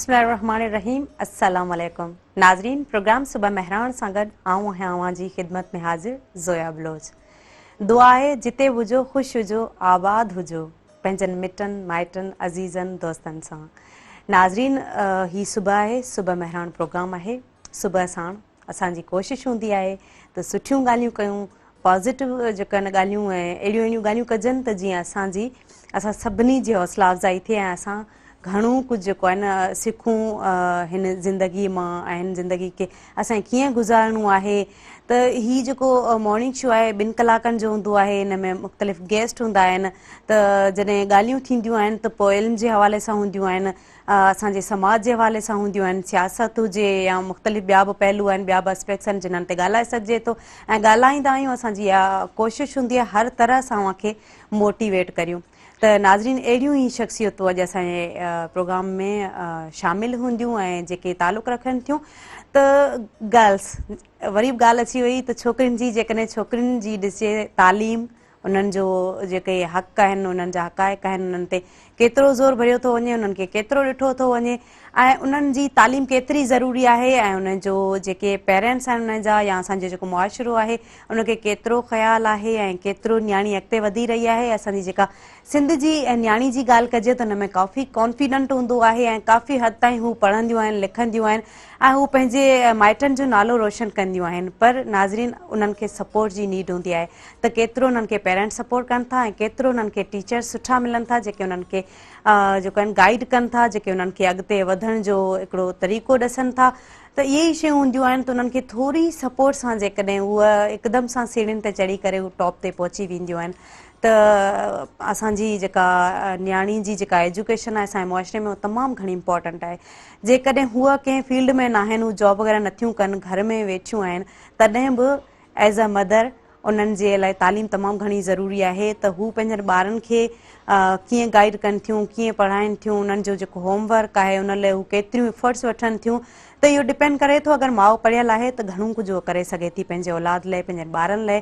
बिस्मिल्लाहिर्रहमानिर्रहीम अस्सलाम वालेकुम नाज़रीन। प्रोग्राम सुबह महरान सां गॾु आऊं आहियां जी ख़िदमत में हाज़िर ज़ोया बलोच। दुआ आहे जिते हुजो ख़ुशि हुजो आबाद हुजो पंहिंजनि मिटनि माइटनि अज़ीज़नि दोस्तनि सां। नाज़रीन ही सुबह आहे, सुबह महरान प्रोग्राम आहे। सुबह साण असांजी कोशिशि हूंदी आहे त सुठियूं ॻाल्हियूं कयूं, पॉज़िटिव जेका आहिनि ॻाल्हियूं ऐं अहिड़ियूं ॻाल्हियूं कजनि त जीअं असां सभिनी जी हौसला अफ़ज़ाई थिए ऐं असां घणो कुझु जेको आहे न सिखूं हिन ज़िंदगीअ मां ऐं हिन ज़िंदगी खे असांखे कीअं गुज़ारणो आहे। त हीउ जेको मॉर्निंग शो आहे 2 कलाकनि जो हूंदो आहे। हिन में मुख़्तलिफ़ गेस्ट हूंदा आहिनि त जॾहिं ॻाल्हियूं थींदियूं आहिनि त पोइ इल्म जे हवाले सां हूंदियूं आहिनि, असांजे समाज जे हवाले सां हूंदियूं आहिनि, सियासत हुजे या मुख़्तलिफ़ ॿिया बि पहलू आहिनि, ॿिया बि एस्पेक्ट्स आहिनि जिन्हनि ते ॻाल्हाए सघिजे थो। ऐं ॻाल्हाईंदा आहियूं, असांजी इहा कोशिशि हूंदी आहे हर तरह सां अव्हांखे मोटिवेट करियूं। त नाज़रीन अहिड़ियूं ई शख़्सियतूं अॼु असांजे प्रोग्राम में शामिलु हूंदियूं ऐं जेके तालुक़ु रखनि थियूं। त गर्ल्स वरी बि ॻाल्हि अची वई त छोकिरियुनि जी, जेकॾहिं छोकिरियुनि जी ॾिसे तालीम, उन्हनि जो जेके हक़ आहिनि, उन्हनि जा हक़ाइक़ आहिनि, उन्हनि ते केतिरो ज़ोर भरियो थो वञे, उन्हनि खे केतिरो ॾिठो थो वञे ऐं उन्हनि जी तालीम केतिरी ज़रूरी आहे ऐं उन्हनि जो जेके पेरेंट्स आहिनि उन्हनि जा या असांजो जेको मुआशिरो आहे उनखे केतिरो ख़्यालु आहे ऐं केतिरो न्याणी अॻिते वधी रही आहे। असांजी जेका सिंध जी ऐं न्याणी जी ॻाल्हि कजे त हुन में काफ़ी कॉन्फिडेंट हूंदो आहे ऐं काफ़ी हद ताईं हू पढ़ंदियूं आहिनि, लिखंदियूं आहिनि ऐं हू पंहिंजे माइटनि जो नालो रोशन कंदियूं आहिनि। पर नाज़रीन उन्हनि खे सपोर्ट जी नीड हूंदी आहे त केतिरो उन्हनि खे पेरेंट्स सपोर्ट कनि था ऐं केतिरो उन्हनि खे टीचर्स सुठा मिलनि था जेके उन्हनि खे जेको आहिनि गाइड कनि था, जेके उन्हनि खे अॻिते वधण जो हिकिड़ो तरीक़ो ॾसनि था। त इहे ई शयूं हूंदियूं आहिनि त उन्हनि खे थोरी सपोर्ट सां जेकॾहिं उहा हिकदमि सां सीढ़ियुनि ते चढ़ी करे हू टॉप ते पहुची वेंदियूं आहिनि त असांजी जेका न्याणी जी जेका एजुकेशन आहे असांजे मुआशिरे में उहो तमामु घणी इंपॉर्टेंट आहे। जेकॾहिं हूअ कंहिं फील्ड में न आहिनि, हू जॉब वग़ैरह नथियूं कनि, घर में वेठियूं आहिनि, तॾहिं बि एज़ अ मदर उन्हनि जे लाइ तालीम तमामु घणी ज़रूरी आहे त हू पंहिंजनि ॿारनि खे कीअं गाइड कनि थियूं, कीअं पढ़ाइनि थियूं, उन्हनि जो जेको होमवर्क आहे उन लाइ हू केतिरियूं एफर्ट्स वठनि थियूं। त इहो डिपेंड करे थो, अगरि माउ पढ़ियल आहे त घणो कुझु उहो करे सघे थी पंहिंजे औलाद लाइ, पंहिंजनि ॿारनि लाइ।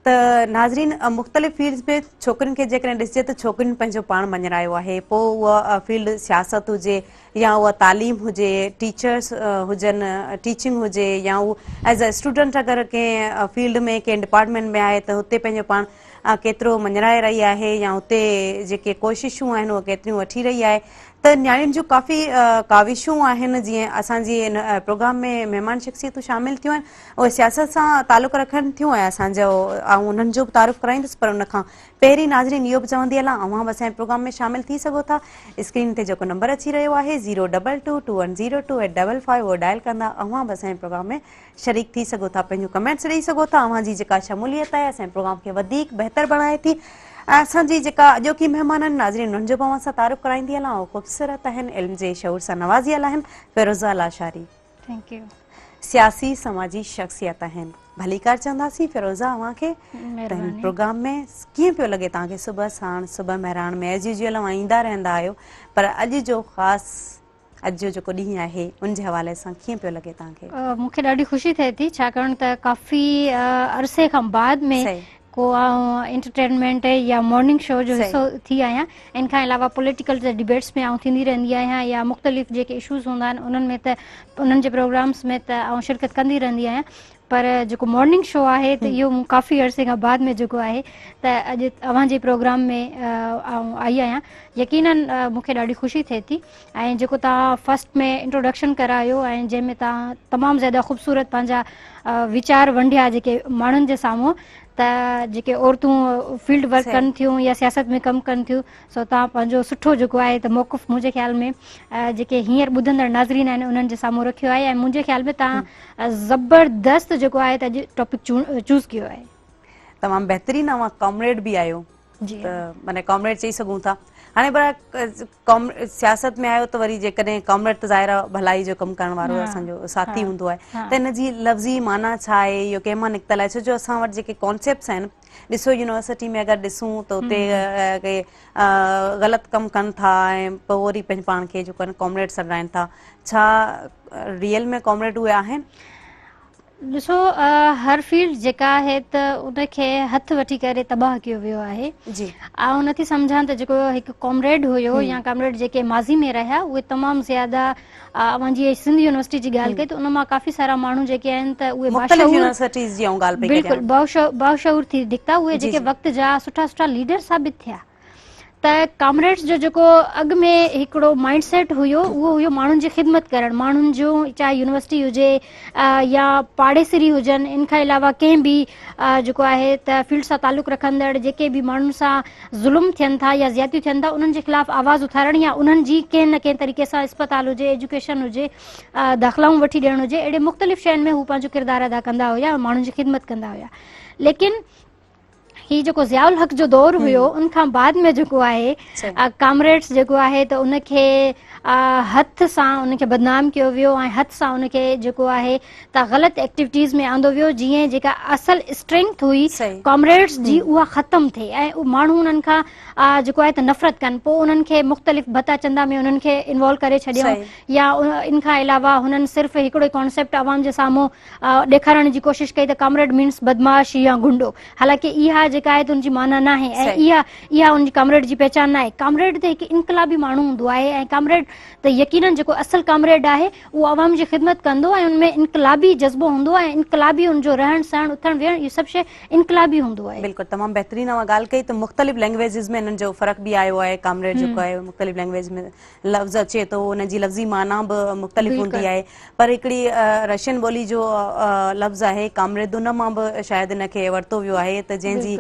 त नाज़रीन मुख़्तलिफ़ फील्ड्स में छोकिरियुनि खे जेकॾहिं ॾिसिजे त छोकिरियुनि पंहिंजो पाण मञरायो आहे। पोइ उहा फील्ड सियासत हुजे या उहा तालीम हुजे, टीचर्स हुजनि, टीचिंग हुजे या उहो एज़ अ स्टूडेंट अगरि कंहिं फील्ड में कंहिं डिपार्टमेंट में आहे त हुते पंहिंजो पाण केतिरो मञराए रही आहे या हुते जेके कोशिशूं आहिनि उहे केतिरियूं वठी रही आहे। त न्याणियुनि जूं काफ़ी काविशूं आहिनि। जीअं असांजी हिन प्रोग्राम में महिमान शख़्सियतूं शामिलु थियूं आहिनि, उहे सियासत सां तालुक़ु रखनि थियूं ऐं असांजो उन्हनि जो बि तारीफ़ कराईंदुसि। पर उनखां पहिरीं नाज़रीन इहो बि चवंदी हलां, अव्हां बि असांजे प्रोग्राम में शामिलु थी सघो था। स्क्रीन ते जेको नंबर अची रहियो आहे 02221028555 उहो डायल कंदा अव्हां बि असांजे प्रोग्राम में शरीक थी सघो था, पंहिंजूं कमेंट्स ॾेई सघो था। अव्हां जी जेका शमूलियत आहे असांजे प्रोग्राम खे वधीक बहितर बणाए थी। ऐं असांजी जेका अॼोकी महिमान आहिनि नाज़रीन उन्हनि जो बि अव्हां सां तारीफ़ कराईंदी हलां, उहे ख़ूबसूरत आहिनि, इल्म जे शऊर सां नवाज़ियल आहिनि। फिरोज़ा लाशारी थैंक यू। सियासी समाजी शख़्सियत आहिनि। भली कार चवंदासीं फिरोज़ा अव्हांखे। त हिन महिरबानी। प्रोग्राम में कीअं पियो लॻे तव्हांखे सुबह साण, सुबह महिरान में? एज़ यूजुअल अव्हां ईंदा रहंदा आहियो, पर अॼु जो ख़ासि अॼु जो जेको ॾींहुं आहे उन जे हवाले सां कीअं पियो लॻे तव्हांखे? मूंखे ॾाढी ख़ुशी थिए थी, छाकाणि त काफ़ी अरसे खां बाद में सही को एंटरटेनमेंट या मॉर्निंग शो जो सही हिसो थी आहियां। इन खां अलावा पॉलिटिकल डिबेट्स में आउं थींदी रहंदी आहियां या मुख़्तलिफ़ जेके इशूज़ हूंदा आहिनि उन्हनि में त उन्हनि जे प्रोग्राम्स में त आउं शिरकत कंदी रहंदी आहियां। पर जेको मॉर्निंग शो आहे त इहो काफ़ी अरसे खां बाद में जेको आहे त अॼु अव्हांजे प्रोग्राम में आउं आई आहियां। यकीनन मूंखे ॾाढी ख़ुशी थिए थी। ऐं जेको तव्हां फस्ट में इंट्रोडक्शन करायो ऐं जंहिंमें तव्हां तमामु ज़्यादा ख़ूबसूरत पंहिंजा वीचार वंडिया जेके माण्हुनि जे साम्हूं, त जेके औरतूं फील्ड वर्क सही कनि थियूं या सियासत में कमु कनि थियूं, सो तव्हां पंहिंजो सुठो जेको आहे त मौक़ुफ़ मुंहिंजे ख़्याल में जेके हींअर ॿुधंदड़ नाज़रीन आहिनि उन्हनि जे साम्हूं रखियो आहे। ऐं मुंहिंजे ख़्याल में तव्हां ज़बरदस्त जेको आहे त अॼु टॉपिक चूज़ कयो आहे। तमामु बहितरीनु। अव्हां कॉमरेड बि आहियो, जी त माने कॉमरेड चई सघूं था। हाणे पर सियासत में आहियो त वरी जेकॾहिं कॉमरेड त ज़ाहिर आहे भलाई जो कमु करण वारो हा असांजो साथी हा हूंदो आहे। हा त हिन जी लफ़्ज़ी माना छा आहे, इहो कंहिं मां निकितल आहे? छो जो असां वटि जेके कॉन्सेप्ट्स आहिनि, ॾिसो यूनिवर्सिटी में अगरि ॾिसूं त उते के ग़लति कमु कनि था ऐं पोइ वरी पंहिंजे पाण खे जेको आहे कॉमरेड सॾाइनि था। छा रियल में कॉमरेड उहे आहिनि? ॾिसो हर फील्ड जेका आहे त उनखे हथ वठी करे तबाह कयो वियो आहे जी ऐं नथी सम्झां त जेको हिकु कॉमरेड हुयो या कॉमरेड जेके माज़ी में रहिया उहे तमामु ज़्यादा मां जीअं सिंध यूनिवर्सिटी जी ॻाल्हि कई त उन मां काफ़ी सारा माण्हू जेके आहिनि त उहे मुख़्तलिफ़ बाशऊर यूनिवर्सिटीज़ जी आऊं ॻाल्हि पई करियां। बिल्कुलु बाशऊर थी निकिता उहे जी जेके जी वक़्त जा सुठा सुठा लीडर साबित थिया त कॉमरेड्स जो जेको अॻु में हिकिड़ो माइंड सेट हुयो उहो हुयो माण्हुनि जी ख़िदमत करणु माण्हुनि जो चाहे यूनिवर्सिटी हुजे या पाड़ेसरी हुजनि इन खां अलावा कंहिं बि जेको आहे त फील्ड सां तालुक़ु रखंदड़ जेके बि माण्हुनि सां ज़ुल्म थियनि था या ज़्यादियूं थियनि था उन्हनि जे ख़िलाफ़ु आवाज़ उथारणु या उन्हनि जी कंहिं न कंहिं तरीक़े सां अस्पताल हुजे एजुकेशन हुजे दाख़िलाऊं वठी ॾियणु हुजे अहिड़े मुख़्तलिफ़ शयुनि में हू पंहिंजो किरदारु अदा कंदा हुया माण्हुनि जी ख़िदमत कंदा हुया लेकिन ही जेको ज़ियाउल हक़ जो दौरु हुयो उन खां बाद में जेको आहे कॉमरेड्स जेको आहे त उनखे हथ सां उनखे बदनाम कयो वियो ऐं हथ सां उनखे जेको आहे त ग़लति एक्टिविटीज़ में आंदो वियो जीअं जेका असल स्ट्रेंथ हुई कॉमरेड्स जी उहा ख़तमु थिए ऐं माण्हू उन्हनि खां जेको आहे त नफ़रत कनि पोइ उन्हनि खे मुख़्तलिफ़ भता चंदा में उन्हनि खे इन्वॉल्व करे छॾियऊं या इन खां अलावा हुननि सिर्फ़ु हिकिड़ो कॉन्सेप्ट आवाम जे साम्हूं ॾेखारण जी कोशिशि कई त कॉमरेड मीन्स बदमाश या गुंडो हालांकि इहा जेका आहे त उनजी माना न आहे ऐं इहा उनजी कॉमरेड जी पहचान न आहे कॉमरेड त हिकु इनकलाबी माण्हू हूंदो आहे ऐं कॉमरेड त यकीनन जेको असल कॉमरेड आहे उहो आवाम जी ख़िदमत कंदो ऐं उनमें इनकलाबी जज़्बो हूंदो ऐं इनकलाबी उनजो रहण सहण उथण वेहण इहो सभु शइ इनकलाबी हूंदो आहे बिल्कुलु तमामु बहितरीन ॻाल्हि कई त मुख़्तलिफ़ लैंग्वेजिस में हिननि जो फ़र्क़ु बि आयो आहे कॉमरेड जेको आहे मुख़्तलिफ़ लैंग्वेज में लफ़्ज़ अचे थो हुनजी लफ़्ज़ी माना बि मुख़्तलिफ़ हूंदी आहे पर हिकिड़ी रशियन ॿोली जो लफ़्ज़ आहे कॉमरेड उन मां बि शायदि हिनखे वरितो वियो आहे त जंहिंजी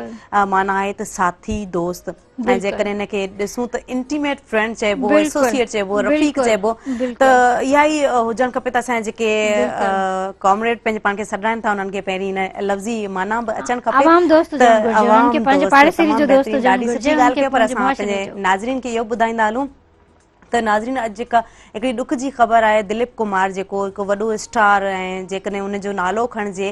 माना आहे त साथी दोस्त ऐं जेकॾहिं हिनखे ॾिसूं त इंटीमेट फ्रेंड चइबो एसोसिएट चइबो रफ़ीक चइबो त इहा ई हुजणु खपे त असांजा जेके कॉमरेड पंहिंजे पाण खे सॾाइनि था उन्हनि खे पहिरीं हिन लफ़्ज़ी माना बि अचणु खपे त अवाम दोस्त तमामु बहितरीन ॾाढी सुठी ॻाल्हि कयो पर असां पंहिंजे नाज़रीन खे इहो ॿुधाईंदा हलूं त नाज़रीन अॼु जेका हिकिड़ी ॾुख जी ख़बर आहे दिलीप कुमार जेको हिकु वॾो स्टार ऐं जेकॾहिं उनजो नालो खणिजे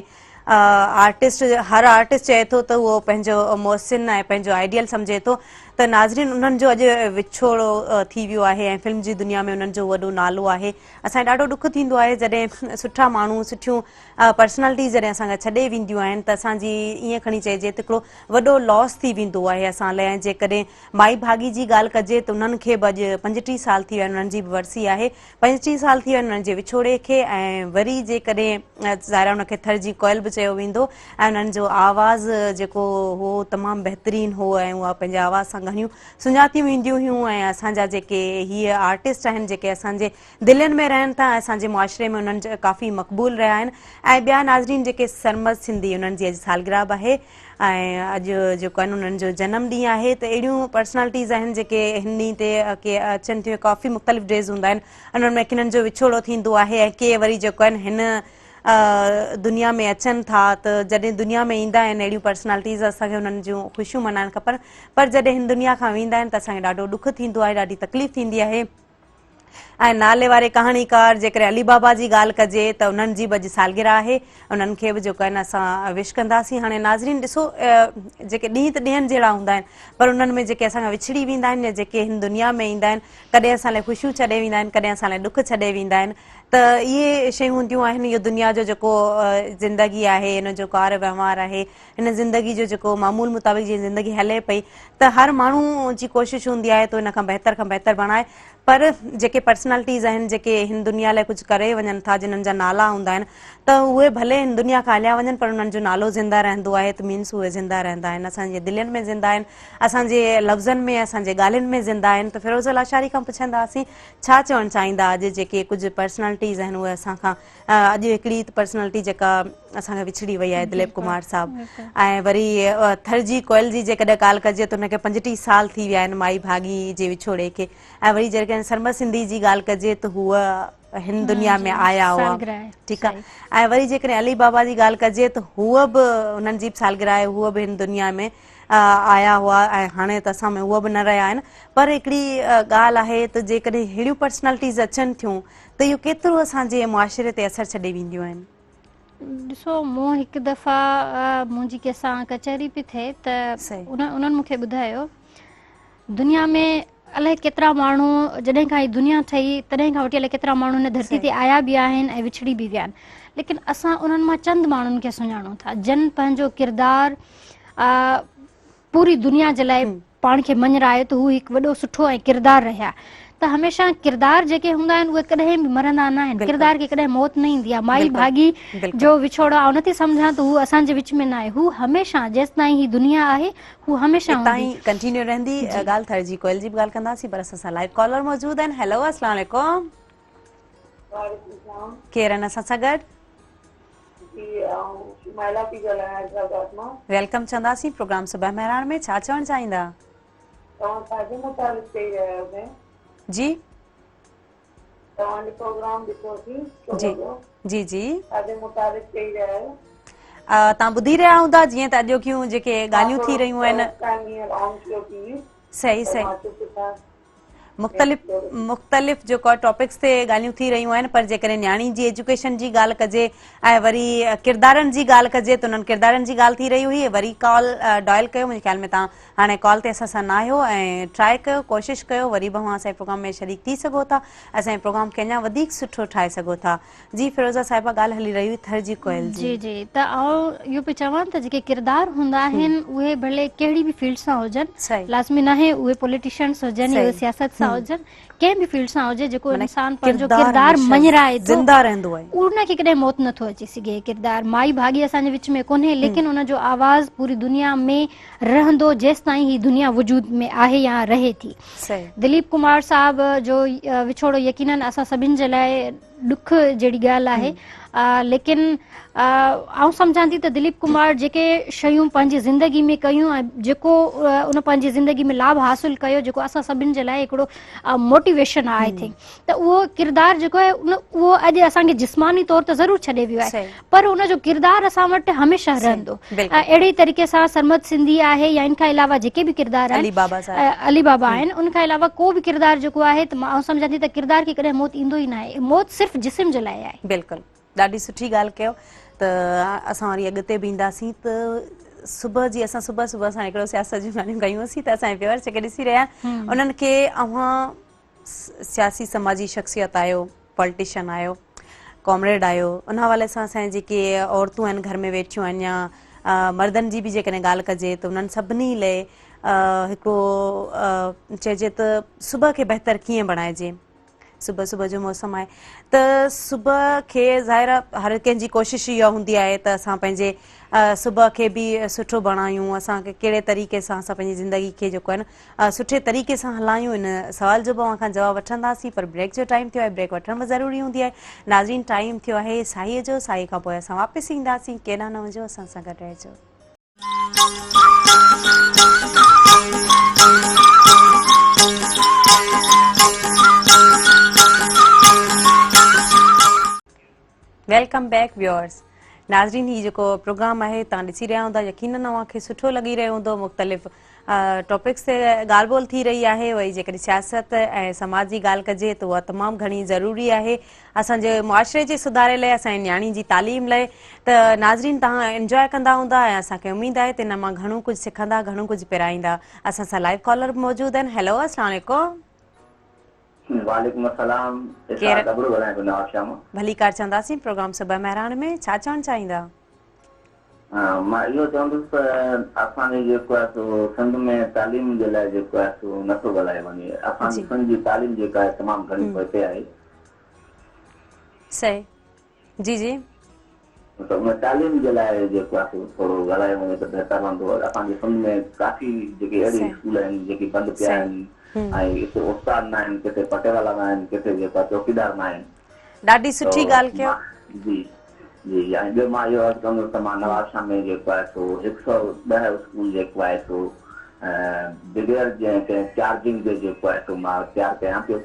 आर्टिस्ट हर आर्टिस्ट चए थो त उहो पंहिंजो मोहसिन ऐं पंहिंजो आइडियल सम्झे थो त नाज़रीन उन्हनि जो अॼु विछोड़ो थी वियो आहे ऐं फिल्म जी दुनिया में उन्हनि जो वॾो नालो आहे असांखे ॾाढो ॾुख थींदो आहे जॾहिं सुठा माण्हू सुठियूं पर्सनैलिटी जॾहिं असांखां छॾे वेंदियूं आहिनि त असांजी ईअं खणी चइजे त हिकिड़ो वॾो लॉस थी वेंदो आहे असां लाइ ऐं जेकॾहिं माई भागी जी ॻाल्हि कजे त उन्हनि खे बि अॼु 35 साल थी विया आहिनि उन्हनि जी बि वरसी आहे 35 साल थी विया आहिनि उन्हनि जे विछोड़े खे ऐं वरी जेकॾहिं ज़ाहिर उनखे थर जी कोयल बि चयो वेंदो ऐं उन्हनि जो आवाज़ जेको हो तमामु बहितरीनु हो ऐं उहा पंहिंजे आवाज़ सां घणियूं सुञातियूं वेंदियूं हुयूं ऐं असांजा जेके हीअ आर्टिस्ट आहिनि जेके असांजे दिलनि में रहनि था असांजे मुआशिरे में उन्हनि जा काफ़ी मक़बूल रहिया आहिनि ऐं ॿिया नाज़रीन जेके सरमद सिंधी उन्हनि जी अॼु सालगिरह बि आहे ऐं अॼु जेको आहे उन्हनि जो जनम ॾींहुं आहे त अहिड़ियूं पर्सनैलिटीज़ आहिनि जेके हिन ते के अचनि थियूं काफ़ी मुख़्तलिफ़ डेज़ हूंदा आहिनि उन्हनि में किननि जो विछोड़ो थींदो आहे ऐं के वरी जेको आहिनि हिन दुनिया में अचनि था त जॾहिं दुनिया में ईंदा आहिनि अहिड़ियूं पर्सनैलिटीज़ असांखे हुननि जूं ख़ुशियूं मल्हाइणु खपनि पर जॾहिं हिन दुनिया खां वेंदा आहिनि त असांखे ॾाढो ॾुख थींदो आहे ॾाढी तकलीफ़ थींदी आहे ऐं नाले वारे कहाणीकार जेकॾहिं अली बाबा जी ॻाल्हि कजे त उन्हनि जी बि अॼु सालगिरह आहे उन्हनि खे बि जेको आहे न असां विश कंदासीं हाणे नाज़रीन ॾिसो जेके ॾींहं त ॾींहंनि जहिड़ा हूंदा आहिनि पर उन्हनि में जेके असांखां विछड़ी वेंदा आहिनि या जेके हिन दुनिया में ईंदा आहिनि कॾहिं असां लाइ ख़ुशियूं छॾे वेंदा आहिनि कॾहिं असां लाइ ॾुख छॾे वेंदा आहिनि त इहे शयूं हूंदियूं आहिनि इहो दुनिया जो जेको ज़िंदगी आहे हिन जो कार वहिंवार आहे हिन ज़िंदगी जो जेको मामूल मुताबिक़ जीअं ज़िंदगी हले पई त हर माण्हू जी कोशिशि हूंदी आहे त हिन खां बहितर बणाए पर जेके पर्सनैलिटीज़ आहिनि जेके हिन दुनिया लाइ कुझु करे वञनि था जिन्हनि जा नाला हूंदा आहिनि त उहे भले हिन दुनिया खां हलिया वञनि पर उन्हनि जो नालो ज़िंदा रहंदो आहे त मीन्स उहे ज़िंदा रहंदा आहिनि असांजे दिलनि में ज़िंदा आहिनि असांजे लफ़्ज़नि में असांजे ॻाल्हियुनि में ज़िंदा आहिनि त फिरोज़ लाशारी खां पुछंदासीं छा चवणु चाहींदा अॼु जेके कुझु पर्सनैलिटीज़ आहिनि उहे असांखां अॼु हिकिड़ी पर्सनैलिटी जेका असांखे विछड़ी वई आहे दिलीप कुमार साहिबु ऐं वरी थर जी कोयल जी जेकॾहिं ॻाल्हि कजे त हुनखे 35 साल थी विया आहिनि माई भागी जे विछोड़े खे ऐं वरी जेकॾहिं सरमद सिंधी जी ॻाल्हि कजे त हूअ हिन दुनिया में आया हुआ ठीकु आहे ऐं वरी जेकॾहिं अली बाबा जी ॻाल्हि कजे त हूअ बि हुननि जी बि सालगिरह आहे हूअ बि हिन दुनिया में आया हुआ ऐं हाणे त असां में उहे बि न रहिया आहिनि पर हिकिड़ी ॻाल्हि आहे त जेकॾहिं अहिड़ियूं पर्सनैलिटीज़ अचनि थियूं त इहो केतिरो असांजे मुआशिरे ते असरु छॾे वेंदियूं आहिनि ॾिसो मूं हिकु दफ़ा मुंहिंजी कंहिंसां कचहरी पई थिए त उन्हनि मूंखे ॿुधायो दुनिया में अलाए केतिरा माण्हू जॾहिं खां ही दुनिया ठही तॾहिं खां वठी अलाए केतिरा माण्हू हिन धरती ते आया बि आहिनि ऐं विछड़ी बि विया आहिनि, लेकिन असां उन्हनि मां चंद माण्हुनि खे सुञाणूं था जिन पंहिंजो किरदारु पूरी दुनिया जे लाइ पाण खे मञरायो त हू हिकु वॾो सुठो ऐं किरदारु रहिया। त हमेशह किरदार जेके हूंदा आहिनि उहे कॾहिं बि मरंदा न आहिनि, किरदार खे कॾहिं मौत न ईंदी आहे। माई भागी जो विछोड़ो आहे नथी सम्झां त हू असांजे विच में न आहे, हू हमेशह जेसि ताईं ही दुनिया आहे हू हमेशह हूंदी कंटिन्यू रहंदी। ॻाल्हि थर जी कोयल जी बि ॻाल्हि कंदासीं, पर असां सां लाइव कॉलर मौजूद आहिनि। हेलो, अस्सलाम वालेकुम, केर आहिनि असां सां गॾु? वेलकम चवंदासीं प्रोग्राम सुबह मेहरान में, छा चवणु चाहींदा? जी जी जी तव्हां ॿुधी रहिया हूंदा जीअं त अॼोकियूं जेके ॻाल्हियूं थी रहियूं आहिनि। सही सही, मुख़्तलिफ़ जेको टॉपिक्स ते ॻाल्हियूं थी रहियूं आहिनि, पर जेकॾहिं न्याणी जी एजुकेशन जी ॻाल्हि कजे ऐं वरी किरदारनि जी ॻाल्हि कजे त उन्हनि किरदारनि जी ॻाल्हि थी रही हुई। वरी कॉल डायल कयो, मुंहिंजे ख़्याल में तव्हां हाणे कॉल ते असां सां न आहियो ऐं ट्राए कयो, कोशिशि कयो, वरी बि तव्हां असांजे प्रोग्राम में शरीक थी सघो था, असांजे प्रोग्राम खे अञा वधीक सुठो ठाहे सघो था। जी फिरोज़ा साहिबा, ॻाल्हि हली रही हुई थर जी कोयल जी जी त आउं इहो पई चवां त जेके किरदार हूंदा आहिनि उहे भले कहिड़ी बि फील्ड सां हुजनि, लाज़मी न आहे उहे पॉलिटिशियंस हुजनि या सियासत सां हुजनि, कंहिं बि फील्ड सां हुजे, जेको इंसान पंहिंजो किरदार मञराए थो उनखे कॾहिं मौत नथो अची सघे। किरदार माई भागी असांजे विच में कोन्हे, लेकिन उनजो आवाज़ पूरी दुनिया में रहंदो जेसि ताईं ही दुनिया वजूद में आहे या रहे थी। दिलीप कुमार साहब जो विछोड़ो यकीनन असां सभिनि जे लाइ ॾुख जहिड़ी ॻाल्हि आहे, लेकिन आउं सम्झां थी त दिलीप कुमार जेके शयूं पंहिंजी ज़िंदगी में कयूं ऐं जेको उन पंहिंजी ज़िंदगी में लाभ हासिल कयो, जेको असां सभिनि जे लाइ हिकिड़ो मोटिवेशन आहे थी, त उहो किरदारु जेको आहे उहो अॼु असांखे जिस्मानी तौर ते ज़रूरु छॾे वियो आहे, पर उनजो किरदारु असां वटि हमेशह रहंदो। अहिड़े तरीक़े सां सरमद सिंधी आहे या इन खां अलावा जेके बि किरदार आहिनि, अली बाबा आहिनि, उन खां अलावा को बि किरदारु जेको आहे त मां सम्झां थी त किरदार खे कॾहिं मौत ईंदो ई न आहे, मौत सिर्फ़ु जिस्म जे लाइ आहे। बिल्कुलु, ॾाढी सुठी ॻाल्हि कयो। त असां वरी अॻिते बि ईंदासीं त सुबुह जी असां सुबुह सां हिकिड़ो सियासत जूं ॻाल्हियूं कयूंसीं त असांजे व्यूअर्स जेके ॾिसी रहिया आहिनि उन्हनि खे अव्हां सियासी समाजी शख़्सियत आहियो, पॉलिटिशियन आहियो, कॉमरेड आहियो, उन हवाले सां असांजे जेके औरतूं आहिनि घर में वेठियूं आहिनि या मर्दनि जी बि जेकॾहिं ॻाल्हि कजे त उन्हनि सभिनी लाइ हिकिड़ो चइजे त सुबुह खे बहितर कीअं बणाइजे। सुबुह जो मौसम आहे त सुबुह खे ज़ाहिर हर कंहिंजी कोशिशि इहा हूंदी आहे त असां पंहिंजे सुबुह खे बि सुठो बणायूं, असांखे कहिड़े तरीक़े सां असां पंहिंजी ज़िंदगी खे जेको आहे न सुठे तरीक़े सां हलायूं, इन सवाल जो अव्हां खां जवाबु वठंदासीं, पर ब्रेक जो टाइम थियो आहे, ब्रेक वठण बि ज़रूरी हूंदी आहे। नाज़रीन, टाइम थियो आहे साईअ जो, साई खां पोइ असां वापसि ईंदासीं, केॾांहुं न वञो, असां सां गॾु रहिजो। Welcome back viewers. नाज़रीन, ही जेको प्रोग्राम आहे तव्हां ॾिसी रहिया हूंदा, यकीनन तव्हांखे सुठो लॻी रहियो हूंदो। मुख़्तलिफ़ टॉपिक्स ते ॻाल्हि ॿोल थी रही आहे, वरी जेकॾहिं सियासत ऐं समाज जी ॻाल्हि कजे त उहा तमामु घणी ज़रूरी आहे असांजे मुआशरे जे सुधारे लाइ, असांजी न्याणी जी तालीम लाइ। त नाज़रीन, तव्हां इंजॉय कंदा हूंदा ऐं असांखे उमेदु आहे त इन मां घणो कुझु सिखंदा, घणो कुझु पिराईंदा। असां सां लाइव कॉलर बि मौजूदु आहिनि। हेलो, अस्सलाम वालेकुम। वालेकुम अस्सलाम। भली कार चवंदासीं प्रोग्राम सुबह मेहरान में, छा चवणु चाहींदा? मां इहो चवंदुसि असांजे जेको आहे सो सिंध में तालीम जे लाइ जेको आहे सो नथो ॻाल्हाए वञे। असांजी सिंध जी तालीम जेका आहे तमामु घणी पोइते आहे। सही, जी जी, त उन तालीम जे लाइ जेको आहे सो थोरो ॻाल्हाए वञे त बहितर रहंदो। असांजे सिंध में काफ़ी जेके अहिड़े स्कूल आहिनि जेके बंदि पिया आहिनि ऐं किथे उस्ताद न आहिनि, किथे पटेवाला न आहिनि, किथे जेका चौकीदार न आहिनि। ॾाढी सुठी ॻाल्हि कयो। जी जी, ऐं ॿियो मां इहो अर्ज़ु कंदुसि त मां नवाज़ शाह में जेको आहे सो 110 स्कूल जेको आहे सो बग़ैर कंहिं चार्जिंग जो जेको आहे सो मां तयारु कयां पियो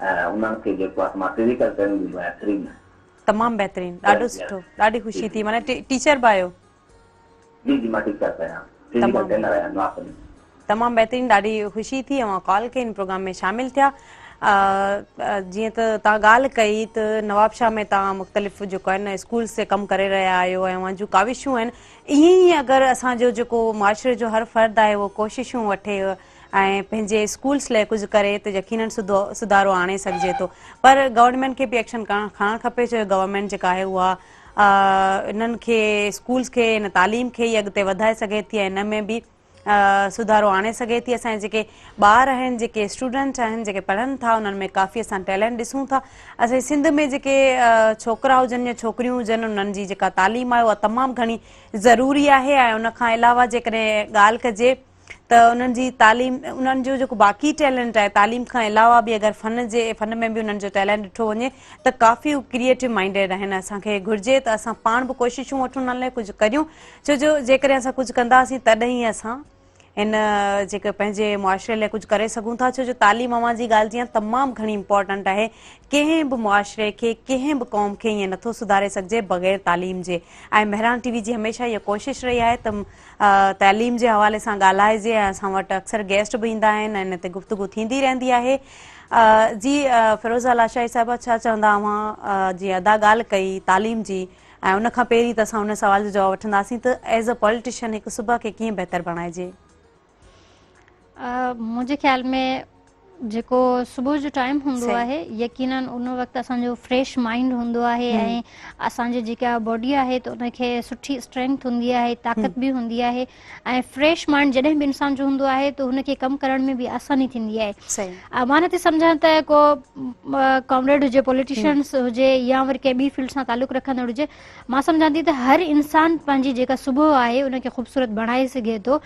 ऐं उन्हनि खे जेको आहे मां फिज़िकल ट्रेनिंग ॾींदो आहियां फ्री में। तमामु बहितरीनु, ॾाढो सुठो, ॾाढी ख़ुशी थी। माना टीचर बि आहियो? जी जी, मां टीचर आहियां, फिज़िकल ट्रेनर आहियां नवाज़ में। तमामु बहितरीनु, ॾाढी ख़ुशी थी अवां कॉल कई, इन प्रोग्राम में शामिलु थिया। जीअं त तव्हां ॻाल्हि कई त नवाब शाह में तव्हां मुख़्तलिफ़ जेको आहे न स्कूल्स ते कमु करे रहिया आहियो ऐं उन जूं काविशूं आहिनि। ईअं ई अगरि असांजो जेको मुआशरे जो हर फ़र्दु आहे उहो कोशिशूं वठे ऐं पंहिंजे स्कूल्स लाइ कुझु करे त यकीनन सुधारो आणे सघिजे थो। पर गवर्नमेंट खे बि एक्शन खणणु खपे, छो गवर्नमेंट जेका आहे उहा इन्हनि खे स्कूल्स खे इन तालीम खे ई अॻिते वधाए सघे थी ऐं इन में बि सुधारो आणे सघे थी। असांजे जेके ॿार आहिनि, जेके स्टूडेंट आहिनि, जेके पढ़नि था, उन्हनि में काफ़ी असां टैलेंट ॾिसूं था। असांजे सिंध में जेके छोकिरा हुजनि या छोकिरियूं हुजनि, उन्हनि जी जेका तालीम आहे उहा तमामु घणी ज़रूरी आहे। ऐं उनखां अलावा जेकॾहिं ॻाल्हि कजे त उन्हनि जी तालीम, उन्हनि जो जेको बाक़ी टैलेंट आहे, तालीम खां अलावा बि अगरि फ़न में बि उन्हनि जो टैलेंट ॾिठो वञे त काफ़ी क्रिएटिव माइंडेड आहिनि। असांखे घुरिजे त असां पाण बि कोशिशूं वठूं उन्हनि लाइ कुझु करियूं, छो जो जेकॾहिं असां कुझु कंदासीं तॾहिं ई असां इन जेके पंहिंजे मुआशिरे लाइ कुझु करे सघूं था। छो जो तालीम अवां जी ॻाल्हि जीअं तमामु घणी इम्पॉर्टेंट आहे। कंहिं बि मुआशिरे खे, कंहिं बि क़ौम खे ईअं नथो सुधारे सघिजे बग़ैर तालीम जे। ऐं मेहरान टीवी जी हमेशह इहा कोशिशि रही आहे त तालीम जे हवाले सां ॻाल्हाइजे ऐं असां वटि अक्सर गेस्ट बि ईंदा आहिनि ऐं इन ते गुफ़्तगू थींदी रहंदी आहे। जी फिरोज़ा लाशाही साहिबा, छा चवंदा अवां जीअं अदा ॻाल्हि कई तालीम जी, ऐं उनखां पहिरीं त असां उन सवाल जो जवाबु वठंदासीं त एज़ अ पॉलिटिशियन हिकु सूबा खे कीअं बहितर बणाइजे? मुंहिंजे ख़्याल में जेको सुबुह जो टाइम हूंदो आहे, यकीनन उन वक़्तु असांजो फ्रेश माइंड हूंदो आहे ऐं असांजी जेका बॉडी आहे त उनखे सुठी स्ट्रेंथ हूंदी आहे, ताक़त बि हूंदी आहे। ऐं फ्रेश माइंड जॾहिं बि इंसान जो हूंदो आहे त हुनखे कमु करण में बि आसानी थींदी आहे। मां नथी सम्झां त को कॉमरेड हुजे, पॉलिटिशियन्स हुजे या वरी कंहिं ॿी फील्ड सां तालुक़ु रखंदड़ हुजे, मां सम्झां थी त हर इंसान पंहिंजी जेका सुबुह आहे उनखे ख़ूबसूरत बणाए सघे थो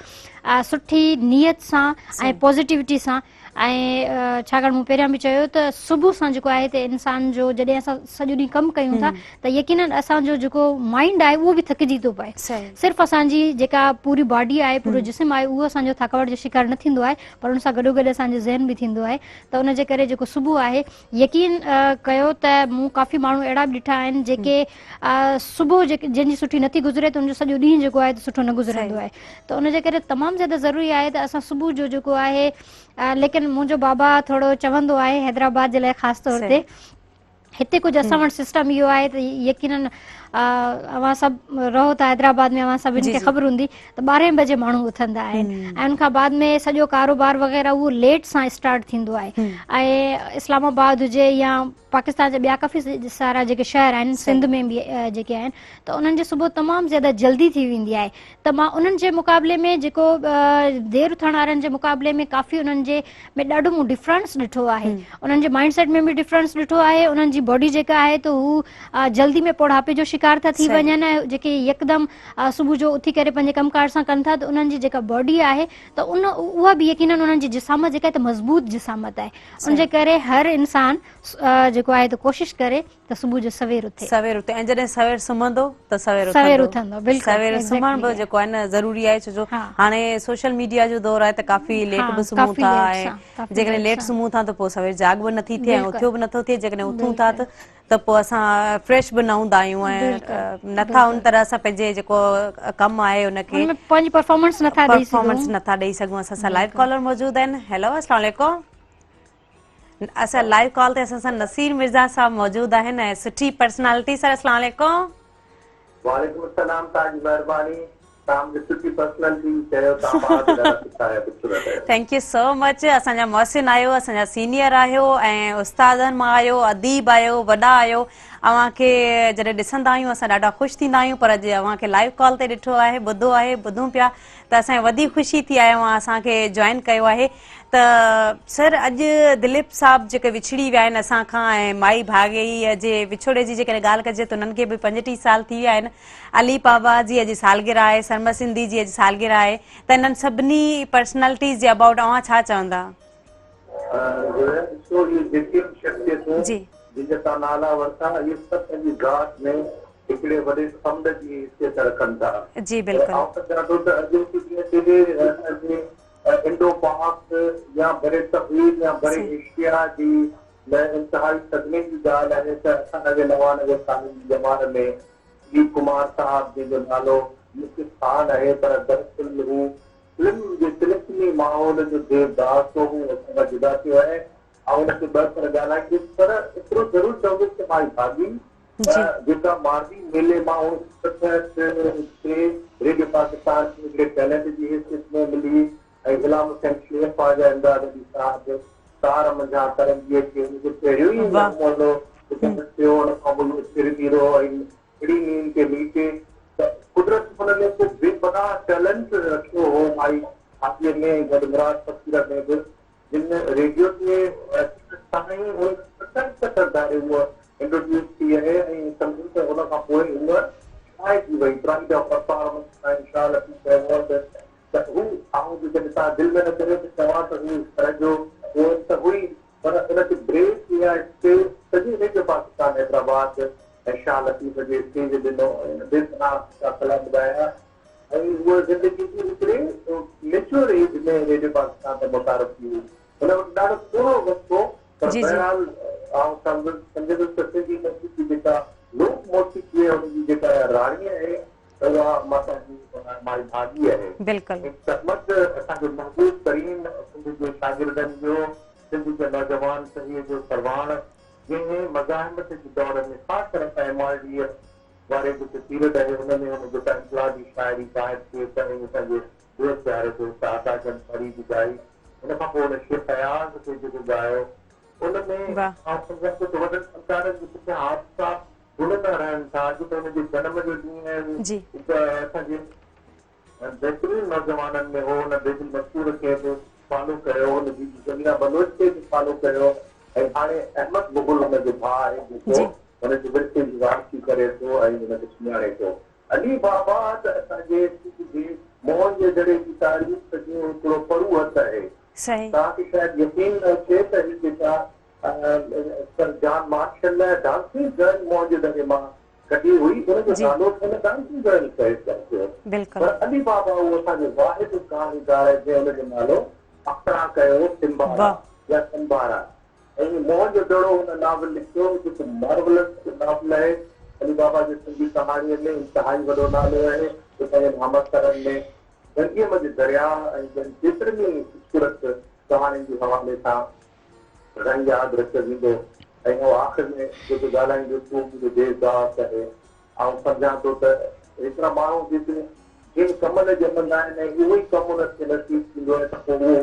सुठी नियत सां ऐं पॉज़िटिविटी सां। ऐं छाकाणि मूं पहिरियां बि चयो त सुबुह सां जेको आहे त इंसान जो जॾहिं असां सॼो ॾींहुं कमु कयूं था त यकीनन असांजो जेको माइंड आहे उहो बि थकिजी थो पए। सिर्फ़ु असांजी जेका पूरी बॉडी आहे, पूरो जिस्म आहे, उहो असांजो थकावट जो शिकार न थींदो आहे, पर उन सां गॾोगॾु असांजो ज़हन बि थींदो आहे। त उनजे करे जेको सुबुह आहे, यकीन कयो त मूं काफ़ी माण्हू अहिड़ा बि ॾिठा आहिनि जेके सुबुह जंहिंजी सुठी नथी गुज़रे त उनजो सॼो ॾींहुं जेको आहे त सुठो न गुज़रंदो आहे। त उनजे करे तमामु ज़्यादा ज़रूरी आहे त असां सुबुह जो जेको आहे, लेकिन मुंहिंजो बाबा थोरो चवंदो आहे हैदराबाद जे लाइ ख़ासि तौर ते, हिते कुझु असां वटि सिस्टम इहो आहे त यकीनन अवां सभु रहो था हैदराबाद में, अवां सभिनि खे ख़बर हूंदी त 12 बजे माण्हू उथंदा आहिनि ऐं उनखां बाद में सॼो कारोबार वग़ैरह उहो लेट सां स्टार्ट थींदो आहे। ऐं इस्लामाबाद हुजे या पाकिस्तान जा ॿिया काफ़ी सारा जेके शहर आहिनि, सिंध में बि जेके आहिनि, त उन्हनि जे सुबुह तमामु ज़्यादा जल्दी थी वेंदी आहे। त मां उन्हनि जे मुक़ाबले में जेको देरि उथण वारनि जे मुक़ाबले में काफ़ी उन्हनि जे में ॾाढो मूं डिफरेंस ॾिठो आहे। उन्हनि जे माइंड सेट में बि डिफरेंस ॾिठो आहे। उन्हनि जी बॉडी जेका आहे त हू जल्दी में बुढ़ापे जो शिकार था थी वञनि ऐं जेके यकदमि सुबुह जो उथी करे पंहिंजे कमकार सां कनि था त उन्हनि जी जेका बॉडी आहे त उहा बि यकीनन उन्हनि जी जिसामत जेका आहे त मज़बूत जिसामत आहे। उनजे करे हर इंसान जेको आहे त कोशिशि करे त सुबुह जो सवेर उथे ऐं जॾहिं सवेर सुम्हंदो त सवेर उथंदो। सवेर सुम्हण बि जेको आहे न ज़रूरी आहे, छो जो हाणे सोशल मीडिया जो दौर आहे त काफ़ी लेट बि सुम्हूं था ऐं जेकॾहिं लेट सुम्हूं था त पोइ सवेर जाग बि नथी थिए ऐं उथियो बि नथो थिए। जेकॾहिं उथूं था त पोइ असां फ्रेश बि न हूंदा आहियूं ऐं नथा उन तरह सां पंहिंजे जेको कमु आहे उनखे पंहिंजी परफॉर्मेंस नथा ॾेई सघूं। असां लाइव कॉलर मौजूदु आहिनि। हेलो, अस्सलाम वालेकुम। असां लाइव कॉल ते असां सां नसीर मिर्ज़ा साहब मौजूदु आहिनि ऐं सुठी पर्सनालिटी। सर अस्सलाम वालेकुम। वालेकुम अस्सलाम, तव्हांजी महिरबानी। तव्हांजी सुठी पर्सनालिटी चयो, तव्हां थैंक यू सो मच। असांजा मोहसिन आहियो, असांजा सीनियर आहियो ऐं उस्तादनि मां आहियो, अदीब आहियो, वॾा आहियो। अव्हांखे जॾहिं ॾिसंदा आहियूं असां ॾाढा ख़ुशि थींदा आहियूं, पर अॼु अव्हांखे लाइव कॉल ते ॾिठो आहे, ॿुधो आहे, ॿुधूं पिया त असांखे वॾी ख़ुशी थी आहे, अव्हां असांखे जॉइन कयो आहे। त सर, अॼु दिलीप साहब जेके विछड़ी विया आहिनि असांखां ऐं माई भाॻेई जे विछोड़े जी जेकॾहिं ॻाल्हि कजे त उन्हनि खे बि 35 साल थी विया आहिनि। अली बाबा जी अॼु सालगिरह आहे, सरमद सिंधी जी अॼु सालगिरह आहे, त इन्हनि सभिनी पर्सनैलिटीज़ जे अबाउट अव्हां छा चवंदा? जी, जिनका नाला वरता ये सब पंहिंजी घाट में हिकिड़े वॾे समुंड जी हैसियत रखनि था। जी बिल्कुलु। इंडो पाक या बड़े तकलीफ़ या बड़े एशिया जी इंतहाई सदमे जी ॻाल्हि आहे त असांजे नवानवे सालनि जी ज़माने में दिलीप कुमार साहब जंहिंजो नालो मुख्य स्थान आहे, पर दरअसल हू फिल्म जे फिल्मी माहौल जो देवदास हो, हू असां खां जुदा थियो आहे ऐं हुनखे ॿ पर ॻाल्हाईंदुसि। पर एतिरो ज़रूरु चवंदुसि त माई भाॼी जेका मार्बी मेले मां 1967 रेडियो पाकिस्तान हिकिड़े टैलेंट जी हैसियत में मिली ऐं गुलाम हुसैन शेख ख्वाजा इमदाद अली साहब सार मंझा करंदीअ खे उनखे पहिरियों ई वाह। मामलो थियो, उन खां पोइ फिरंदी रहो ऐं अहिड़ी नींद खे मीटे त कुदरत हुनमें को बेपना टैलेंट रखियो हो भाई हाथीअ में गॾु मुराद फ़क़ीर में बि जिन रेडियो ते साईं उहे करदारे उहा इंट्रोड्यूस थी आहे ऐं सम्झूं त उन खां पोइ उहा ठाहे थी वई प्राइड ऑफ परफॉर्मेंस ऐं इंशाअल्लाह त हू आऊं जॾहिं तव्हां दिलि में न करे त चवां त हू तरह जो उहो त हुई पर उनखे ब्रेक या स्टेज सॼे रेडियो पाकिस्तान हैदराबाद ऐं शाह लतीफ़ जे स्टेज ॾिनो बेपनाह कलाम ॿुधाया ऐं उहा ज़िंदगी जी हिकिड़े मेच्योर एज में रेडियो पाकिस्तान ते मुतारफ़ थी हुई हुन वटि ॾाढो थोरो वक़्तु हो पर जी, जी। बहरहाल आउं सम्झंदुसि त सिंधी मौसीक़ी जेका लोक मौसीक़ी आहे हुनजी जेका राणी आहे उहा माता जी माई भाॼी आहे बिल्कुलु तहमद असांजो महबूब तरीन सिंध जे शागिर्दनि जो सिंध जे नौजवान सहीअ जो परवान जंहिं मज़ाहिमत जे दौर में ख़ासि तरह सां MRD वारे जेके पीरियड आहे हुन में हुन जेका इनकलाबी शाइरी क़ाइद थिए त असांजे दोस्त प्यारे दोस्त आताजन फरीद ॻाई हुन खां पोइ हुन शेख अयाज़ खे जेको ॻायो हुनमें वाह। सम्झां थो त वॾनि फनकारनि जे पुठियां हादसा भुलंदा रहनि था अॼु त हुनजे जनम जो ॾींहुं आहे जी। हिकु असांजे बहितरीन नौजवाननि में हो हुन बेदिल मशहूर खे बि फॉलो कयो हुनजी जमीना बलोच खे बि फॉलो कयो ऐं हाणे अहमद मुगल हुनजो भाउ आहे जेको हुनजे विरसे जी वारसी करे थो ऐं हुनखे सुञाणे थो अली बाबा त असांजे मोहन जे दड़े जी तारीफ़ जो हिकिड़ो परू हथु आहे सही तव्हांखे शायदि यकीन न अचे त ही जेका सर जान मार्शल डांसिंग गर्ल मोहन जे दड़े मां कढी हुई हुनजो नालो हुन डांसिंग गर्ल कयो बिल्कुलु पर अली बाबा उहो असांजो वाहिद कहानीकार आहे जंहिं हुनजो नालो अख़रा कयो सिम्बारा या सिम्बारा ऐं मोहन जो दड़ो हुन नावल लिखियो जेको मार्वलस नावल आहे अली बाबा जे सिंधी कहाणीअ में इंतिहाई वॾो नालो आहे पंहिंजे मोहम्मद सरन में गंगीअ जे दरिया ऐं जेतिरनि ई ख़ूबसूरत कहाणियुनि जे हवाले सां रंग यादि रखंदो ऐं उहो आख़िर में जेको ॻाल्हाईंदो तूं मुंहिंजो देवदास आहे ऐं सम्झां थो त हिकिड़ा माण्हू जेके जिन कमनि ॼमंदा आहिनि ऐं उहो ई कमु हुनखे नसीब थींदो आहे त पोइ उहो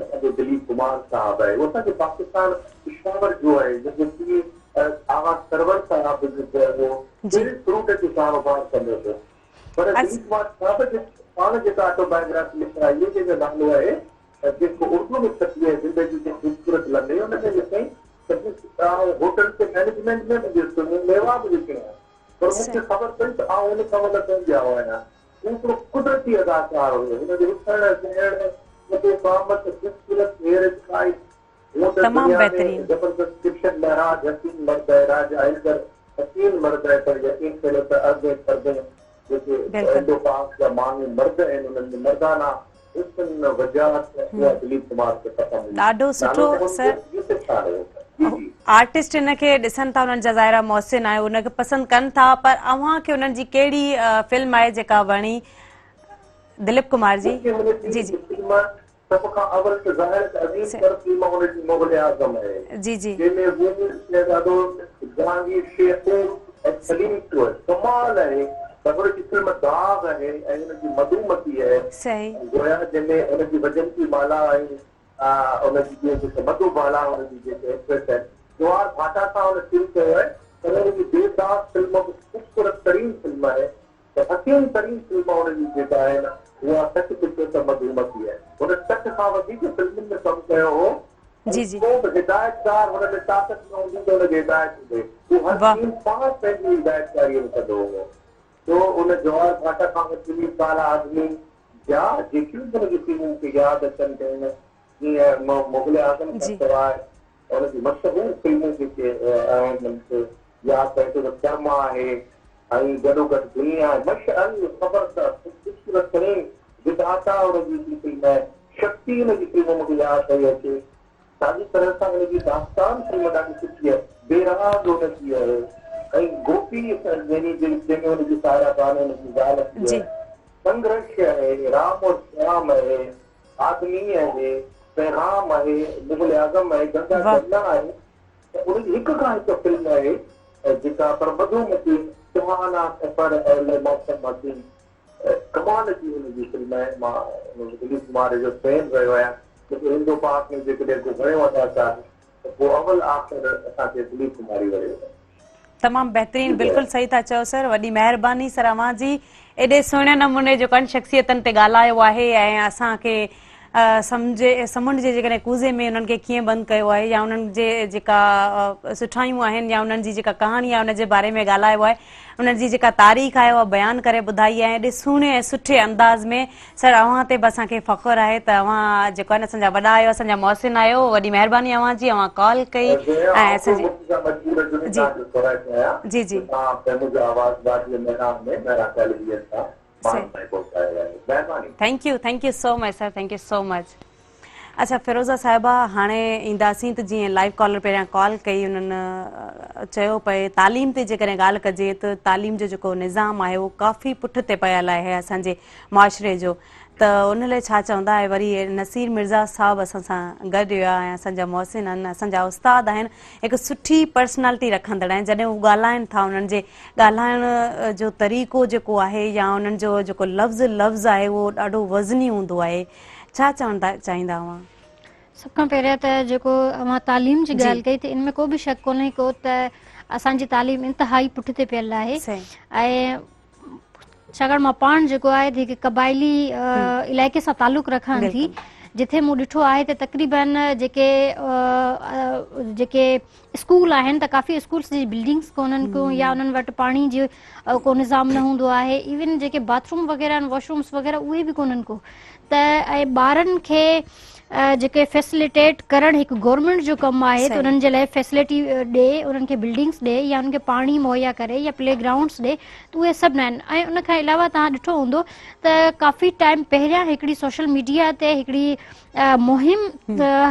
असांजो दिलीप कुमार साहिबु आहे उहो असांजो पाकिस्तान पिशावर जो आहे जंहिंजो पीउ आवाज़ सरवर साहिबु जेको आहे उहो फ्रूट जो कारोबार कंदो हो पर दिलीप कुमार साहिब जे पाण जेका ऑटोबायोग्राफी लिखिया इहे जंहिंजो नालो आहे जेको उर्दू में छपी आहे ज़िंदगी जे ख़ूबसूरत लम्हे हुनमें लिखई होटल के मैनेजमेंट में भी ॾिसो मेवा बि लिखियो आहे पर मूंखे ख़बर पई त आउं हुन कम न कंदी आहियां हू हिकिड़ो कुदरती अदाकार हुयो हुनजो उथण वेहण हुनजो क़ामत ख़ूबसूरत हेर खाई तमामु बहितरीन ज़बरदस्त किशन महराज हसीन मर्द है राजा आइलकर हसीन मर्द है पर यकीन करियो त अर्दे पर्दे जेके इंडो पाक जा माण्हू मर्द आहिनि उन्हनि में मर्दाना हुस्न वजाहत उहा दिलीप कुमार खे पता मिली ॾाढो सुठो सर आर्टिस्ट हिनखे ॾिसनि था हुननि जा ज़ाहिरा मोहसिन आहे हुनखे पसंदि कनि था पर अव्हांखे हुननि जी कहिड़ी फिल्म आहे जेका वणी दिलीप कुमार जी जी जी सब खां अवल त ज़ाहिर अज़ीम पर फिल्म हुनजी मुग़ल आज़म आहे जी जी जंहिंमें हू शहज़ादो जहांगीर शेख ऐं सलीम टूर कमाल आहे त हुनजी फिल्म दाग़ आहे ऐं हुनजी मधुमती आहे सही गोया जंहिंमें हुनजी वजंती माला ऐं हुनजी जेके मधुबाला हुनजी जेके एक्ट्रेस आहिनि जवाहर भाटा सां हुन शुरू कयो आहे पर हुनजी देवदास फिल्म ख़ूबसूरत तरीन फिल्म आहे त हसीन तरीन फिल्म हुनजी जेका आहे न उहा सच पिक्चर त मधुमती आहे हुन सच खां वधीक फिल्मुनि में कमु कयो हो जी जी को बि हिदायतकार हुन में ताक़त न हूंदी त हुनखे हिदायत ॾिए हू हर टीम पाण पंहिंजी हिदायतकारीअ में कंदो हो तो हुन जवाहर भाटा खां वठी काला आदमी या जेकियूं बि हुनजी फिल्मुनि खे यादि अचनि पियूं जीअं मुग़ल आज़म खां सवाइ हुनजी मशहूरु फिल्मूं जेके आहिनि यादि कयो त कर्मा आहे ऐं गॾोगॾु दुनिया मशअल ख़बरदस्त ख़ूबसूरत तरीन विधाता हुनजी फिल्म आहे शक्ति हुनजी फिल्म मूंखे यादि पई अचे साॻी तरह सां हुनजी दास्तान फिल्म ॾाढी सुठी आहे बेराग हुनजी आहे ऐं गोपी जंहिंमें हुनजी सारा गाना हुनजी ॻाल्हि थी आहे संघर्ष आहे राम और श्याम आहे आदमी आहे पैगाम आहे मुग़ल आज़म आहे गंगा जमुना आहे त उनजी हिक खां हिकु फिल्म आहे जेका पर मधुमती सुहाना सफ़र मौसम हसीन कमाल जी हुनजी फिल्म आहे मां दिलीप कुमार जो फैन रहियो आहियां जेको हिंदू पाक में जेकॾहिं को घणो अदा चाहे त पोइ अवल आख़िर असांखे दिलीप कुमारी वरियो। तमामु बहितरीन, बिल्कुलु सही था चओ सर, वॾी महिरबानी सर अव्हां जी एॾे सुहिणे नमूने जो कनि शख़्सियतनि ते ॻाल्हायो आहे ऐं असांखे समुंड जे जेकॾहिं कूज़े में उन्हनि खे कीअं बंदि कयो आहे या उन्हनि जे जेका सुठायूं आहिनि या उन्हनि जी जेका कहाणी आहे उन जे बारे में ॻाल्हायो आहे, उन्हनि जी जेका तारीख़ आहे उहा बयानु करे ॿुधाई आहे एॾे सुहिणे ऐं सुठे अंदाज़ में। सर अव्हां ते बि असांखे फ़ख़ुरु आहे त अव्हां जेको आहे न असांजा वॾा आहियो, असांजा मोहसिन आहियो, वॾी महिरबानी अव्हां जी, अव्हां कॉल कई ऐं असांजी जी जी thank you so much sir, thank you so much. अच्छा फिरोज़ा साहिबा, हाणे ईंदासीं त जीअं लाइव कॉलर पहिरियां कॉल कई, उन्हनि चयो पए तालीम ते जेकॾहिं ॻाल्हि कजे त तालीम जो जेको निज़ाम आहे उहो काफ़ी पुठिते पयल आहे असांजे मुआशिरे जो, त उन लाइ छा चवंदा आहे। वरी नसीर मिर्ज़ा साहब असां सां गॾु हुआ ऐं असांजा मोहसिन आहिनि, असांजा उस्ताद आहिनि, हिकु सुठी पर्सनैलिटी रखंदड़ आहिनि। जॾहिं उहे ॻाल्हाइनि था उन्हनि जे ॻाल्हाइण जो तरीक़ो जेको आहे या उन्हनि जो जेको लफ़्ज़ आहे उहो ॾाढो वज़नी हूंदो आहे। छा चवणु चाहींदा हुआ? सभ खां पहिरियों त जेको अव्हां तालीम जी ॻाल्हि कई त इनमें को बि शक कोन्हे को त असांजी तालीम इंतिहाई पुठिते पियल आहे ऐं छाकाणि मां पाण जेको आहे हिकु क़बाइली इलाइक़े सां तालुक़ु रखां थी, जिथे मूं ॾिठो आहे त तक़रीबन जेके स्कूल आहिनि त काफ़ी स्कूल्स जी बिल्डिंग्स कोन्हनि को या उन्हनि वटि पाणी जो को निज़ाम न हूंदो आहे, इवन जेके बाथरूम वग़ैरह आहिनि वॉशरूम्स वग़ैरह उहे बि कोन्हनि को, त ऐं ॿारनि खे जेके फैसिलिटेट करणु हिकु गवर्नमेंट जो कमु आहे त उन्हनि जे लाइ फैसिलिटी ॾे, उन्हनि खे बिल्डिंग्स ॾे या उन्हनि खे पाणी मुहैया करे या प्ले ग्राउंड्स ॾे, त उहे सभु न आहिनि। ऐं उन खां अलावा तव्हां ॾिठो हूंदो त काफ़ी टाइम पहिरियां हिकिड़ी सोशल मीडिया ते हिकिड़ी मुहिम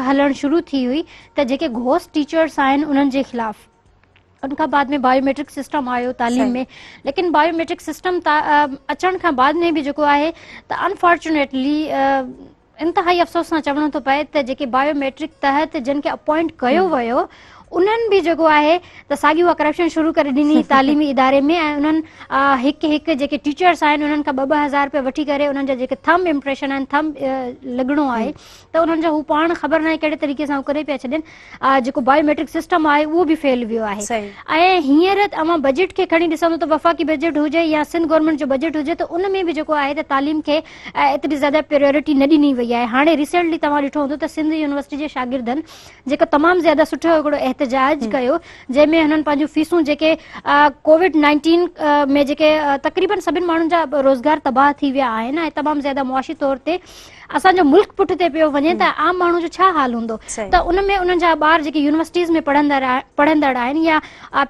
हलणु शुरू थी हुई त जेके घोस्ट टीचर्स आहिनि उन्हनि जे ख़िलाफ़, उनखां बाद में बायोमेट्रिक सिस्टम आयो तालीम में, लेकिन बायोमेट्रिक सिस्टम अचण खां बाद में बि जेको आहे त अनफॉर्चुनेटली इंतिहाई अफ़सोस सां चवणो थो पए त जेके बायोमेट्रिक तहत जिन खे अपॉइंट कयो वियो उन्हनि बि जेको आहे त साॻी उहा करप्शन शुरू करे ॾिनी तालीमी इदारे में ऐं उन्हनि हिकु जेके टीचर्स आहिनि उन्हनि खां 2,000 रुपया वठी करे उन्हनि जा जेके थंब इम्प्रेशन आहिनि, थंब लॻणो आहे त उन्हनि जो हू पाण ख़बर न आहे कहिड़े तरीक़े सां करे पिया छॾनि, जेको बायोमेट्रिक सिस्टम आहे उहो बि फेल वियो आहे। ऐं हींअर अवां बजट खे खणी ॾिसंदो त वफ़ाक़ी बजट हुजे या सिंध गवर्नमेंट जो बजट हुजे त उन में बि जेको आहे त तालीम खे एतिरी ज़्यादा प्रायोरिटी न ॾिनी वई आहे। हाणे रिसेंटली तव्हां ॾिठो हूंदो त सिंध यूनिवर्सिटी जे शागिर्दनि जेका तमामु ज़्यादा सुठो हिकिड़ो एहतजाज कयो, जंहिंमें हुननि पंहिंजूं फीसूं जेके कोविड-19 में जेके तक़रीबन सभिनि माण्हुनि जा रोज़गार तबाह थी विया आहिनि ऐं तमामु ज़्यादा मुआशी तौर ते असांजो मुल्क पुठिते पियो वञे त आम माण्हू जो छा हाल हूंदो, त उन में उन्हनि जा ॿार जेके यूनिवर्सिटीज़ में पढ़ंदड़ आहिनि या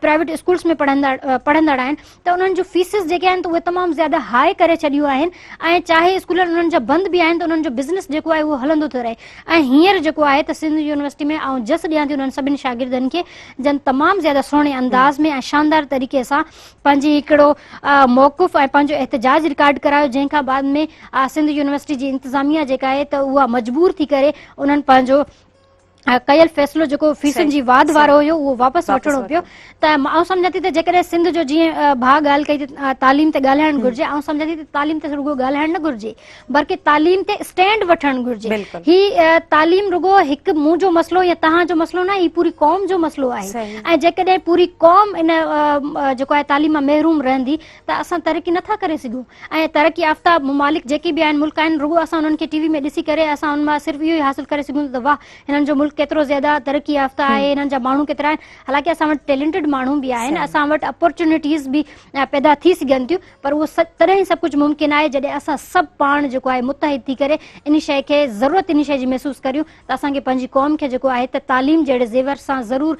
प्राइवेट स्कूल्स में पढ़ंदड़ आहिनि त उन्हनि जूं फीसिस जेके आहिनि त उहे तमामु ज़्यादा हाई करे छॾियूं आहिनि ऐं चाहे स्कूल उन्हनि जा बंदि बि आहिनि त उन्हनि जो बिज़नेस जेको आहे उहो हलंदो थो रहे। ऐं हींअर जेको आहे त सिंध यूनिवर्सिटी में आउं जस ॾियां थी उन्हनि सभिनी शागिर्दनि खे जन तमामु ज़्यादा सुहिणे अंदाज़ में ऐं शानदार तरीक़े सां पंहिंजी हिकिड़ो मौक़ुफ़ ऐं पंहिंजो एहतजाज रिकॉर्ड करायो, जंहिंखां बाद में सिंध यूनिवर्सिटी जी इंतिज़ामिया जेका आहे त उहा मजबूर थी करे उन्हनि पंहिंजो कयल फ़ैसिलो जेको फीसनि जी वाध वारो हुयो उहो वापसि वठिणो पियो। त आउं सम्झां थी त जेकॾहिं सिंध जो जीअं भाउ ॻाल्हि कई त तालीम ते ॻाल्हाइणु घुरिजे, आउं सम्झां थी त तालीम ते रुॻो ॻाल्हाइणु न घुरिजे बल्कि तालीम ते स्टैंड वठणु घुरिजे। ही तालीम रुॻो हिकु मुंहिंजो मसइलो या तव्हांजो मसइलो न, ही पूरी क़ौम जो मसइलो आहे ऐं जेकॾहिं पूरी क़ौम इन जेको आहे तालीम मां महरूम रहंदी त असां तरक़ी नथा करे सघूं। ऐं तरक़ी याफ़्ता ममालिक जेके बि आहिनि, मुल्क आहिनि, रुॻो असां उन्हनि खे टीवी में ॾिसी करे असां उन मां सिर्फ़ु इहो ई हासिलु करे सघूं त वाह हिननि जो मुल्क केतिरो ज़्यादा तरक़ी याफ़्ता आहे, हिननि जा माण्हू केतिरा आहिनि। हालांकि असां वटि टैलेंटेड माण्हू बि आहिनि, असां वटि अपॉर्चुनिटीज़ बि पैदा थी सघनि थियूं, पर उहो तॾहिं ई सभु कुझु मुमकिन आहे जॾहिं असां सभु पाण जेको आहे मुतहिद थी करे इन शइ खे ज़रूरत इन शइ जी महसूसु करियूं त असांखे पंहिंजी क़ौम खे जेको आहे त तालीम जहिड़े ज़ेवर सां ज़रूरु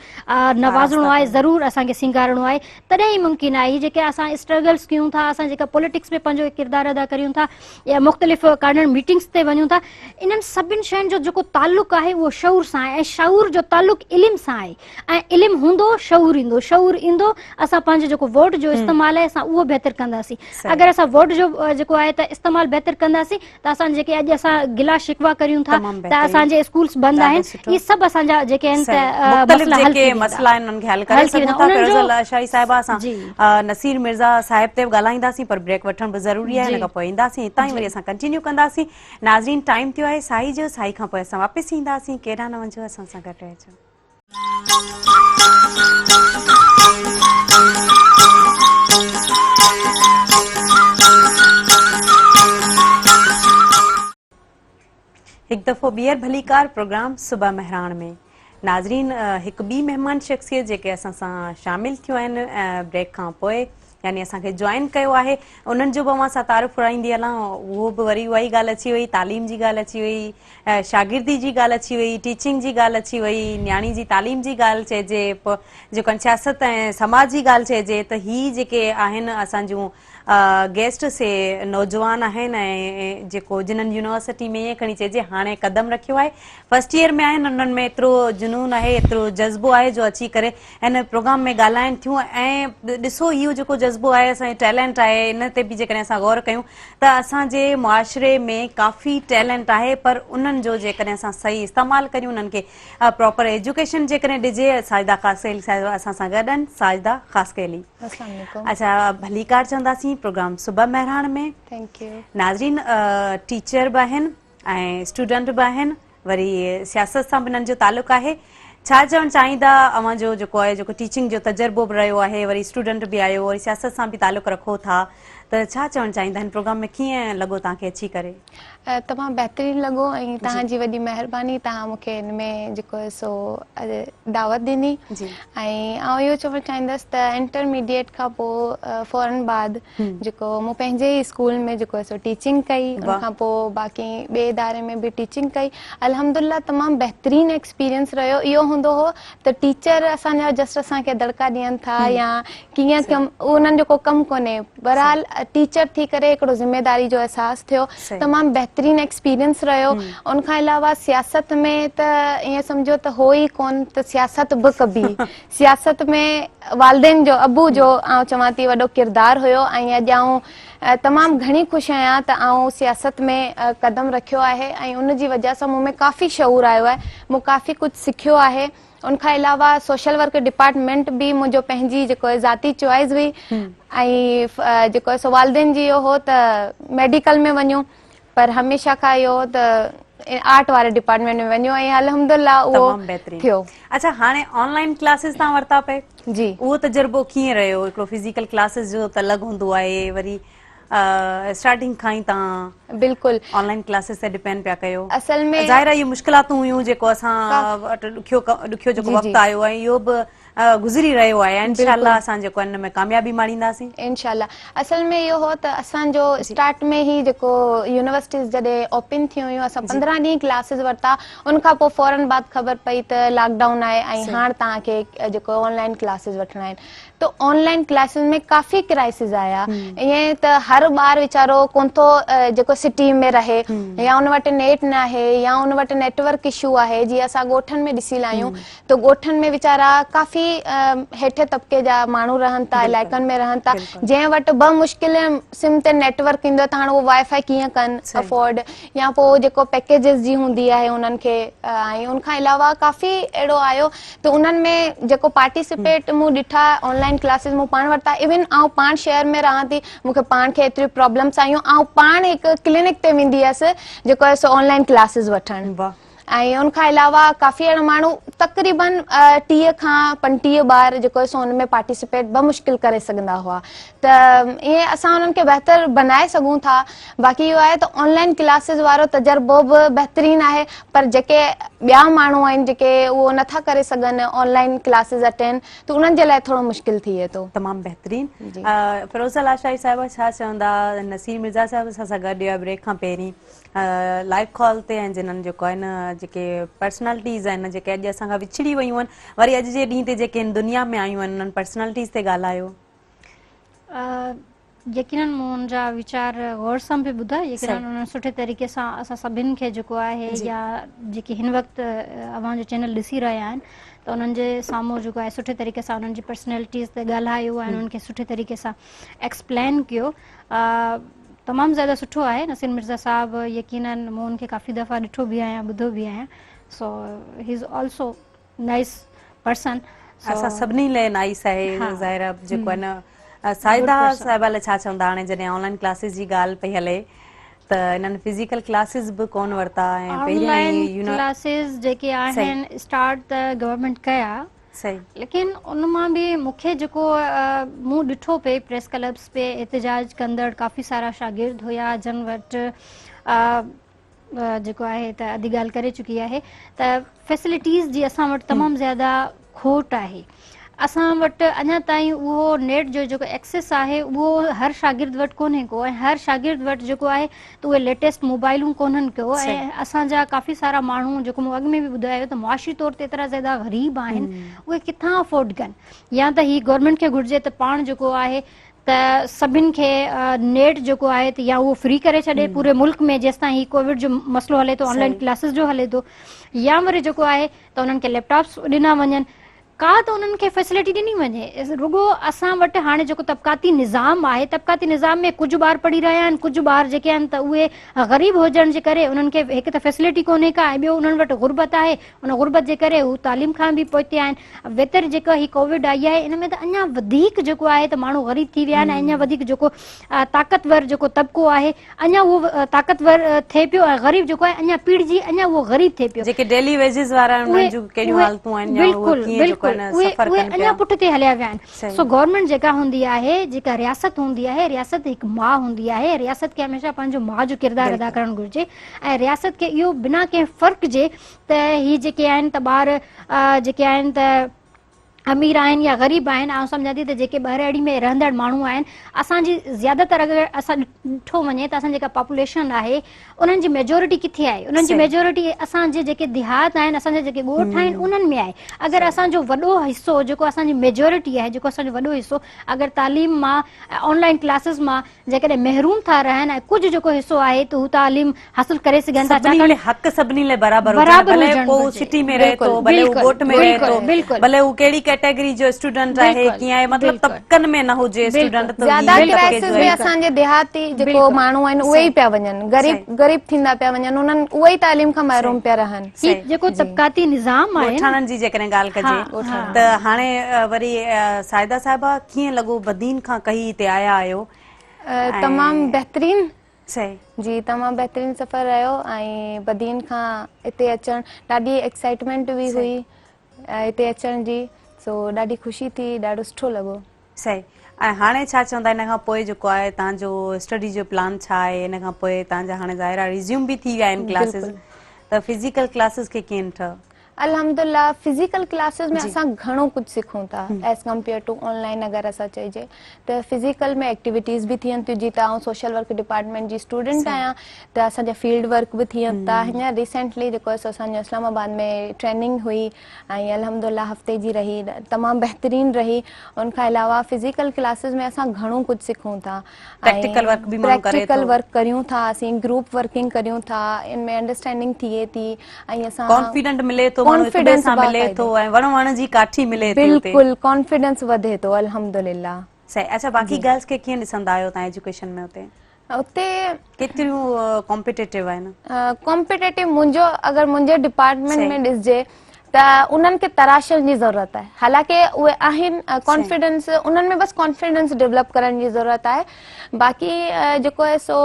नवाज़णो आहे, ज़रूरु असांखे सिंगारणो आहे, तॾहिं ई मुमकिन आहे। जेके असां स्ट्रगल्स कयूं था, असां जेका पॉलिटिक्स में पंहिंजो किरदारु अदा करियूं था या मुख़्तलिफ़ कार्नर मीटिंग्स ते वञूं था, इन्हनि सभिनि शयुनि जो जेको तालुक़ु आहे उहो शऊर सां आहे ऐं शऊर जो तालुक इल्म सां आहे ऐं इल्म हूंदो शऊर ईंदो असां पंहिंजो जेको वोट जो इस्तेमालु आहे असां उहो बहितर कंदासीं अगरि असां वोट जो जेको आहे त इस्तेमालु बहितर कंदासीं त असां जेके अॼु असां गिला शिकवा करियूं था त असांजे स्कूल्स बंदि आहिनि इहे सभु असांजा जेके आहिनि त मसइला आहिनि उन्हनि खे हल करे सघूं था। फिरोज़ा लाशाही साहिबा असां नसीर मिर्ज़ा साहिब ते बि ॻाल्हाईंदासीं पर ब्रेक वठण बि ज़रूरी आहे हिन खां पोइ ईंदासीं हितां ई वरी असां कंटिन्यू कंदासीं। नाज़रीन टाइम थियो आहे साई जो साई खां पोइ असां वापसि ईंदासीं केॾा न वञो असां सां गॾु रहिजो। हिकु दफ़ो ॿीहर भलीकार प्रोग्राम सुबह मेहरान में नाज़रीन हिकु ॿी महिमान शख़्सियत जेके असां सां शामिल थियूं आहिनि ब्रेक खां पोइ यानी असांखे जॉइन कयो आहे उन्हनि जो बि मां सां तारीफ़ फुराईंदी हलां उहो बि वरी उहा ई ॻाल्हि अची वई तालीम जी ॻाल्हि अची वई शागिर्दी जी ॻाल्हि अची वई टीचिंग जी ॻाल्हि अची वई न्याणी जी तालीम जी ॻाल्हि चइजे पोइ जेको सियासत ऐं समाज जी ॻाल्हि चइजे त ही जेके आहिनि असांजूं गेस्ट से नौजवान आहिनि ऐं जेको जिन्हनि यूनिवर्सिटी में ईअं खणी चइजे हाणे कदम रखियो आहे फर्स्ट ईयर में आहिनि उन्हनि में एतिरो जुनून आहे एतिरो जज़्बो आहे जो अची करे हिन प्रोग्राम में ॻाल्हाइनि थियूं ऐं ॾिसो इहो जेको जज़्बो आहे असांजो टैलेंट आहे इन ते बि जेकॾहिं असां गौर कयूं त असांजे मुआशिरे में काफ़ी टैलेंट आहे पर उन्हनि जो जेकॾहिं असां सही इस्तेमालु करियूं उन्हनि खे प्रॉपर एजुकेशन जेकॾहिं ॾिजे साजिदा ख़ासकेली साहिबा असां सां गॾु आहिनि साजिदा ख़ासकेली अच्छा भलीकार चवंदासीं प्रोग्राम सुबह मेहरान में थैंक यू नाज़रीन टीचर बि आहिनि ऐं स्टूडेंट बि आहिनि वरी सियासत सां बि हिननि जो तालुक़ु आहे छा चवणु चाहींदा अव्हां जो जेको आहे जेको टीचिंग जो तजुर्बो बि रहियो आहे वरी स्टूडेंट बि आहियो वरी सियासत सां बि तालुक़ु रखो था त छा चवणु चाहींदा हिन प्रोग्राम में कीअं लॻो तव्हांखे अची करे तमामु बहितरीनु लॻो ऐं तव्हांजी वॾी महिरबानी तव्हां मूंखे हिन में जेको आहे सो दावत ॾिनी ऐं आउं इहो चवणु चाहींदसि त इंटरमीडिएट खां पोइ फौरन बाद जेको मूं पंहिंजे ई स्कूल में जेको आहे सो टीचिंग कई उनखां पोइ बाक़ी ॿिए इदारे में बि टीचिंग कई अल्हम्दुलिल्लाह तमामु बहितरीनु एक्सपीरियंस रहियो इहो हूंदो हो त टीचर असांजा जस्ट असांखे दड़का ॾियनि था या कीअं कमु उन्हनि जो को कमु कोन्हे बहरहाल टीचर थी करे हिकिड़ो ज़िम्मेदारी जो अहसासु थियो तमामु बहितरीनु एक्सपीरियंस रहियो उनखां अलावा सियासत में त ईअं सम्झो त हो ई कोन त सियासत बि कबी सियासत में वालदेन जो अबू जो आउं चवां थी वॾो किरदारु हुयो ऐं अॼु आउं तमामु घणी ख़ुशि आहियां त आउं सियासत में क़दम रखियो आहे ऐं उनजी वजह सां मूं में काफ़ी शऊर आयो आहे मूं काफ़ी कुझु सिखियो आहे उनखां अलावा सोशल वर्क डिपार्टमेंट बि मुंहिंजो पंहिंजी जेको आहे ज़ाती चॉइस हुई ऐं जेको आहे सो वालदेन जी इहो हो त मेडिकल में वञूं पर हमेशह खां इहो त आर्ट वारे डिपार्टमेंट में वञो ऐं अल्हम्दुलिल्लाह उहो थियो। अच्छा हाणे ऑनलाइन क्लासेस तव्हां वरिता पे जी उहो तजुर्बो कीअं रहियो हिकिड़ो फिजिकल क्लासेस जो त अलॻि हूंदो आहे वरी स्टार्टिंग खां ई तव्हां बिल्कुलु ऑनलाइन क्लासेस ते डिपेंड पिया कयो असल में ज़ाहिर आहे इहे मुश्किलातूं हुयूं जेको असां ॾुखियो जेको वक़्तु आयो आहे इहो बि गुज़री रहियो आहे इंशाअल्लाह असां जेको हिन में कामयाबी माणींदासीं इंशाअल्लाह असल में इहो हो त असांजो स्टार्ट में ई जेको यूनिवर्सिटीज़ जॾहिं ओपन थी हुयूं असां 15 ॾींहं क्लासिस वरिता उनखां पोइ फौरन बाद ख़बर पई त लॉकडाउन आहे ऐं हाणे तव्हांखे जेको ऑनलाइन क्लासिस वठिणा आहिनि त ऑनलाइन क्लासिस में काफ़ी क्राइसिस आया ईअं त हर ॿार वीचारो कोन थो जेको सिटी में रहे या उन वटि नेट न आहे या उन वटि नेटवर्क इशू आहे जीअं असां ॻोठनि में ॾिसी लाहियूं त ॻोठनि में वीचारा काफ़ी हेठे तबिके जा माण्हू रहनि था इलाइक़नि में रहनि था जंहिं वटि ॿ मुश्किल सिम ते नेटवर्क ईंदो त हाणे उहो वाईफाई कीअं कनि अफोर्ड या पोइ जेको पैकेजिस जी हूंदी आहे उन्हनि खे ऐं उनखां अलावा काफ़ी अहिड़ो आयो त उन्हनि में जेको पार्टिसिपेट मूं ॾिठा ऑनलाइन क्लासिस मूं पाण वरिता इवन आउं पाण शहर में रहां थी मूंखे पाण खे एतिरियूं प्रॉब्लम्स आयूं आउं पाण हिकु क्लिनिक ते वेंदी हुअसि जेको आहे सो ऑनलाइन क्लासिस वठणु ऐं उनखां अलावा काफ़ी अहिड़ा माण्हू तक़रीबन 30 खां 35 ॿार जेको आहे सो हुन में पार्टिसिपेट बमुश्किल करे सघंदा हुआ त ईअं असां उन्हनि खे बहितर बनाए सघूं था बाक़ी इहो आहे त ऑनलाइन क्लासिस वारो तजुर्बो बि बहितरीनु आहे पर जेके ॿिया माण्हू आहिनि जेके उहो नथा करे सघनि ऑनलाइन क्लासिस अटेंड त उन्हनि जे लाइ थोरो मुश्किल थिए थो तमामु बहितरीनु फिरोज़ा लाशाही साहिबा छा चवंदा नसीर मिर्ज़ा साहिब असां सां गॾु हुआ ब्रेक खां पहिरीं लाइव कॉल ते ऐं जिन्हनि जेको आहे न जेके पर्सनैलिटीज़ आहिनि जेके अॼु असां खां विछड़ी वियूं आहिनि वरी अॼु जे ॾींहं ते जेके हिन दुनिया में आयूं आहिनि उन्हनि पर्सनैलिटीज़ ते ॻाल्हायो यकीनन मूं जा वीचार गौर सां बि ॿुधा, यकीनन सही। उन्हनि सुठे तरीक़े सां असां सभिनि खे जेको आहे जी। या जेके हिन वक़्तु अव्हां जो चैनल ॾिसी रहिया आहिनि त उन्हनि जे साम्हूं जेको आहे सुठे तरीक़े सां उन्हनि जी पर्सनैलिटीज़ ते ॻाल्हायो ऐं उन्हनि खे सुठे तरीक़े सां एक्सप्लेन कयो। तमामु ज़्यादा सुठो आहे। नसीर मिर्ज़ा साहब यकीनन मूं उनखे काफ़ी दफ़ा ॾिठो बि आहियां, ॿुधो बि आहियां, सो he is also nice person. असां सभिनी लाइ नाइस आहे। हा। ज़ाहिर जेको आहे न साइदा Good person. साहिबा लाइ छा चवंदा, हाणे जॾहिं ऑनलाइन क्लासिस जी ॻाल्हि पई हले त इन्हनि फिज़िकल क्लासिस बि कोन वरिता ऐं पहिरियां ऑनलाइन ई क्लासिस जेके आहिनि स्टार्ट त गवर्नमेंट कया, सही लेकिन उन मां बि मूंखे जेको मूं ॾिठो पे प्रेस क्लब्स पे एतिजाज कंदड़ काफ़ी सारा शागिर्द हुया जिन वटि जेको आहे त अॼु ॻाल्हि करे चुकी आहे त फैसिलिटीज़ जी असां वटि तमामु ज़्यादा खोट आहे। असां वटि अञा ताईं उहो नेट जो जेको एक्सेस आहे उहो हर शागिर्द वटि कोन्हे को, ऐं हर शागिर्द वटि जेको आहे त उहे लेटेस्ट मोबाइलूं कोन्हनि को, ऐं असांजा काफ़ी सारा माण्हू जेको मूं अॻु में बि ॿुधायो त मुआशी तौर ते एतिरा ज़्यादा ग़रीब आहिनि, उहे किथां अफोर्ड कनि। या त ही गवर्नमेंट खे घुरिजे त पाण जेको आहे त सभिनि खे नेट जेको आहे त या उहो फ्री करे छॾे पूरे मुल्क में जेसि ताईं ही कोविड जो मसलो हले थो, ऑनलाइन क्लासिस जो हले थो, या वरी जेको आहे त उन्हनि खे लैपटॉप्स ॾिना वञनि, का त उन्हनि खे फैसिलिटी ॾिनी वञे। रुगो असां वटि हाणे जेको तबक़ाती निज़ाम आहे, तबक़ाती निज़ाम में कुझु ॿार पढ़ी रहिया आहिनि, कुझु ॿार जेके आहिनि त उहे ग़रीब हुजण जे करे उन्हनि खे हिकु त फैसिलिटी कोन्हे का, ऐं ॿियो उन्हनि वटि गुरबत आहे, उन गुरबत जे करे हू तालीम खां बि पोइते आहिनि। वेतर जेका ही कोविड आई आहे इन में त अञा वधीक जेको आहे त माण्हू ग़रीब थी विया आहिनि, अञा वधीक जेको ताक़तवर जेको तबिको आहे अञा उहो ताक़तवर थिए पियो, ऐं ग़रीब जेको आहे अञा पीढ़िजी अञा उहो ग़रीब थिए पियो। जेके डेली वेजिस वारा उन्हनि जूं कहिड़ियूं हालतूं आहिनि या उहे कीअं जेको आहे न सफ़र उहे कनि अञा पिया। पुठिते हलिया विया आहिनि। सो गवर्नमेंट जेका हूंदी आहे, जेका रियासत हूंदी आहे, रियासत हिकु माउ हूंदी आहे, रियासत खे हमेशह पंहिंजो माउ जो किरदारु अदा करणु घुरिजे, ऐं रियासत खे इहो बिना कंहिं फ़र्क़ जे त ही जेके आहिनि त ॿार जेके आहिनि त अमीर आहिनि या ग़रीब आहिनि, ऐं सम्झां थी त जेके ॿाहिरि में रहंदड़ माण्हू आहिनि, असांजी ज़्यादातर अगरि असां ॾिठो वञे त असांजी जेका पॉपुलेशन आहे उन्हनि जी मेजोरिटी किथे आहे, उन्हनि जी मेजोरिटी असांजे जेके देहात आहिनि, असांजा जेके ॻोठ आहिनि उन्हनि में आहे। अगरि असांजो वॾो हिसो जेको असांजी मेजोरिटी आहे, जेको असांजो वॾो हिसो अगरि तालीम मां ऑनलाइन क्लासिस मां जेकॾहिं महरूम था रहनि, ऐं कुझु जेको हिसो आहे त हू तालीम हासिल करे सघनि था, सभिनी लाइ हक़ सभिनी लाइ बराबरि हुजनि, भले को सिटी में रहे थो, भले हू ॻोठ में रहे थो, भले हू कहिड़ी कैटेगरी जो स्टूडेंट आहे, कीअं आहे, मतिलबु तबक़नि में न हुजे स्टूडेंट, त ज्यादा क्राइसिस में असांजे देहाती जेको माण्हू आहिनि उहे ई पिया वञनि, ग़रीब थींदा पिया वञनि, उन्हनि उहे ई तालीम खां महरूम पिया रहनि। जेको तबक़ाती निज़ाम आहे, ॻोठाणनि जी जेकॾहिं ॻाल्हि कजे त हाणे वरी साइदा साहिबा कीअं लॻो, बदीन खां कही हिते आया आहियो? तमामु बहितरीन सही जी, तमामु बहितरीन सफ़र रहियो, ऐं बदीन खां हिते अचणु ॾाढी एक्साइटमेंट बि हुई हिते अचण जी, सो ॾाढी ख़ुशी थी, ॾाढो सुठो लॻो। सही। ऐं हाणे छा चवंदा इन खां पोइ जेको आहे तव्हांजो स्टडी जो प्लान छा आहे? इन खां पोइ तव्हांजा हाणे ज़ाहिर आहे रिज़्यूम बि थी विया आहिनि क्लासिस, त फिज़िकल क्लासिस खे कीअं ॾिठव? अल्हम्दुलिल्लाह फिजिकल क्लासेस में असां घणो कुछ सिखूं था एज कंपेयर टू ऑनलाइन। अगर असां चइजे त फिजिकल में एक्टिविटीज़ भी थियनि थियूं। जीअं आउं सोशल वर्क डिपार्टमेंट जी स्टूडेंट आहियां त असांजा फील्ड वर्क भी थियनि था। हींअर रिसेंटली जेको असांजो इस्लामाबाद में ट्रेनिंग हुई ऐं अल्हम्दुलिल्लाह हफ़्ते जी रही, तमामु बहितरीन रही। उनखां अलावा फिजिकल क्लासेस में असां घणो कुछ सिखूं था। प्रैक्टिकल वर्क करियूं था, असीं ग्रुप वर्किंग करियूं था, इनमें अंडरस्टैंडिंग थिए थी ऐं असां कॉन्फिडेंट मिले थो, कॉन्फिडेंस मिले थो ऐं वण जी काठी मिले थी, बिल्कुल कॉन्फिडेंस वधे थो अल्हम्दुलिल्लाह। सही। अच्छा, बाकी गर्ल्स के कीअं ॾिसंदा आहियो तव्हां एजुकेशन में? उते केतिरियूं कॉम्पिटिटिव आहिनि? कॉम्पिटिटिव मुंहिंजो अगरि मुंहिंजे डिपार्टमेंट में ॾिसजे त उन्हनि खे तराशण जी ज़रूरत आहे। हालांकि उहे आहिनि, कॉन्फिडेंस उन्हनि में बसि कॉन्फिडेंस डेवलप करण जी ज़रूरत आहे। बाक़ी जेको आहे सो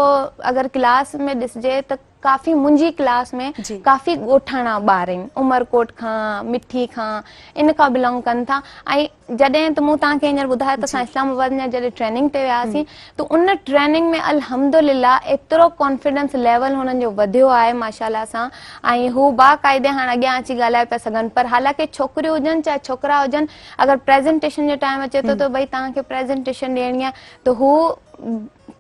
अगरि क्लास में ॾिसजे त काफ़ी मुंहिंजी क्लास में काफ़ी ॻोठाणा ॿार आहिनि, उमरकोट खां, मिठी खां, इन खां बिलोंग कनि था। ऐं जॾहिं त मूं तव्हांखे हींअर ॿुधायो त असां इस्लामाबाद में जॾहिं ट्रेनिंग ते वियासीं त उन ट्रेनिंग में अल्हम्दुलिल्लाह एतिरो कॉन्फिडेंस लेवल हुननि जो वधियो आहे माशाल्लाह सां। ऐं हू बाक़ाइदे हाणे अॻियां अची ॻाल्हाए पिया सघनि। पर हालांकि छोकिरियूं हुजनि चाहे छोकिरा हुजनि, अगरि प्रेज़ेंटेशन जो टाइम अचे थो त भई तव्हांखे प्रेज़ेंटेशन ॾियणी आहे त हू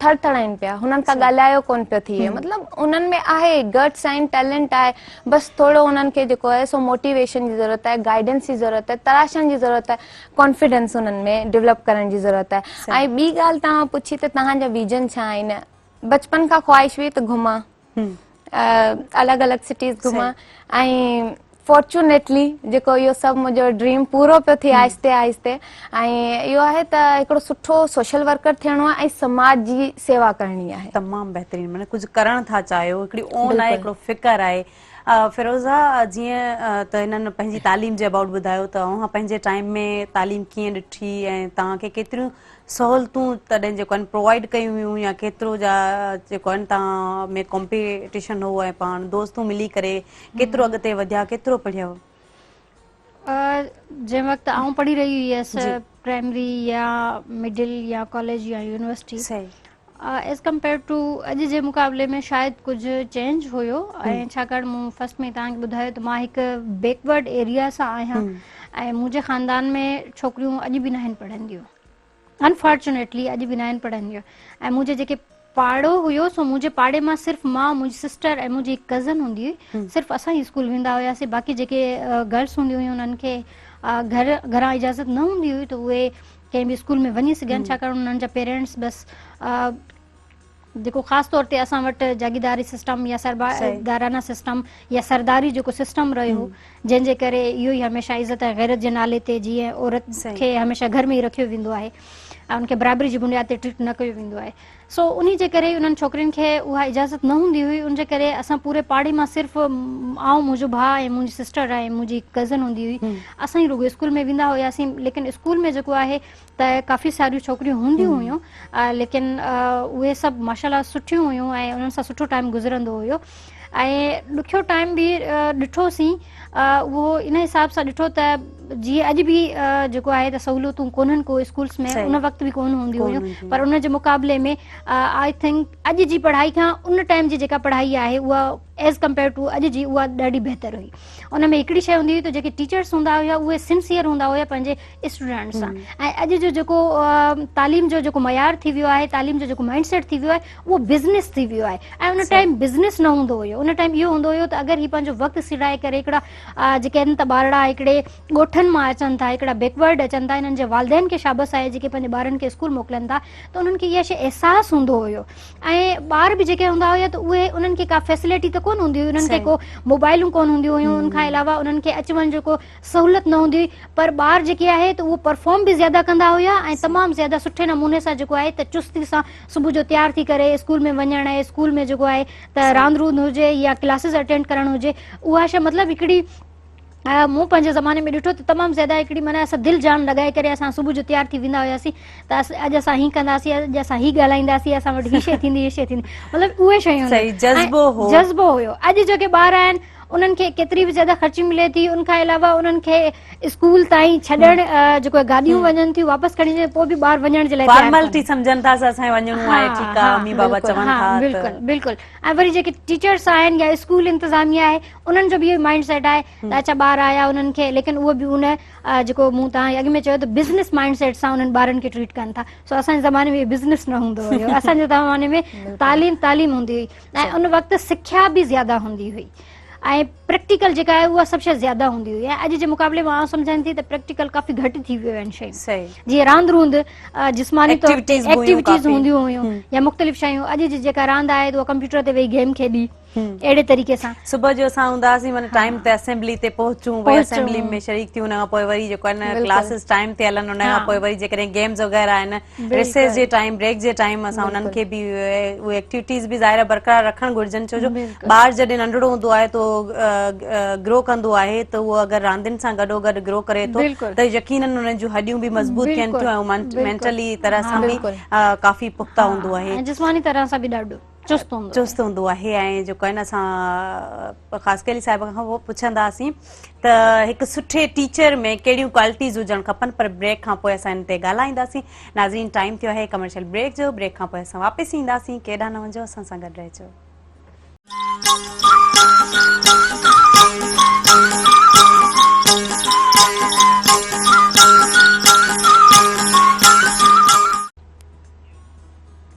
थरथराइनि पिया, हुननि खां ॻाल्हायो कोन पियो थिए। मतिलबु उन्हनि में आहे गट्स आहिनि, टैलेंट आहे, बसि थोरो उन्हनि खे जेको आहे सो मोटिवेशन जी ज़रूरत आहे, गाइडेंस जी ज़रूरत आहे, तराशण जी ज़रूरत आहे, कॉन्फिडेंस उन्हनि में डेवलप करण जी ज़रूरत आहे। ऐं ॿी ॻाल्हि तव्हां पुछी त तव्हांजा विजन छा आहिनि, बचपन खां ख़्वाहिश हुई त घुमां, अलॻि अलॻि सिटीज़ घुमां, ऐं फॉर्चुनेटली जेको इहो सभु मुंहिंजो ड्रीम पूरो पियो थिए आहिस्ते आहिस्ते। ऐं इहो आहे त हिकिड़ो सुठो सोशल वर्कर थियणो आहे ऐं समाज जी सेवा करणी आहे। तमामु बहितरीनु, माना कुझु करणु था चाहियो, हिकिड़ी ओन आहे, हिकिड़ो फ़िकर आहे। फिरोज़ा, जीअं त हिननि पंहिंजी तालीम जे अबाउट ॿुधायो त तव्हां पंहिंजे टाइम में तालीम कीअं ॾिठी ऐं तव्हांखे केतिरियूं सहूलियतूं तॾहिं जेको आहिनि प्रोवाइड कयूं हुयूं, या केतिरो जा जेको आहिनि तव्हां में कॉम्पिटिशन हो ऐं पाण दोस्तूं मिली करे केतिरो अॻिते वधिया, केतिरो पढ़ियव? जंहिं वक़्तु आउं पढ़ी रही हुयसि, प्राइमरी या मिडिल या कॉलेज या यूनिवर्सिटी, एज़ कम्पेयर टू अॼु जे मुक़ाबले में शायदि कुझु चेंज हुयो। ऐं छाकाणि मूं फर्स्ट में तव्हांखे ॿुधायो त मां हिकु बैकवर्ड एरिया सां आहियां ऐं मुंहिंजे ख़ानदान में छोकिरियूं अॼु बि न आहिनि पढ़ंदियूं, अनफॉर्चुनेटली अॼु बि न आहिनि पढ़ंदियूं। ऐं मुंहिंजे जेके पाड़ो हुयो सो मुंहिंजे पाड़े मां सिर्फ़ु मां, मुंहिंजी सिस्टर ऐं मुंहिंजी हिकु कज़न हूंदी हुई, सिर्फ़ु असां ई स्कूल वेंदा हुआसीं। बाक़ी जेके गर्ल्स हूंदियूं हुयूं उन्हनि खे घरां इजाज़त न हूंदी हुई त उहे कंहिं बि स्कूल में वञी सघनि, छाकाणि उन्हनि जा पेरेंट्स बसि जेको ख़ासि तौर ते असां वटि जागीदारी सिस्टम या सरदाराना सिस्टम या सरदारी जेको सिस्टम रहियो, जंहिंजे करे इहो ई हमेशह इज़त ऐं गैरत जे नाले ते जीअं औरत खे हमेशह घर में ई रखियो वेंदो आहे ऐं उनखे बराबरी जी बुनियाद ते ट्रीट न कयो वेंदो आहे। सो उन्ही जे करे उन्हनि छोकिरियुनि खे उहा इजाज़त न हूंदी हुई। उनजे करे असां पूरे पाड़े मां सिर्फ़ु आउं, मुंहिंजो भाउ ऐं मुंहिंजी सिस्टर ऐं मुंहिंजी कज़न हूंदी हुई, असां ई रुॻो स्कूल में वेंदा हुआसीं। लेकिन स्कूल में जेको आहे त काफ़ी सारियूं छोकिरियूं हूंदियूं हुयूं, लेकिन उहे सभु माशाल्लाह सुठियूं हुयूं ऐं उन्हनि सां सुठो टाइम गुज़रंदो हुयो। ऐं ॾुखियो टाइम बि ॾिठोसीं, उहो इन हिसाब सां ॾिठो त जीअं अॼु बि जेको आहे त सहूलियतूं कोन्हनि को स्कूल्स में, उन वक़्तु बि कोन हूंदियूं हुयूं, पर उन जे मुक़ाबले में आई थिंक अॼु जी पढ़ाई खां उन टाइम जी जेका पढ़ाई आहे उहा एज़ कम्पेयर टू अॼु जी उहा ॾाढी बहितर हुई। उन में हिकिड़ी शइ हूंदी हुई त जेके टीचर्स हूंदा हुया उहे सिंसियर हूंदा हुया पंहिंजे स्टूडेंट सां। ऐं अॼु जो जेको तालीम जो जेको मयार थी वियो आहे, तालीम जो जेको माइंड सेट थी वियो आहे, उहो बिज़नेस थी वियो आहे। ऐं उन टाइम बिज़नेस न हूंदो हुयो, उन टाइम इहो हूंदो हुयो त अगरि हीउ पंहिंजो वक़्तु सिराए करे हिकिड़ा जेके आहिनि त ॿारड़ा हिकिड़े ॻोठनि मां अचनि था, हिकिड़ा बैकवर्ड अचनि था, हिननि जे वालदेन खे शाबस आहे जेके पंहिंजे ॿारनि खे स्कूल मोकिलनि था, त उन्हनि खे इहा शइ अहसासु हूंदो हुयो। ऐं ॿार बि जेके हूंदा हुया त उहे उन्हनि खे का फैसिलिटी त कोन हूंदी हुई, उन्हनि खे को मोबाइलूं कोन हूंदियूं हुयूं, उनखां अलावा उन्हनि खे अचु वञ जो को सहूलियत न हूंदी हुई। पर ॿार जेके आहे त उहो परफॉर्म बि ज़्यादा कंदा हुया ऐं तमामु ज़्यादा सुठे नमूने सां जेको आहे त चुस्ती सां सुबुह जो तयारु थी करे स्कूल में वञणु ऐं स्कूल में जेको आहे त रांदि रूंद हुजे या क्लासिस अटेंड करणु हुजे, उहा शइ मतिलबु हिकिड़ी मूं पंहिंजे ज़माने में ॾिठो त तमामु ज़्यादा हिकिड़ी माना असां दिलि जान लॻाए करे असां सुबुह जो तयारु थी वेंदा हुआसीं त अॼु असां हीअं कंदासीं, अॼु असां हीअ ॻाल्हाईंदासीं, असां वटि हीअ शइ थींदी, हीअ शइ थींदी, मतिलबु उहे शयूं जज़्बो हुयो। अॼु जेके ॿार आहिनि उन्हनि खे केतिरी बि ज़्यादा ख़र्ची मिले थी, उनखां अलावा उन्हनि खे स्कूल ताईं छॾणु जेको गाॾियूं वञनि थियूं वापसि खणी पोइ बि ॿार वञण जे लाइ फॉर्मेलिटी सम्झनि था असां वञणो आहे, ठीकु आहे मम्मी बाबा चवनि था। बिल्कुलु बिल्कुलु। ऐं वरी जेके टीचर्स आहिनि या स्कूल इंतिज़ामिया आहे उन्हनि जो बि इहो माइंड सेट आहे त अच्छा ॿार आया उन्हनि खे, लेकिन उहो बि उन जेको मूं तव्हां अॻु में चयो त बिज़नेस माइंड सेट सां उन्हनि ॿारनि खे ट्रीट कनि था। सो असांजे ज़माने में बिज़नेस न हूंदो हुयो, असांजे ज़माने में तालीम हूंदी हुई ऐं उन वक़्तु सिख्या बि ज़्यादा हूंदी हुई ऐं प्रैक्टिकल जेका आहे उहा सभु शइ ज़्यादा हूंदी हुई। ऐं अॼु जे मुक़ाबले में आउं सम्झां थी त प्रैक्टिकल काफ़ी घटि थी वियूं आहिनि शयूं, जीअं रांदि रूंद जिस्मानी तौर ते एक्टिविटीज़ हूंदियूं हुयूं या मुख़्तलिफ़ शयूं। अॼु जी जेका रांदि आहे त उहा कंप्यूटर ते वेही गेम खेॾी, अहिड़े तरीक़े सां सुबुह जो असां हूंदासीं माना टाइम ते असेंबली ते पहुचूं, वरी असेंबली में शरीक थियूं, उन खां पोइ वरी जेको आहे न क्लासिस टाइम ते हलनि, उन खां पोइ वरी जेकॾहिं गेम्स वग़ैरह आहिनि, रिसेस जे टाइम, ब्रेक जे टाइम असां उन्हनि खे बि उहे एक्टिविटीज़ बि ज़ाहिर बरक़रार रखणु घुरिजनि। छो जो ॿार जॾहिं नंढड़ो हूंदो आहे त ग्रो कंदो आहे त उहो अगरि रांदियुनि सां गॾोगॾु ग्रो करे थो त यकीनन उन्हनि जूं हॾियूं बि मज़बूत थियनि थियूं ऐं मेंटली तरह सां बि काफ़ी पुख्ता हूंदो आहे, जिस्मानी तरह सां बि ॾाढो चुस्त हूंदो आहे। ऐं जेको आहे न असां ख़ासि कली साहिब खां उहो पुछंदासीं त हिकु सुठे टीचर में कहिड़ियूं क्वालिटीज़ हुजणु खपनि, पर ब्रेक खां पोइ असां हिन ते ॻाल्हाईंदासीं। नाज़रीन, टाइम थियो आहे कमर्शियल ब्रेक जो, ब्रेक खां पोइ असां वापसि ईंदासीं, केॾांहुं न वञो, असां सां गॾु रहिजो।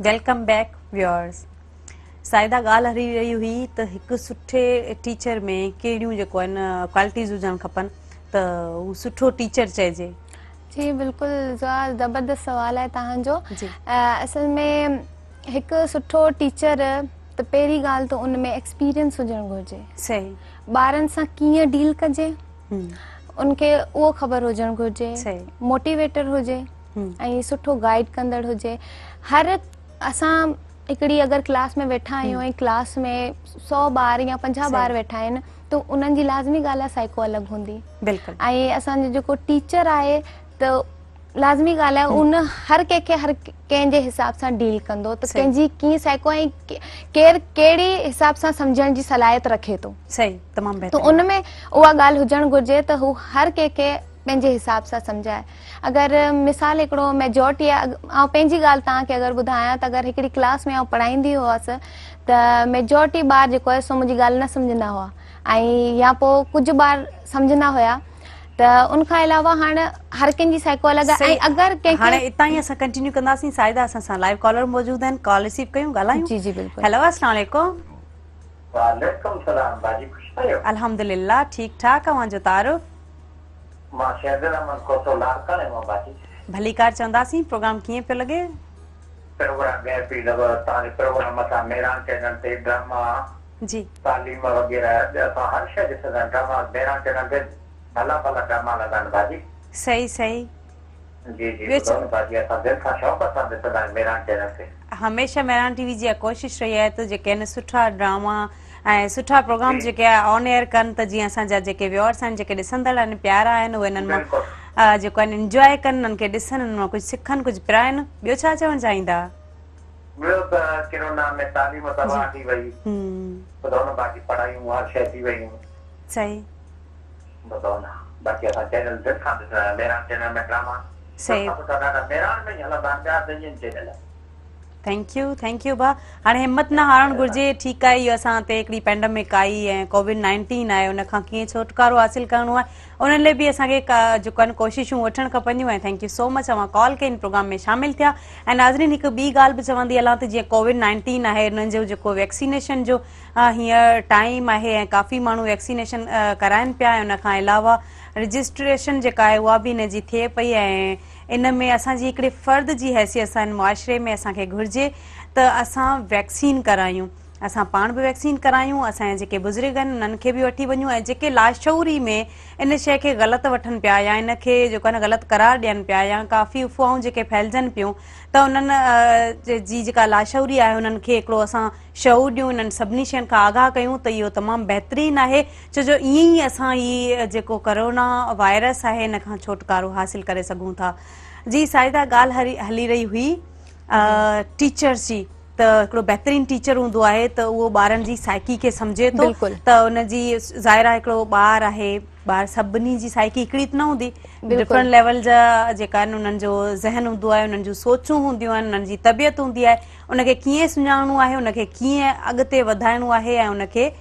Welcome back viewers. साइदा ॻाल्हि हली रही हुई त हिकु सुठे टीचर में कहिड़ियूं जेको आहिनि क्वालिटीज़ हुजणु खपनि त हू सुठो टीचर चइजे। जी बिल्कुलु ज़बरदस्त सवाल आहे तव्हांजो। जी। असल में हिकु सुठो टीचर त पहिरीं ॻाल्हि त उन में एक्सपीरियंस हुजणु घुरिजे। सही। ॿारनि सां कीअं डील कजे उनखे उहो ख़बर हुजणु घुरिजे। सही। मोटिवेटर हुजे ऐं सुठो गाइड कंदड़ हुजे। हर असां हिकिड़ी अगरि क्लास में वेठा आहियूं ऐं क्लास में 100 ॿार या 50 ॿार वेठा आहिनि त उन्हनि जी लाज़मी ॻाल्हि आहे साइको अलॻि हूंदी। बिल्कुलु। ऐं असांजो जेको टीचर आहे त लाज़मी ॻाल्हि आहे उन हर कंहिंखे हर कंहिंजे हिसाब सां डील कंदो त कंहिंजी कीअं साइको ऐं केरु कहिड़े हिसाब सां सम्झण जी सलाहियत रखे थो। सही, तमामु त बहितरीनु। उन में उहा ॻाल्हि हुजणु घुरिजे त हू हर कंहिंखे पंहिंजे हिसाब सां सम्झाए। अगरि मिसाल हिकिड़ो मेजॉरिटी आहे, ऐं पंहिंजी ॻाल्हि तव्हांखे अगरि ॿुधायां त अगरि हिकिड़ी क्लास में पढ़ाईंदी हुअसि त मेजॉरिटी ॿार जेको आहे सो मुंहिंजी ॻाल्हि न सम्झंदा हुआ ऐं या पोइ कुझु ॿार सम्झंदा हुया। त उनखां अलावा हाणे हर कंहिंजी साइको अलॻि आहे। ऐं अगरि कंहिंखे हाणे इतां ई असां कंटिन्यू कंदासीं। साइदा असां सां लाइव कॉलर मौजूद आहिनि, कॉल रिसीव कयूं, ॻाल्हायूं। जी जी बिल्कुलु। हेलो, अस्सलाम वालेकुम। वालेकुम सलाम बाजी, खुश आहियो? अल्हम्दुलिल्लाह ठीक ठाक। अवांजो तारुफ? मां शहज़ाद अहमद कोसो लारकन है बाजी। भली कार चवंदासीं। प्रोग्राम कीअं पियो लॻे? प्रोग्राम में पी लॻो तव्हांजे प्रोग्राम सां मेरान चैनल ते ड्रामा जी तालीम वग़ैरह असां हर शइ ॾिसंदा आहियूं। ड्रामा मेरान चैनल ते भला भला ड्रामा लॻा आहिनि बाजी। सही सही। जी जी बाजी, असां दिलि खां शौक़ सां ॾिसंदा आहियूं मेरान चैनल ते। हमेशह मेरान टीवी जी कोशिशि रही आहे त जेके आहिनि सुठा ड्रामा ऐं सुठा प्रोग्राम जेके आहे ऑन एयर कनि त जीअं असांजा जेके व्यूअर्स आहिनि, जेके ॾिसंदड़ आहिनि, प्यारा आहिनि, उहे हिननि मां जेको आहिनि इंजॉय कनि, उन्हनि खे ॾिसनि, उन्हनि मां कुझु सिखनि, कुझु पिराइनि। ॿियो छा चवणु चाहींदा? ॿियो त किरोना में तालीम तबाह थी वई, ॿुधो न बाक़ी पढ़ायूं हर शइ थी वयूं। सही। ॿुधो न बाक़ी असां चैनल दिलि खां ॾिसंदा आहियूं। मेरान चैनल में ड्रामा सही। मेरान में ई हलंदा आहिनि, ॿिया त चैनल। थैंक यू भाउ। हाणे हिम्मत न हारणु घुरिजे। ठीकु आहे, इहो असां ते हिकिड़ी पेंडेमिक आई ऐं कोविड-19 आहे, उन खां कीअं छुटकारो हासिलु करिणो आहे, उन लाइ बि असांखे जेको आहिनि कोशिशूं वठणु खपंदियूं। ऐं थैंक यू सो मच, अवां कॉल कई, प्रोग्राम में शामिलु थिया। ऐं नाज़रीन, हिकु ॿी ॻाल्हि बि चवंदी हलां त जीअं कोविड-19 आहे, उन्हनि जो जेको वैक्सीनेशन जो हींअर टाइम आहे ऐं काफ़ी माण्हू वैक्सीनेशन कराइनि पिया ऐं उनखां अलावा रजिस्ट्रेशन जेका आहे उहा बि इन जी थिए पई। ऐं इन में असांजी हिकिड़े फ़र्द जी हैसियत सां मुआशरे में असांखे घुरिजे त असां वैक्सीन करायूं, असां पाण बि वैक्सीन करायूं, असांजे जेके बुज़ुर्ग आहिनि उन्हनि खे बि वठी वञूं। ऐं जेके लाशऊरी में इन शइ खे ग़लति वठनि पिया या इन खे जेको आहे न ग़लति करार ॾियनि पिया या काफ़ी अफ़वाहूं जेके फैलिजनि पियूं त उन्हनि जी जेका लाशऊरी आहे उन्हनि खे हिकिड़ो असां शऊर ॾियूं, इन्हनि सभिनी शयुनि खां आगाह कयूं त इहो तमामु बहितरीनु आहे। छो जो ईअं ई असां हीअ जेको करोना वायरस आहे इन खां छुटकारो हासिलु करे सघूं था। जी साइदा, ॻाल्हि हली रही हुई टीचर्स जी त हिकिड़ो बहितरीनु टीचर हूंदो आहे त उहो ॿारनि जी साइकी खे सम्झे थो। त उनजी ज़ाहिर आहे हिकिड़ो ॿारु आहे, ॿार सभिनी जी साइकी हिकिड़ी त न हूंदी, डिफरेंट लेवल जा जेका आहिनि उन्हनि जो ज़हन हूंदो आहे, उन्हनि जूं सोचूं हूंदियूं आहिनि, उन्हनि जी तबियत हूंदी आहे, उनखे कीअं सुञाणणो आहे, उनखे कीअं अॻिते वधाइणो आहे ऐं उनखे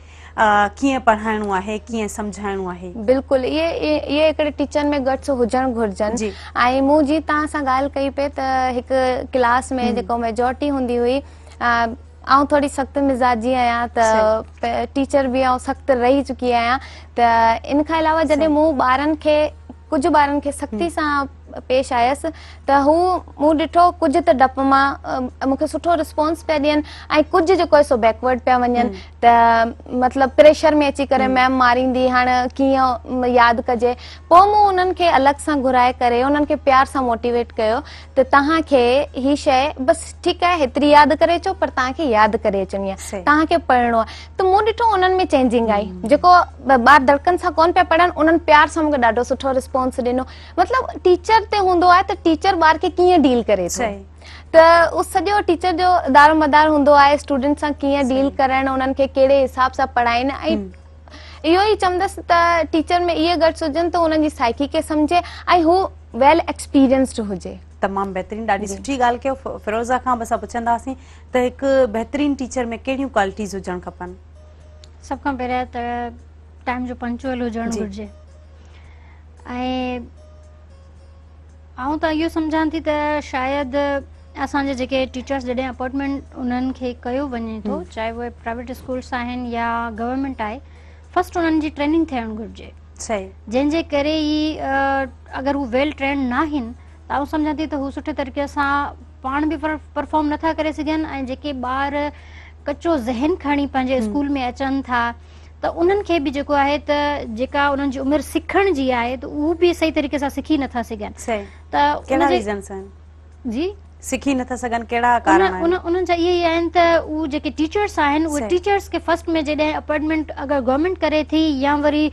कीअं पढ़ाइणो आहे, कीअं सम्झाइणो आहे। बिल्कुलु, इहे हिकिड़े टीचर में गट्स हुजणु घुरिजनि। ऐं मूं जीअं तव्हां सां ॻाल्हि कई पे त हिकु क्लास में जेको मेजॉरिटी हूंदी हुई, आउं थोरी सख़्तु मिज़ाजी आहियां त टीचर बि आउं सख़्तु रही चुकी आहियां। त इन खां अलावा जॾहिं मूं कुझु ॿारनि खे सख़्ती सां पेश आयसि त हू मूं ॾिठो कुझु त डप मां मूंखे सुठो रिस्पॉन्स पिया ॾियनि ऐं कुझु जेको आहे सो बैकवर्ड पिया वञनि। त मतिलबु प्रेशर में अची करे मैम मारींदी, हाणे कीअं यादि कजे। पोइ मूं उन्हनि खे अलॻि सां घुराए करे उन्हनि खे प्यार सां मोटिवेट कयो त तव्हांखे हीअ शइ बसि ठीकु आहे हेतिरी यादि करे अचो, पर तव्हांखे यादि करे अचणी आहे, तव्हांखे पढ़णो आहे। त मूं ॾिठो उन्हनि में चेंजिंग आई। जेको ॿार धड़कन सां कोन पिया पढ़नि, उन्हनि प्यार सां मूंखे ॾाढो सुठो रिस्पॉन्स ॾिनो। मतिलबु टीचर ते हूंदो आहे त टीचर ॿार खे कीअं डील करे थो। त उहो सॼो टीचर जो दारोमदार हूंदो आहे स्टूडेंट सां कीअं डील करणु, उन्हनि खे कहिड़े हिसाब सां पढ़ाइनि। ऐं इहो ई चवंदसि त टीचर में इहे गट्स हुजनि त उन्हनि जी साइकी खे सम्झे ऐं हू वेल एक्सपीरियंस्ड हुजे। तमामु बहितरीनु, ॾाढी सुठी ॻाल्हि कयो। फिरोज़ा खां बि असां पुछंदासीं त हिकु बहितरीनु टीचर में कहिड़ियूं क्वालिटीज़ हुजणु खपनि? सभ खां पहिरियों त टाइम जो पंक्चुअल हुजणु घुरिजे। ऐं आउं त इहो सम्झां थी त शायदि असांजे जेके टीचर्स जॾहिं अपॉइंटमेंट उन्हनि खे कयो वञे थो, चाहे उहे प्राइवेट स्कूल्स आहिनि या गवर्नमेंट आहे, फर्स्ट उन्हनि जी ट्रेनिंग थियणु घुरिजे, सही, जंहिंजे करे ई अगरि हू वेल ट्रेंड न आहिनि त आउं सम्झां थी त हू सुठे तरीक़े सां पाण बि परफॉर्म नथा करे सघनि, ऐं जेके ॿार कचो ज़हन खणी पंहिंजे स्कूल में अचनि था त उन्हनि खे बि जेको आहे त जेका उन्हनि जी उमिरि सिखण जी आहे त उहो बि सही तरीक़े सां सिखी नथा सघनि। सही, त कहिड़ा उनजे- रीज़न्स आहिनि जी सिखी नथा सघनि, कहिड़ा कारण आहिनि? उन्हनि जा इहे ई आहिनि त उहे जेके टीचर्स आहिनि उहे सही। टीचर्स खे फर्स्ट में जॾहिं अपॉइंटमेंट अगरि गवर्नमेंट करे थी या वरी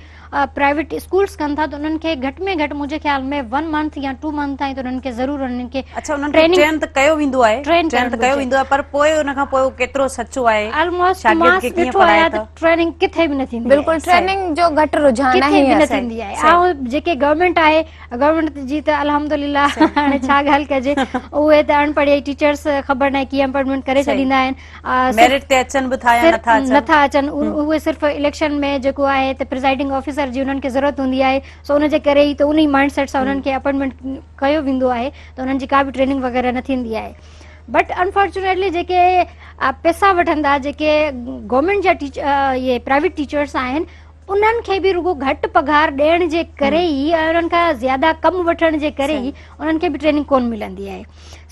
प्राइवेट स्कूल्स कनि था त उन्हनि खे घटि में घटि मुंहिंजे ख्याल में 1 मंथ या 2 मंथ ताईं त उन्हनि खे ज़रूर उन्हनि खे अच्छा, उन्हनि खे ट्रेन त कयो वेंदो आहे, ट्रेन ट्रेन त कयो वेंदो आहे, पर पोइ उन खां पोइ केतिरो सचो आहे, ऑलमोस्ट शागिर्द मां खे कीअं ॾिठो पढ़ाए आहे थो? त ट्रेनिंग किथे बि न थींदी बिल्कुलु आहे, ट्रेनिंग जो घटि रुझान किथे आहे बि न असां। थींदी आहे। ऐं जेके गवर्नमेंट आहे, गवर्नमेंट जी त अल्हम्दुलिल्लाह हाणे छा ॻाल्हि कजे, उहे त अनपढ़ टीचर्स ख़बर न आहे कीअं अपॉइंटमेंट करे सही। छॾींदा आहिनि, मेरिट ते अचनि बि था या नथा अचनि? नथा अचनि, उहे सिर्फ़ु इलेक्शन में जेको आहे त प्रिज़ाइडिंग ऑफिसर जी उन्हनि खे ज़रूरत हूंदी आहे, सो उनजे करे ई त उन ई माइंड सेट सां उन्हनि खे अपॉइंटमेंट कयो वेंदो आहे, त उन्हनि जी का बि ट्रेनिंग वग़ैरह न थींदी आहे। बट अनफॉर्चुनेटली जेके पैसा वठंदा, जेके गवर्नमेंट जा इहे प्राइवेट टीचर्स आहिनि, उन्हनि खे बि रुगो घटि पघार ॾियण जे करे ई ऐं उन्हनि खां ज़्यादा कमु वठण जे करे ई उन्हनि खे बि ट्रेनिंग कोन मिलंदी आहे।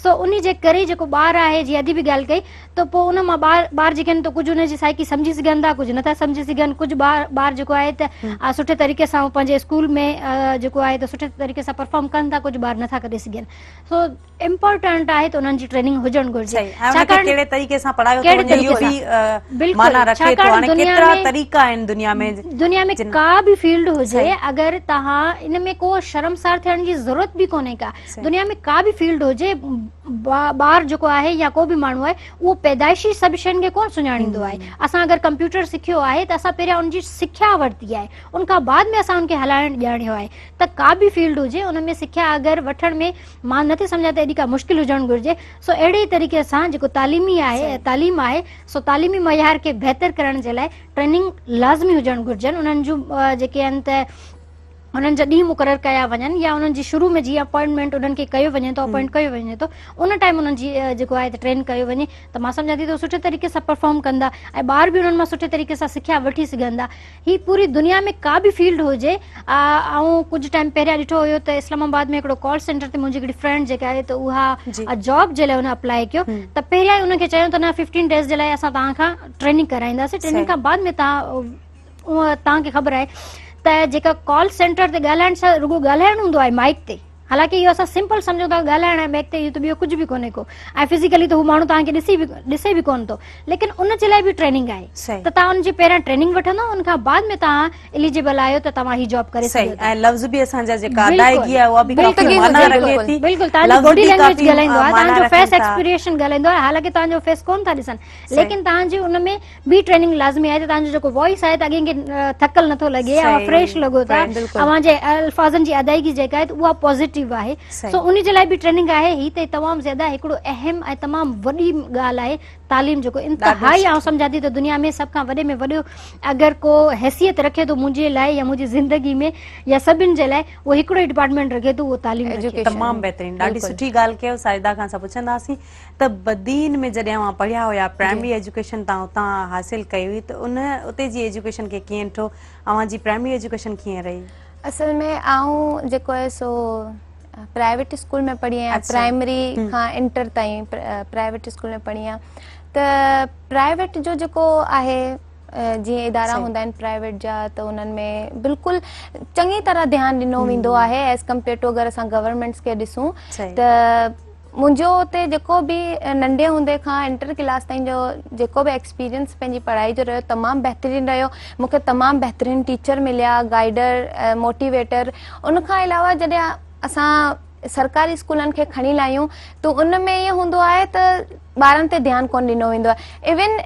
सो उन जे करे जेको ॿार आहे, जीअं अॼु बि ॻाल्हि कई, त पोइ उन मां ॿार जेके आहिनि त कुझु उनजी साइकी सम्झी सघनि था, कुझु नथा सम्झी सघनि, कुझु ॿार जेको आहे त सुठे तरीक़े सां पंहिंजे स्कूल में जेको आहे त सुठे तरीक़े सां परफॉर्म कनि था, कुझु ॿार नथा करे सघनि। सो इम्पोर्टेंट आहे त उन्हनि जी ट्रेनिंग हुजणु घुरिजे, कहिड़े तरीक़े सां पढ़ायो थो वञे इहो बि माना रखे थो। हाणे केतिरा तरीक़ा आहिनि दुनिया में का बि फील्ड हुजे, अगरि तव्हां इन में को शर्मसार थियण जी ज़रूरत बि कोन्हे का, दुनिया में का बि फील्ड हुजे, ॿार जेको आहे या को बि माण्हू आहे उहो पैदाइशी सभु शयुनि खे कोन सुञाणींदो आहे। असां अगरि कंप्यूटर सिखियो आहे त असां पहिरियां उनजी सिख्या वरिती आहे, उनखां बाद में असां उनखे हलाइण ॼाणियो आहे। त का बि फील्ड हुजे उन में सिख्या अगरि वठण में मां नथी सम्झां त एॾी का मुश्किल हुजणु घुरिजे। सो अहिड़े तरीक़े सां जेको तालीम आहे, सो तालीमी मयार खे बहितर करण जे लाइ ट्रेनिंग लाज़मी हुजणु घुरिजनि। उन्हनि जूं जेके आहिनि त उन्हनि जा ॾींहं मुक़ररु कया वञनि, या उन्हनि जी शुरू में जीअं अपॉइंटमेंट उन्हनि खे कयो वञे थो, अपॉइंट कयो वञे थो, उन टाइम उन्हनि जी जेको आहे त ट्रेन कयो वञे त मां सम्झां थी त सुठे तरीक़े सां परफॉर्म कंदा ऐं ॿार बि उन्हनि मां सुठे तरीक़े सां सिख्या वठी सघंदा। ही पूरी दुनिया में का बि फील्ड हुजे। ऐं कुझु टाइम पहिरियां ॾिठो हुयो त इस्लामाबाद में हिकिड़ो कॉल सेंटर ते मुंहिंजी हिकिड़ी फ्रेंड जेका आहे त उहा जॉब जे लाइ उन अप्लाई कयो, त पहिरियां ई उनखे चयो त न 15 डेज़ जे लाइ असां तव्हां खां ट्रेनिंग कराईंदासीं, ट्रेनिंग खां बाद में तव्हांखे ख़बर आहे त जेका कॉल सेंटर ते ॻाल्हाइण सां रुगो ॻाल्हाइण हूंदो आहे माइक ते, हालांकि इहो असां सिंपल सम्झो था ॻाल्हाइण ऐं माइक ते, इहो त ॿियो कुझु बि कोन्हे को, ऐं फिज़िकली त हू माण्हू तव्हांखे ॾिसे बि कोन थो, लेकिन उन जे लाइ बि ट्रेनिंग आहे। त तव्हां उनजी पहिरियां ट्रेनिंग वठंदो, उनखां बाद में तव्हां एलिजिबल आहियो त तव्हां ही जॉब करे सघो था। ऐं लफ़्ज़ बि असांजा जेका अदायगी आहे उहा बि काफ़ी माना रखे थी। बिल्कुलु तव्हांजी बॉडी लैंग्वेज ॻाल्हाईंदो आहे, तव्हांजो फेस एक्सप्रेशन ॻाल्हाईंदो आहे, हालांकि तव्हांजो फेस कोन था ॾिसनि, लेकिन तव्हांजी उन में बि ट्रेनिंग लाज़मी आहे त तव्हांजो जेको वॉइस आहे त अॻे खे थकल नथो लॻे, फ्रेश लॻो था, तव्हांजे अल्फाज़नि जी अदायगी जेका आहे उहा पॉज़िटिव आहे। सो उन जे लाइ बि ट्रेनिंग आहे। ही त तमामु ज़्यादा हिकिड़ो अहम ऐं तमामु वॾी ॻाल्हि आहे तालीम, जेको इंतिहाई आउं सम्झां थी त दुनिया में सभ खां वॾे में वॾो अगरि को हैसियत रखे थो मुंहिंजे लाइ या मुंहिंजी ज़िंदगी में या सभिनि जे लाइ, उहो हिकिड़ो ई डिपार्टमेंट रखे थो, उहो तालीम। तमामु बहितरीनु, ॾाढी सुठी ॻाल्हि कयो। साहिदा खां असां पुछंदासीं त बदीन में जॾहिं अव्हां पढ़िया हुया, प्राइमरी एजुकेशन तव्हां उतां हासिल कई हुई, त उते जी एजुकेशन खे कीअं ॾिठो? अव्हां जी प्राइमरी एजुकेशन कीअं रही? असल में आऊं जेको आहे सो प्राइवेट स्कूल में पढ़ी आहियां, प्राइमरी खां इंटर ताईं प्राइवेट स्कूल में पढ़ी आहियां। त प्राइवेट जो जेको आहे जीअं इदारा हूंदा आहिनि प्राइवेट जा, त उन्हनि में बिल्कुलु चङी तरह ध्यानु ॾिनो वेंदो आहे एज़ कम्पेयर टू अगरि असां गवर्नमेंट्स खे ॾिसूं त। मुंहिंजो उते जेको बि नंढे हूंदे खां इंटर क्लास ताईं जो जेको बि एक्सपीरियंस पंहिंजी पढ़ाई जो रहियो, तमामु बहितरीनु रहियो। मूंखे तमामु बहितरीनु टीचर मिलिया, गाइडर, मोटिवेटर। उनखां अलावा जॾहिं असां सरकारी स्कूलनि खे खणी लाहियूं त उन में ईअं हूंदो आहे त ॿारनि ते ध्यानु कोन ॾिनो वेंदो आहे। इवन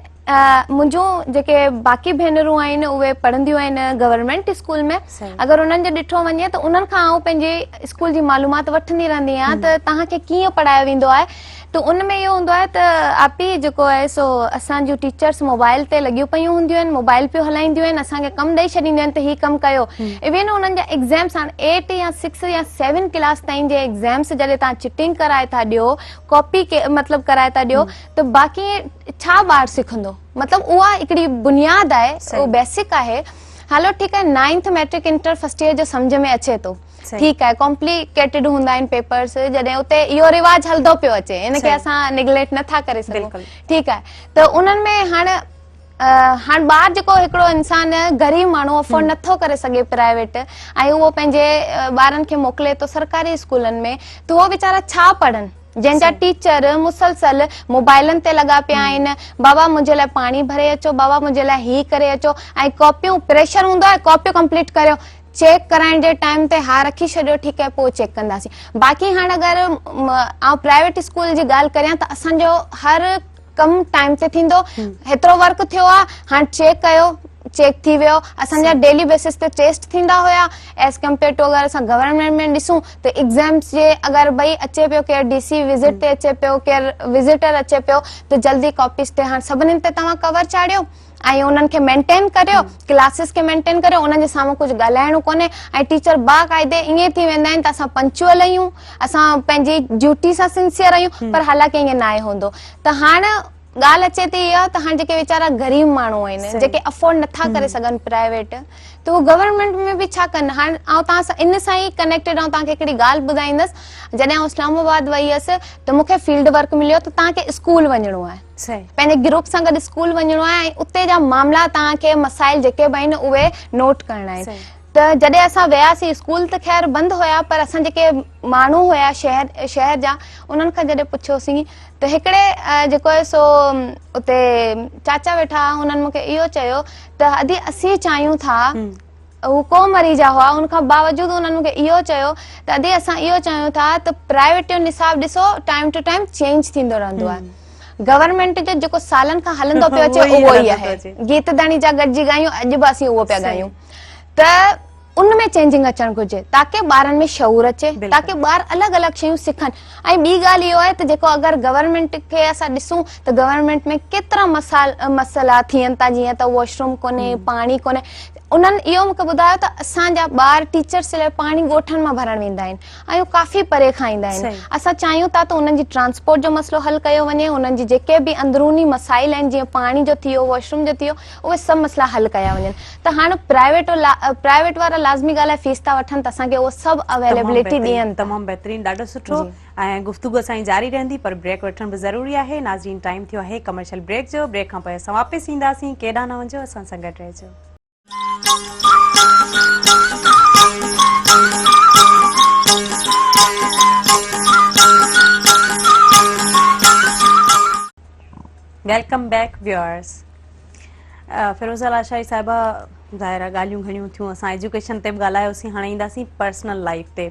मुंहिंजूं जेके बाक़ी भेनरूं आहिनि उहे पढ़ंदियूं आहिनि गवर्नमेंट स्कूल में। सही। अगरि उन्हनि जो ॾिठो वञे त उन्हनि खां आउं पंहिंजे स्कूल जी मालूमात वठंदी रहंदी आहियां त तव्हांखे कीअं पढ़ायो वेंदो आहे। त उन में इहो हूंदो आहे त आपी जेको आहे सो असांजूं टीचर्स मोबाइल ते लॻियूं पियूं हूंदियूं आहिनि, मोबाइल पियूं हलाईंदियूं आहिनि, असांखे कमु ॾेई छॾींदियूं आहिनि त हीउ कमु कयो। इवन उन्हनि जा एग्ज़ाम्स हाणे 8 या 6 या 7 क्लास ताईं जे एग्ज़ाम्स जॾहिं तव्हां चिटिंग कराए था ॾियो, कॉपी के मतिलबु कराए था ॾियो, त बाक़ी छा ॿारु सिखंदो? मतिलबु उहा हिकिड़ी बुनियाद आहे, उहो बेसिक आहे। हलो ठीकु आहे, 9th matric inter first year जो सम्झ में अचे थो, ठीकु आहे, कॉम्प्लिकेटेड हूंदा आहिनि पेपर्स, जॾहिं उते इहो रिवाज हलंदो पियो अचे, इनखे असां निगलेक्ट नथा करे सघूं, ठीकु आहे। त उन्हनि में हाणे ॿार जेको हिकिड़ो इंसान ग़रीब माण्हू अफोर्ड नथो करे सघे प्राइवेट, ऐं उहो पंहिंजे ॿारनि खे मोकिले थो सरकारी स्कूलनि में, त उहो वीचारा छा पढ़नि? जंहिंजा टीचर मुसलसल मोबाइलनि ते लॻा पिया आहिनि, बाबा मुंहिंजे लाइ पाणी भरे अचो, बाबा मुंहिंजे लाइ हीअ करे अचो, ऐं कॉपियूं प्रेशर हूंदो आहे, कॉपियूं कंप्लीट करियो, चेक कराइण जे टाइम ते हा रखी छॾियो, ठीकु आहे, पोइ चेक कंदासीं। बाक़ी हाणे अगरि आउं प्राइवेट स्कूल जी ॻाल्हि करियां त असांजो हर कमु टाइम ते थींदो, हेतिरो वर्क थियो आहे, हाणे चेक कयो, चेक थी वियो। असांजा डेली बेसिस ते टेस्ट थींदा हुया एज़ कम्पेयर टू अगरि असां गवर्नमेंट में ॾिसूं त एग्ज़ाम्स जे अगरि भई अचे पियो केरु DC विज़िट ते अचे पियो, केरु विज़िटर अचे पियो, त जल्दी कॉपीस ते हाणे सभिनीनि ते तव्हां कवर चाढ़ियो ऐं उन्हनि खे मेंटेन करियो, क्लासिस खे मेंटेन करियो, उन्हनि जे साम्हूं कुझु ॻाल्हाइणो कोन्हे, ऐं टीचर बाक़ाइदे ईअं थी वेंदा आहिनि त असां पंक्चुअल आहियूं, असां पंहिंजी ड्यूटी सां सिंसियर आहियूं, पर हालांकि ईअं न आहे हूंदो। त हाणे ॻाल्हि अचे थी इहा त हाणे जेके वीचारा ग़रीब माण्हू आहिनि, जेके अफोर्ड नथा करे सघनि प्राइवेट, त उहो गवर्नमेंट में बि छा कनि? हाणे आउं तव्हां सां इन सां ई कनेक्टेड आउं तव्हांखे हिकिड़ी ॻाल्हि ॿुधाईंदसि। जॾहिं आउं इस्लामाबाद वई हुअसि त मूंखे फील्ड वर्क मिलियो त तव्हांखे स्कूल वञिणो आहे, पंहिंजे ग्रुप सां गॾु स्कूल वञिणो आहे, ऐं उते जा मामला तव्हांखे मसाइल जेके बि आहिनि उहे नोट करणा आहिनि। त जॾहिं असां वियासीं, स्कूल त ख़ैर बंदि हुया, पर असां जेके माण्हू हुया शहर जा, उन्हनि खां जॾहिं पुछियोसीं त हिकिड़े जेको आहे सो उते चाचा वेठा, हुननि मूंखे इहो चयो त अदी असीं चाहियूं था, हू को मरीज़ हुआ, उनखां बावजूदि उन्हनि मूंखे इहो चयो त अदी असां इहो चाहियूं था त प्राइवेट जो निसाब ॾिसो टाइम टू टाइम चेंज थींदो रहंदो आहे, गवर्नमेंट जो जेको सालनि खां हलंदो पियो अचे उहो ई आहे। गीत दानी जा गॾिजी ॻायूं, अॼु बि असीं उहो पिया ॻायूं, त उनमें चेंजिंग अचणु घुरिजे ताकि ॿारनि में शऊर अचे, ताकि ॿार अलॻि अलॻि शयूं सिखनि। ऐं ॿी ॻाल्हि इहो आहे त जेको अगरि गवर्नमेंट खे असां ॾिसूं त गवर्नमेंट में केतिरा मसइला थियनि था, जीअं त वॉशरूम कोन्हे, पाणी कोन्हे। उन्हनि इहो मूंखे ॿुधायो त असांजा ॿार टीचर्स लाइ पाणी ॻोठनि मां भरणु वेंदा आहिनि, ऐं उहे काफ़ी परे खां ईंदा आहिनि। असां चाहियूं था त उन्हनि जी ट्रांसपोर्ट जो मसइलो हल कयो वञे, उन्हनि जी जेके बि अंदरूनी मसाइल आहिनि, जीअं पाणी जो थियो, वॉशरूम जो थियो, उहे सभु मसइला हल कया वञनि। त हाणे प्राइवेट वारा लाज़मी ॻाल्हि आहे फीस था वठनि, त असांखे उहो सभु अवेलेबिलिटी ॾियनि। तमामु बहितरीन, ॾाढो सुठो। ऐं गुफ़्तगू असांजी जारी रहंदी, पर ब्रेक वठण बि ज़रूरी आहे। नाज़रीन, टाइम थियो आहे कमर्शियल ब्रेक जो। ब्रेक खां पोइ असां वापसि ईंदासीं, केॾांहुं न वञो, असां सां गॾु रहिजो। Welcome back viewers. Firoz Ashai साहिबा ज़ाहिर ॻाल्हियूं घणियूं थियूं, असां एजुकेशन ते बि ॻाल्हायोसीं, हाणे ईंदासीं पर्सनल लाइफ ते।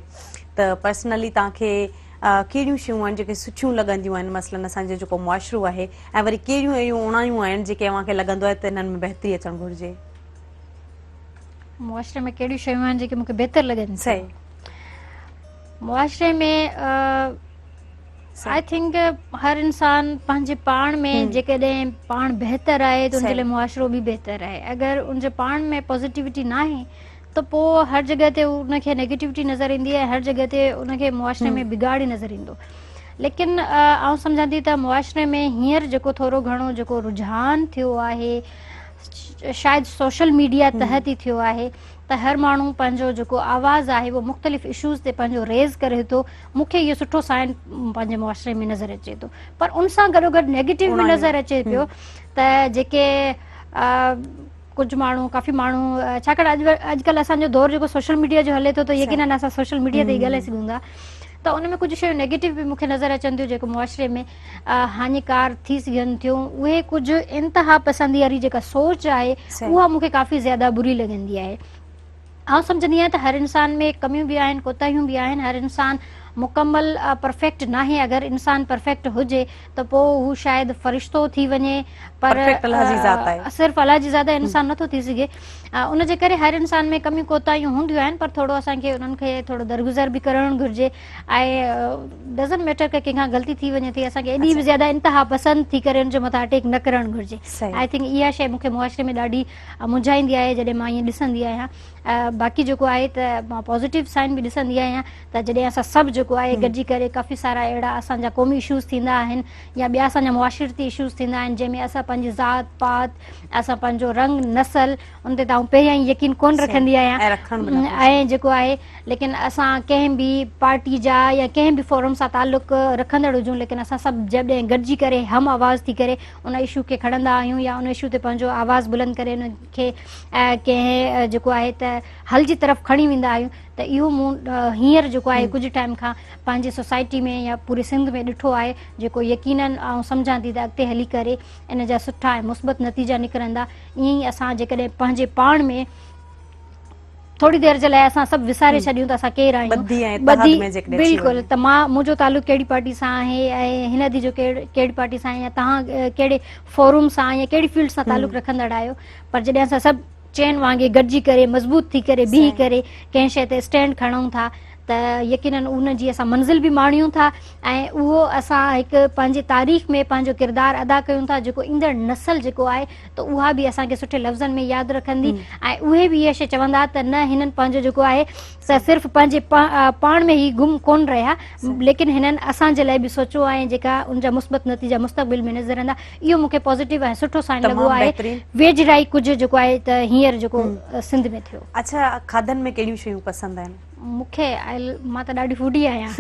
त पर्सनली तव्हांखे कहिड़ियूं शयूं आहिनि जेके सुठियूं लॻंदियूं आहिनि, मसलन असांजो जेको मुआशिरो आहे, ऐं वरी कहिड़ियूं अहिड़ियूं उणायूं आहिनि जेके तव्हांखे लॻंदो आहे त इन्हनि में बहितरी अचणु घुरिजे? मुआशिरे में कहिड़ियूं शयूं आहिनि जेके मूंखे बहितर लॻनि? सही, मुआशिरे में आई थिंक हर इंसान पंहिंजे पाण में जेकॾहिं पाण बहितर आहे त उनजे लाइ मुआशिरो बि बहितर आहे। अगरि उनजे पाण में पॉज़िटिविटी न आहे त पोइ हर जॻह ते उनखे नेगेटिविटी नज़र ईंदी आहे, हर जॻह ते उनखे मुआशिरे में बिगाड़ ई नज़र ईंदो। लेकिन आउं सम्झां थी त मुआशिरे में हींअर जेको थोरो घणो जेको रुझान थियो आहे, शायदि सोशल मीडिया तहत ई थियो आहे, त हर माण्हू पंहिंजो जेको आवाज़ आहे उहो मुख़्तलिफ़ इशूज़ ते पंहिंजो रेज़ करे थो। मूंखे इहो सुठो साइन पंहिंजे मुआशिरे में नज़र अचे थो, पर उन सां गॾोगॾु नेगेटिव बि नज़र अचे पियो त जेके कुझु माण्हू, काफ़ी माण्हू, छाकाणि अॼुकल्ह असांजो दौर जेको सोशल मीडिया जो हले थो, त यकीनन असां सोशल मीडिया ते ई ॻाल्हाए सघूं था, त उन में कुझु शयूं नेगेटिव बि मूंखे नज़र अचनि थियूं जेको मुआशिरे में हानिकार थी सघनि थियूं। उहे कुझु इंतिहा पसंदी वारी जेका सोच आहे उहा मूंखे काफ़ी ज़्यादा बुरी लॻंदी आहे। आउं सम्झंदी आहियां त हर इंसान में कमियूं बि आहिनि, कोताहियूं बि आहिनि, हर इंसान मुकम्मल परफेक्ट नाहे, अगरि इंसान परफेक्ट हुजे त पोइ हू शायदि फ़रिश्तो थी वञे, पर Perfect अल्लाह जी ज़ात आहे। सिर्फ़ु अल्लाह जी ज़ात इंसान नथो थी सघे। उन जे करे हर इंसान में कमियूं कोताहियूं हूंदियूं आहिनि, पर थोरो असांखे उन्हनि खे थोरो दरगुज़र बि करणु घुरिजे। ऐं डज़ंट मैटर की कंहिंखां ग़लती थी वञे थी, असांखे एॾी बि ज़्यादा इंतिहा पसंदि थी करे उन जे मथां अटैक न करणु घुरिजे। सही। आई थिंक इहा शइ मूंखे मुआशरे में ॾाढी मुंझाईंदी आहे जॾहिं मां ईअं ॾिसंदी आहियां। बाक़ी जेको आहे त मां पॉज़िटिव साइन बि ॾिसंदी आहियां त जॾहिं असां सभु जेको आहे गॾिजी करे काफ़ी सारा अहिड़ा असांजा क़ौमी इशूज़ थींदा आहिनि या ॿिया असांजा मुआशिरती इशूज़ थींदा आहिनि जंहिंमें असां पंहिंजी ज़ात पात, असां पंहिंजो रंग नसल उन ते तव्हां पहिरियां ई यकीन कोन रखंदी आहियां ऐं रखण बि न घुरिजे। ऐं जेको आहे लेकिन असां कंहिं बि पार्टी जा या कंहिं बि फोरम सां ताल्लुक़ रखंदड़ हुजूं, लेकिन असां सभु जॾहिं गॾिजी करे हम आवाज़ थी करे उन इशू खे खणंदा आहियूं या उन इशू ते पंहिंजो आवाज़ बुलंद करे उन खे कंहिं जेको आहे त हल जी तरफ़ खणी वेंदा आहियूं, त इहो मूं हींअर जेको आहे कुझु टाइम खां पंहिंजी सोसाइटी में या पूरे सिंध में ॾिठो आहे, जेको यकीनन आउं सम्झां थी त अॻिते हली करे इन जा सुठा ऐं मुस्बत नतीजा निकिरंदा। ईअं ई असां जेकॾहिं पंहिंजे पाण में थोरी देरि जे लाइ असां सभु विसारे छॾियूं त असां केरु ॿधी ऐं आहियूं, इत्तेहाद ॿधी में जेकॾहिं अची बिल्कुलु वञे। त मुंहिंजो तालुक़ु कहिड़ी पार्टी सां आहे ऐं हिन दी जो कहिड़ी पार्टी सां आहे या तव्हां कहिड़े फोरम सां या कहिड़ी फील्ड सां तालुक़ु रखंदड़ आहियो, पर जॾहिं असां सभु चैन वांगुरु गॾिजी करे मज़बूत थी करे बीह करे कंहिं शइ ते स्टैंड खणूं था त यकीनन उन जी असां मंज़िल बि माणियूं था ऐं उहो असां हिकु पंहिंजे तारीख़ में पंहिंजो किरदारु अदा कयूं था जेको ईंदड़ नसल जेको आहे त उहा बि असांखे सुठे लफ़्ज़नि में यादि रखंदी ऐं उहे बि इहा शइ चवंदा त न हिननि पंहिंजो जेको आहे त सिर्फ़ु पंहिंजे पाण में ई गुम कोन रहिया, लेकिन हिननि असांजे लाइ बि सोचियो आहे जेका उनजा मुस्बत नतीजा मुस्तक़बिल में नज़र ईंदा। इहो मूंखे पॉज़िटिव ऐं सुठो साइन लॻो तमामु आहे बहितरीन। वेझिड़ाई कुझु जेको आहे त हींअर जेको सिंध में थियो। अच्छा, खाधनि में कहिड़ियूं शयूं पसंदि आहिनि? मूंखे मां त ॾाढी फूडी आहियां।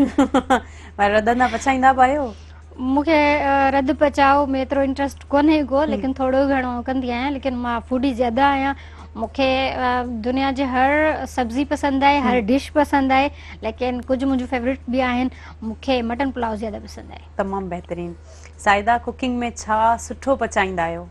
पर रधंदा पचाईंदा बि आहियो? मूंखे रध पचाव में एतिरो इंट्रस्ट कोन्हे को, लेकिन थोरो घणो कंदी आहियां, लेकिन मां फूडी ज़्यादा आहियां। मूंखे दुनिया जे हर सब्ज़ी पसंदि आहे, हर डिश पसंदि आहे, लेकिन कुझु मुंहिंजूं फेवरेट बि आहिनि। मूंखे मटन पुलाव ज़्यादा पसंदि आहे। तमामु बहितरीन। साइदा, कुकिंग में छा सुठो पचाईंदा आहियो?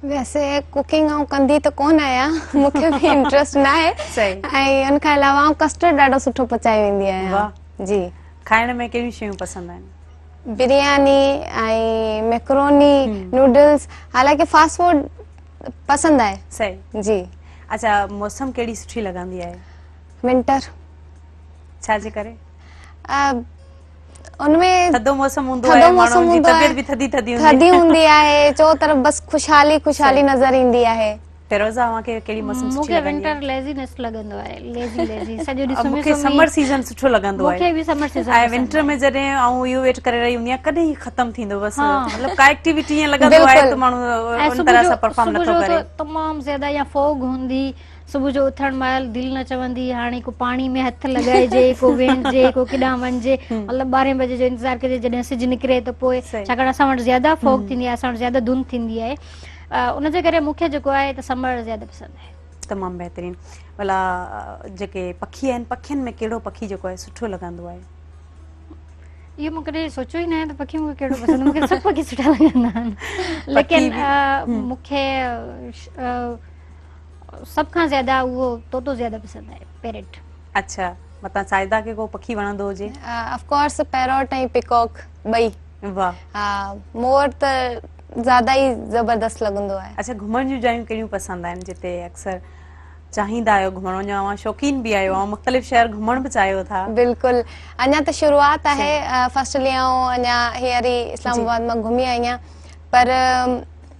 वैसे कुकिंग आउं कंदी त कोन आहियां, मूंखे बि इंट्रस्ट न आहे सही। ऐं उन खां अलावा आउं कस्टर्ड ॾाढो सुठो पचाए वेंदी आहियां। वाह। जी। खाइण में कहिड़ियूं शयूं पसंदि आहिनि? बिरयानी ऐं मैक्रोनी, नूडल्स, हालांकि फास्ट फूड पसंदि आहे। सही। जी। अच्छा, मौसम कहिड़ी सुठी लॻंदी आहे? विंटर। छा जे करे? उनमें थधो मौसम हूंदो आहे, माण्हुनि जी तबियत बि थधी थधी थधी हूंदी आहे, चो तरफ़ बस खुशहाली खुशहाली नज़र ईंदी आहे। फिरोज़ा, तव्हांखे कहिड़ी मौसम सुठी मूंखे लॻंदी विंटर आहे? लेज़ीनेस लॻंदो आहे, लेज़ी सॼो ॾींहुं सुम्ही मूंखे समर सीज़न सुठो लॻंदो आहे। मूंखे बि समर सीज़न ऐं विंटर में जॾहिं आउं इहो वेट करे रही हूंदी आहियां कॾहिं ही ख़तम थींदो, बस मतलब का एक्टिविटी ईअं लॻंदो आहे त माण्हू उन तरह सां परफॉर्म नथो करे। तमामु ज़्यादा या फॉग हूंदी, सुबुह जो उथण महिल दिलि न चवंदी हाणे को पाणी में हथ लॻाइजे, को वेंझे, को केॾांहुं वञिजे, मतिलबु 12 बजे जो इंतज़ारु कजे जॾहिं सिज निकिरे त पोइ, छाकाणि असां वटि ज़्यादा फॉग थींदी आहे, असां वटि ज़्यादा धुंध थींदी आहे, उनजे करे मूंखे जेको आहे त समर ज़्यादा पसंदि आहे। तमामु बहितरीन। भला जेके पखी आहिनि, पखियुनि में कहिड़ो पखी जेको आहे सुठो लॻंदो आहे? इहो मूं कॾहिं सोचियो ई न आहे त पखी मूंखे कहिड़ो पसंदि, मूंखे सभु पखी सुठा लॻंदा आहिनि, लेकिन मूंखे सभ खां ज़्यादा उहो तोतो ज़्यादा पसंदि आहे, पैरट। अच्छा, मतां साइदा खे को पखी वणंदो हुजे? ऑफ कोर्स पैरट ऐं पिकॉक ॿई। वाह। हा, मोर त ज़्यादा ई ज़बरदस्त लॻंदो आहे। अच्छा, घुमण जूं जायूं कहिड़ियूं पसंदि आहिनि जिते अक्सर चाहींदा आहियो घुमण वञो, शौक़ीन बि आहियो ऐं मुख़्तलिफ़ शहर घुमण बि चाहियो था? बिल्कुलु, अञा त शुरूआत आहे, फर्स्टली आउं अञा हींअर ई इस्लामाबाद मां घुमी आई आहियां, पर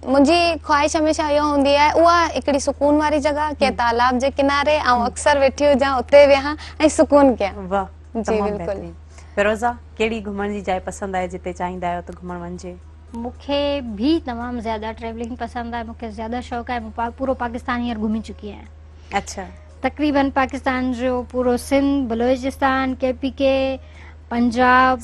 मुंहिंजी ख़्वाहिश हमेशह इहो हूंदी आहे उहा हिकिड़ी सुकून वारी जॻह के तालाब जे किनारे ऐं अक्सर वेठी हुजां, उते वेहां ऐं सुकून कयां। वाह, जी बिल्कुलु। फिरोज़ा, कहिड़ी घुमण जी जाइ पसंदि आहे जिते चाहींदा आहियो त घुमण वञिजे? मूंखे भी तमामु ज़्यादा ट्रैवलिंग पसंदि आहे, मूंखे ज़्यादा शौक़ु आहे, मां पूरो पाकिस्तान हींअर घुमी चुकी आहियां। अच्छा। तक़रीबन पाकिस्तान जो पूरो सिंध, बलोचिस्तान, KPK, पंजाब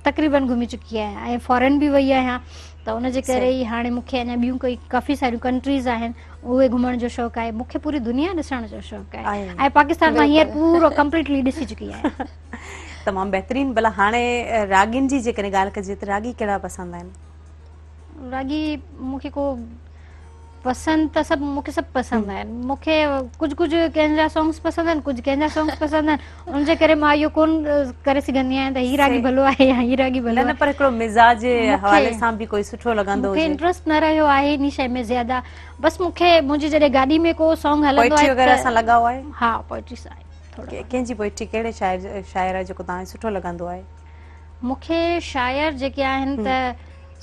तक़रीबन घुमी चुकी आहियां ऐं फॉरेन बि वई आहियां, त उनजे करे ई हाणे मूंखे अञा ॿियूं कोई काफ़ी सारियूं कंट्रीज़ आहिनि उहे घुमण जो शौक़ु आहे। मूंखे पूरी दुनिया ॾिसण जो शौक़ु आहे ऐं पाकिस्तान मां हींअर पूरो कंप्लीटली ॾिसी चुकी आहियां। तमामु बहितरीन। भला हाणे रागियुनि जी जेकॾहिं ॻाल्हि कजे त रागी कहिड़ा पसंदि आहिनि? रागी मूंखे को पसंद त सब मूंखे सभु पसंद आहिनि मूंखे कुझु कंहिंजा सॉन्ग्स पसंद आहिनि कुझु कंहिंजा सॉन्ग्स पसंद आहिनि उनजे करे मां इहो कोन करे सघंदी आहियां त हीअ रागी भलो आहे या हीअ रागी भलो न पर हिकिड़ो मिज़ाज जे हवाले सां बि कोई सुठो लॻंदो मूंखे हुजे इंट्रस्ट न रहियो आहे इन शइ में ज्यादा बस मूंखे मुंहिंजी जॾहिं गाॾी में को सॉन्ग हलंदो पोइट्री आहे वग़ैरह सां लॻाव आहे हा पोइट्री सां आहे थोरो कंहिंजी पोइट्री कहिड़े शायर आहे जेको तव्हांखे सुठो लॻंदो आहे मूंखे शायर जेके आहिनि त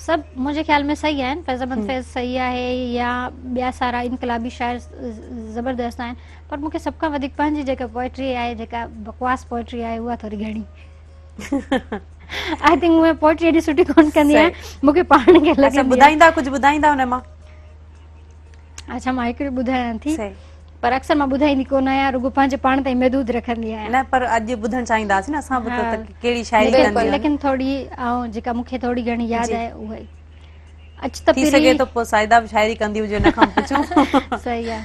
सभु मुंहिंजे ख़्याल में सही आहिनि फैज़ामंद फैज़ सही आहे या ॿिया सारा इनकलाबी शायर ज़बरदस्त आहिनि पर मूंखे सभ खां वधीक पंहिंजी जेका पोइट्री आहे जेका बकवास पोइट्री आहे उहा थोरी घणी आई थिंक उहा पोइट्री एॾी सुठी कोन कंदी आहियां मूंखे पाण खे अच्छा लॻंदी ॿुधाईंदा कुझु ॿुधाईंदा हुन मां अच्छा मां हिकिड़ी ॿुधायां थी सही पर अक्सर मां ॿुधाईंदी कोन आहियां रुॻो पंहिंजे पाण ताईं महदूद रखंदी आहियां न पर अॼु ॿुधणु चाहींदासीं न असां बि हा। त कहिड़ी शायरी कंदी आहियो लेकिन थोड़ी ऐं जेका मूंखे थोरी घणी यादि आहे उहा ई अच त थी सघे थो पोइ साइदा बि शायरी कंदी हुजे हुन खां पुछूं सही आहे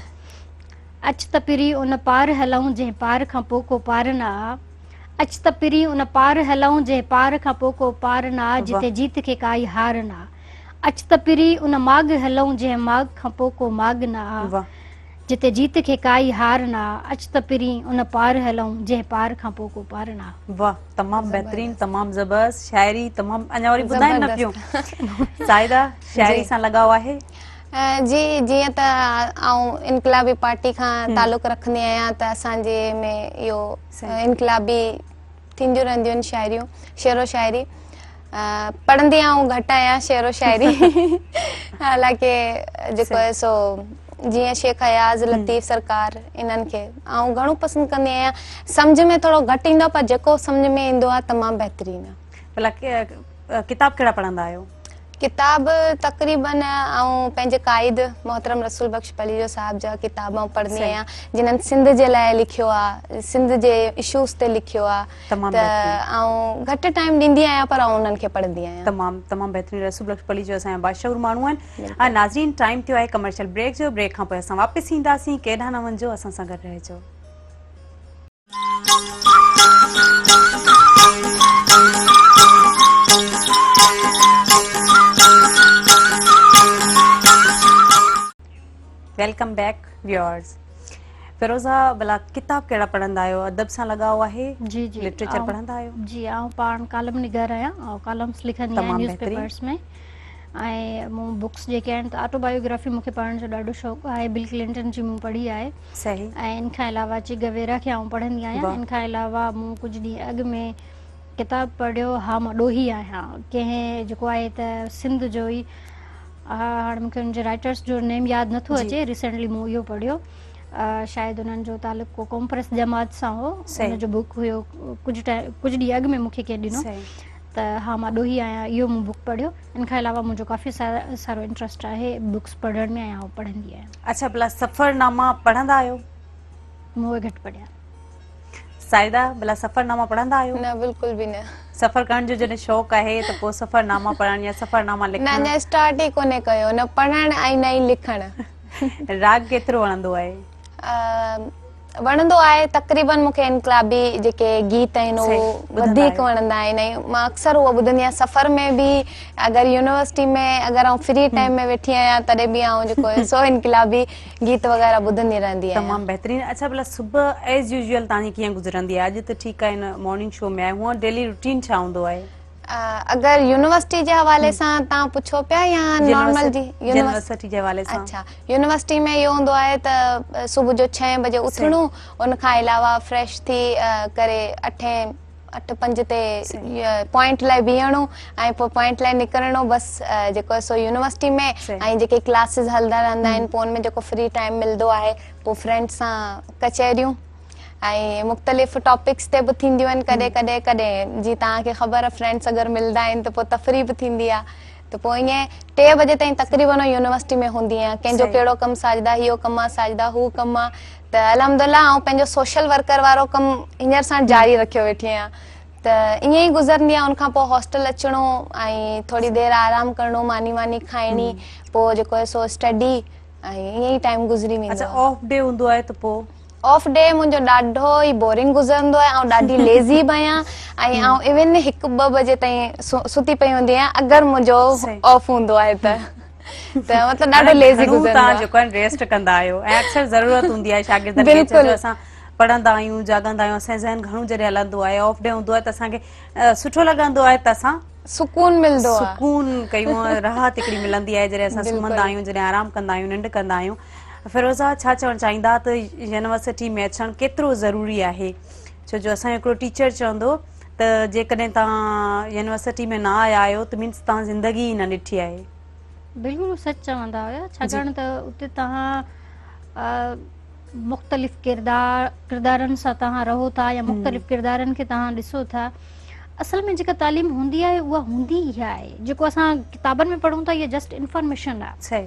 अच त पिरी उन पार हलऊं जंहिं पार खां पोइ को पार न आ अच त पिरी उन पार हलऊं जंहिं पार खां पोइ को पार न आ जिते जीत खे काई हार न आ अच त पिरी उन माग हलऊं जंहिं माग खां पोइ को माग न आ वाह जिते जीत खे काई हार न आ अच त पिरी उन पार हलऊं जंहिं पार खां पोइ को पार न आ वाह तमामु बहितरीन तमामु ज़बरदस्त शायरी तमामु अञा वरी ॿुधाइनि न पियूं साइदा शायरी सां लॻाव आहे जी जीअं त आऊं इनकलाबी पार्टी खां तालुक रखंदी आहियां त असांजे में इहो इनकलाबी थींदियूं रहंदियूं आहिनि शायरियूं शेरो शायरी पढ़ंदी आऊं घटि आहियां शेरो शायरी हालांकि जेको आहे सो जीअं शेख अयाज़ लतीफ़ सरकार इन्हनि खे ऐं घणो पसंदि कंदी आहियां सम्झ में थोरो घटि ईंदो आहे पर जेको सम्झ में ईंदो आहे तमामु बहितरीनु आहे भला किताब कहिड़ा पढ़ंदा आहियो किताब तक़रीबन ऐं पंहिंजे काइद मोहतरम रसूल बख्श पलीजो साहब जा किताब पढ़ंदी आहियां जिन्हनि सिंध जे लाइ लिखियो आहे सिंध जे इशूज़ ते लिखियो आहे त ऐं घटि टाइम ॾींदी आहियां पर उन्हनि खे पढ़ंदी आहियां तमामु बहितरीन रसूल बख्श पलीजो असांजा बादशाहूर माण्हू आहिनि नाज़रीन टाइम थियो आहे कमर्शियल ब्रेक जो ब्रेक खां पोइ असां वापसि ईंदासीं केॾांहुं न वञिजो असां सां गॾु रहिजो वेलकम बैक व्यूअर्स फिरोज़ा भला किताब कहिड़ा पढ़ंदा आहियो अदब सां लॻाओ आहे जी जी लिटरेचर पढ़ंदा आहियो जी आऊं पाण कॉलम निगर आहियां ऐं कॉलम्स लिखंदी आहियां न्यूज़पेपर्स में ऐं मूं बुक्स जेके आहिनि त ऑटोबायोग्राफी मूंखे पढ़ण जो ॾाढो शौक़ु आहे बिल क्लिंटन जी मूं पढ़ी आहे सही ऐं इन खां अलावा चे गवेरा खे आऊं पढ़ंदी आहियां इन खां अलावा मूं कुझु ॾींहं अॻु में किताबु पढ़ियो हा मां ॾोही आहियां कंहिं जेको आहे त सिंध जो ई हाणे मूंखे हुनजे राइटर्स जो नेम यादि नथो अचे रिसेंटली मूं इहो पढ़ियो शायदि उन्हनि जो तालुक़ु को कॉम्प्रेस जमात सां हो हुनजो बुक हुयो कुझु ॾींहं अॻु में मूंखे कंहिं ॾिनो त हा मां ॾोही आहियां इहो मूं बुक पढ़ियो इन खां अलावा मुंहिंजो काफ़ी सारो इंट्रस्ट आहे बुक्स पढ़ण में ऐं पढ़ंदी आहियां अच्छा भला सफ़रनामा पढ़ंदा आहियो मूं उहे घटि पढ़िया साइदा भला सफ़रनामा पढ़ंदा आहियो न बिल्कुलु बि न सफ़र करण जो जॾहिं शौक़ु आहे त पोइ सफ़रनामा पढ़ण या सफ़रनामा न लिखण अञा स्टार्ट ई कोन्हे कयो न पढ़ण ऐं न ई लिखण राग केतिरो वणंदो आहे वणंदो आहे तक़रीबन मूंखे इनकलाबी जेके गीत आहिनि उहो वधीक वणंदा आहिनि ऐं मां अक्सर उहो ॿुधंदी आहियां सफ़र में बि अगरि यूनिवर्सिटी में अगरि आउं फ्री टाइम में वेठी आहियां तॾहिं बि आउं जेको आहे सो इनकलाबी गीत वग़ैरह ॿुधंदी रहंदी आहियां तमामु बहितरीन अच्छा भला सुबुह एज़ यूजुअल तव्हांजी कीअं गुज़रंदी आहे अॼु त ठीकु आहे हिन मॉर्निंग शो में आहे हूअं डेली रूटीन छा हूंदो आहे अगर यूनिवर्सिटी जे हवाले सां तव्हां पुछो पिया या नॉर्मल जी यूनिवर्सिटी जे हवाले सां अच्छा यूनिवर्सिटी में इहो हूंदो आहे त सुबुह जो 6 बजे उथणो उन खां अलावा फ्रेश थी करे 8-5 ते पॉइंट लाइ बीहणो ऐं पोइ पॉइंट लाइ निकिरणो बस जेको आहे सो यूनिवर्सिटी में ऐं जेके क्लासिस हलंदा रहंदा आहिनि पोइ उनमें जेको फ्री टाइम मिलंदो आहे पोइ फ्रेंड्स सां कचहरियूं ऐं मुख़्तलिफ़ टॉपिक्स ते बि थींदियूं आहिनि कॾहिं जीअं तव्हांखे ख़बर आहे फ्रेंड्स अगरि मिलंदा आहिनि त पोइ तफ़री बि थींदी आहे त पोइ ईअं 3 बजे ताईं तक़रीबन यूनिवर्सिटी में हूंदी आहियां कंहिंजो कहिड़ो कमु साजिदा इहो कमु आहे साजिदा हू कमु आहे त अलहमदुलिल्लाह ऐं पंहिंजो सोशल वर्कर वारो कमु हींअर सां जारी रखियो वेठी आहियां त ईअं ई गुज़रंदी आहे उनखां पोइ हॉस्टल अचिणो ऐं थोरी देरि आराम करिणो मानी खाइणी पोइ जेको आहे सो स्टडी ऐं ईअं ई टाइम गुज़री वेंदो आहे ऑफ डे हूंदो आहे त पोइ ऑफ डे मुंहिंजो ॾाढो ई बोरिंग गुज़रंदो आहे ऐं ॾाढी लेज़ी बि आहियां ऐं आउं इवन 1-2 बजे ताईं सुती पई हूंदी आहियां अगरि मुंहिंजो ऑफ हूंदो आहे त त मतिलबु ॾाढो लेज़ी घणो गुज़रंदो तव्हां आहे। जेको आहे रेस्ट कंदा आहियो ऐं अक्सर ज़रूरत हूंदी आहे शागिर्दनि खे बिल्कुलु। जो असां पढ़ंदा आहियूं जाॻंदा आहियूं असांजो ज़हन घणो जॾहिं हलंदो आहे ऑफ डे हूंदो आहे त असांखे सुठो लॻंदो आहे त असां सुकून मिलंदो आहे। सुकून कयूं राहत हिकिड़ी मिलंदी आहे जॾहिं असां बिल्कुलु। सुम्हंदा आहियूं जॾहिं आराम कंदा आहियूं निंड कंदा आहियूं। फिरोज़ा छा चवणु चाहींदा त यूनिवर्सिटी में अचणु केतिरो ज़रूरी आहे छो जो असांजो हिकिड़ो टीचर चवंदो त जेकॾहिं तव्हां यूनिवर्सिटी में न आया आहियो त मीन्स तव्हां ज़िंदगी ई न ॾिठी आहे। बिल्कुलु सच चवंदा हुया छाकाणि त उते तव्हां मुख़्तलिफ़ किरदारनि सां तव्हां रहो था या मुख़्तलिफ़ किरदारनि खे तव्हां ॾिसो था। असल में जेका तालीम हूंदी आहे उहा हूंदी ई आहे जेको असां किताबनि में पढ़ूं था इहा जस्ट इंफॉर्मेशन आहे सही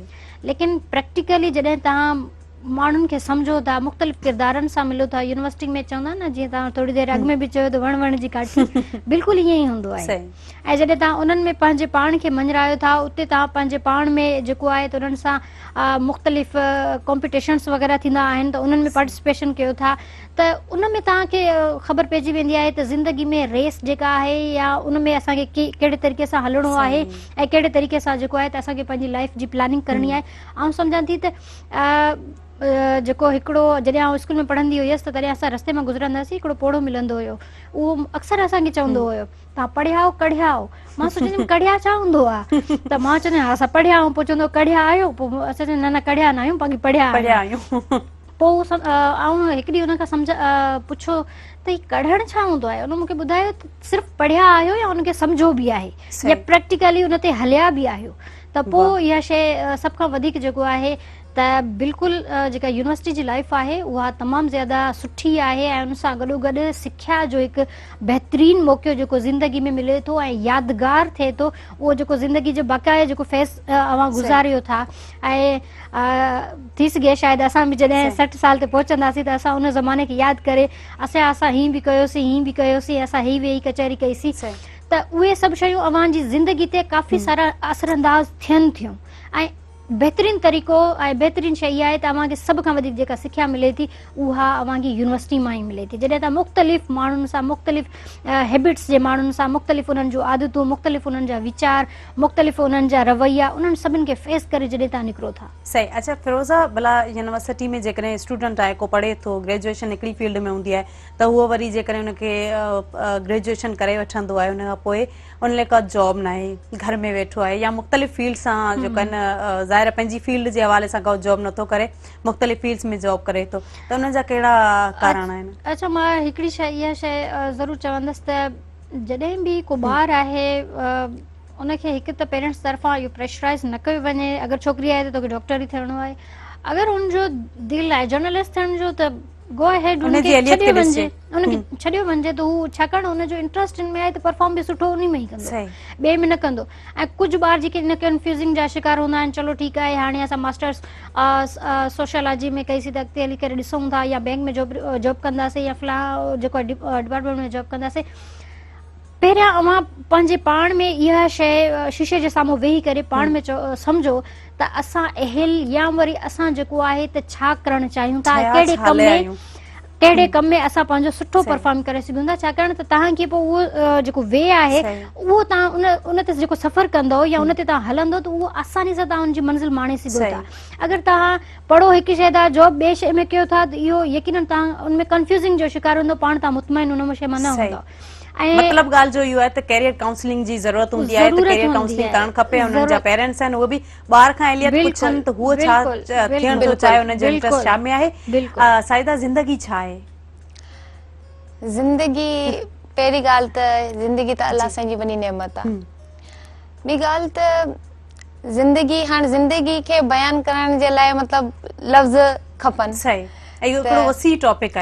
लेकिन प्रैक्टिकली जॾहिं तव्हां माण्हुनि खे सम्झो था मुख़्तलिफ़ किरदारनि सां मिलो था यूनिवर्सिटी में चवंदा न जीअं तव्हां थोरी देरि अॻु में बि चयो त वण जी काठी बिल्कुलु ईअं ई हूंदो आहे ऐं जॾहिं तव्हां उन्हनि में पंहिंजे पाण खे मञरायो था उते तव्हां पंहिंजे पाण में जेको आहे त उन्हनि सां मुख़्तलिफ़ कॉम्पिटिशन्स वग़ैरह थींदा आहिनि त उन्हनि में पार्टिसिपेशन कयो था त उन में तव्हांखे ख़बर पइजी वेंदी आहे त ज़िंदगी में रेस जेका आहे या उन में असांखे कहिड़े तरीक़े सां हलणो आहे ऐं कहिड़े तरीक़े सां जेको आहे त असांखे पंहिंजी लाइफ जी प्लानिंग करणी आहे। ऐं सम्झां थी त जेको हिकिड़ो जॾहिं आउं स्कूल में पढ़ंदी हुयसि त तॾहिं असां रस्ते में गुज़रंदासीं हिकिड़ो पोड़ो मिलंदो हुयो उहो अक्सर असांखे चवंदो हुयो तव्हां पढ़िया आहियो कढ़िया आहियो। मां सोचंदी कढ़िया छा हूंदो आहे त मां चवंदी हा असां पढ़िया आहियूं पोइ चवंदो कढ़िया आहियो पोइ असां चवंदा न कढ़िया न आहियूं बाक़ी पढ़िया आहियूं। पोइ आउं हिकिड़ी हुन खां पुछो त हीउ कढ़णु छा हूंदो आहे उन मूंखे ॿुधायो त सिर्फ़ु पढ़िया आहियो या उनखे सम्झो बि आहे या प्रैक्टिकली उन ते हलिया बि आहियो त पोइ इहा शइ सभ खां वधीक जेको आहे त बिल्कुलु जेका यूनिवर्सिटी जी लाइफ आहे उहा तमामु ज़्यादा सुठी आहे ऐं उन सां गॾोगॾु सिख्या जो हिकु बहितरीनु मौक़ो जेको ज़िंदगी में मिले थो ऐं यादगार थिए थो उहो जेको ज़िंदगी जो बाक़ाया जेको फेस अवां गुज़ारियो था ऐं थी सघे शायदि असां बि जॾहिं 60 साल ते पहुचंदासीं त असां उन ज़माने खे यादि करे असां हीअं बि कयोसीं असां हीअ वेही कचहरी कईसीं त उहे सभु शयूं अवां जी ज़िंदगी ते काफ़ी सारा असरअंदाज़ थियनि थियूं ऐं बहितरीनु तरीक़ो ऐं बहितरीनु शइ इहा आहे त अव्हांखे सभ खां वधीक जेका सिख्या मिले थी उहा अव्हांखे यूनिवर्सिटी मां ई मिले थी जॾहिं तव्हां मुख़्तलिफ़ माण्हुनि सां मुख़्तलिफ़ हैबिट्स जे माण्हुनि सां मुख़्तलिफ़ उन्हनि जूं आदतूं मुख़्तलिफ़ उन्हनि जा वीचार मुख़्तलिफ़ उन्हनि जा रवैया उन्हनि सभिनि खे फेस करे जॾहिं तव्हां निकिरो था। सही। अच्छा फिरोज़ा भला यूनिवर्सिटी में जेकॾहिं स्टूडेंट आहे को पढ़े थो ग्रेजुएशन हिकिड़ी फील्ड में हूंदी आहे त उहो वरी जेकॾहिं उनखे ग्रेजुएशन करे वठंदो आहे उन खां पोइ उन लाइ का जॉब न आहे घर में वेठो आहे या मुख़्तलिफ़ फील्ड सां जेको आहिनि ज़ाहिर पंहिंजी फील्ड जे हवाले सां को जॉब नथो करे मुख़्तलिफ़ फील्ड्स में जॉब करे थो त उन जा कहिड़ा कारण आहिनि? अच्छा मां हिकिड़ी इहा शइ ज़रूरु चवंदसि त जॾहिं बि को ॿार आहे उनखे हिकु त पेरेंट्स तरफ़ां इहो प्रेशराइज़ न कयो वञे अगरि छोकिरी आहे त तोखे डॉक्टर ई थियणो आहे अगरि हुनजो दिलि आहे जर्नलिस्ट थियण जो त गो अहेड उनखे छॾियो वञिजे त हू छाकाणि हुनजो इंट्रस्ट इन में आहे त परफॉर्म बि सुठो उन में ई कंदो ॿिए में न कंदो। ऐं कुझु ॿार जेके इन कंफ्यूज़िंग जा शिकार हूंदा आहिनि चलो ठीकु आहे हाणे असां मास्टर्स सोशियोलॉजी में कईसीं त अॻिते हली करे ॾिसूं था या बैंक में जॉब कंदासीं या फलां जेको डिपार्टमेंट में जॉब कंदासीं पहिरियां अव्हां पंहिंजे पाण में इहा शइ शीशे जे साम्हूं वेही करे पाण में सम्झो त असां अहिल या वरी असां जेको आहे त छा करणु चाहियूं था कहिड़े कम में असां पंहिंजो सुठो परफॉर्म करे सघूं था छाकाणि त तव्हांखे पोइ उहो जेको वे आहे उहो तव्हां उन ते जेको सफ़र कंदो या उन ते तव्हां हलंदो त उहो आसानी सां तव्हां उनजी मंज़िल माणे सघो था। अगरि तव्हां पढ़ो हिकु शइ था जॉब ॿिए शइ में कयो था त इहो यकीनन तव्हां उनमें कंफ्यूज़िंग जो शिकार हूंदो पाण तव्हां मुतमइन उन शइ मां न हूंदो। मतलब ॻाल्हि जो इहो आहे त कैरियर काउंसलिंग जी ज़रूरत हूंदी आहे त कैरियर काउंसलिंग करणु खपे हुननि जा पेरेंट्स आहिनि उहे बि ॿार खां एलियत पुछनि त हूअ छा थियणु थो चाहे हुनजो इंट्रस्ट छा में आहे। साइदा ज़िंदगी छा आहे? ज़िंदगी पहिरीं ॻाल्हि त ज़िंदगी त अलाह साईं जी वॾी नेमत आहे। ॿी ॻाल्हि त ज़िंदगी हाणे ज़िंदगी खे बयानु करण जे लाइ मतिलबु लफ़्ज़ खपनि। सही। इहो हिकिड़ो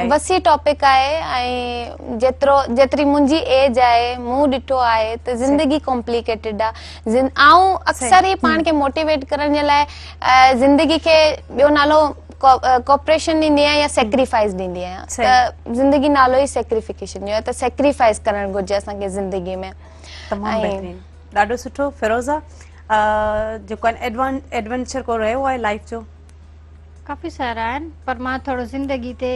वसी टॉपिक आहे ऐं जेतिरी मुंहिंजी एज आहे मूं ॾिठो आहे त ज़िंदगी कॉम्प्लिकेटेड आहे। ऐं अक्सर ई पाण खे मोटिवेट करण जे लाइ ज़िंदगी खे ॿियो नालो कॉपरेशन ॾींदी आहियां या सेक्रीफाइस ॾींदी आहियां त ज़िंदगी नालो ई सेक्रीफिकेशन जो आहे त सेक्रीफाइस करणु घुरिजे असांखे ज़िंदगी में। ॾाढो सुठो। फिरोज़ा जेको एडवेंचर को रहियो आहे लाइफ जो? काफ़ी सारा आहिनि पर मां थोरो ज़िंदगी ते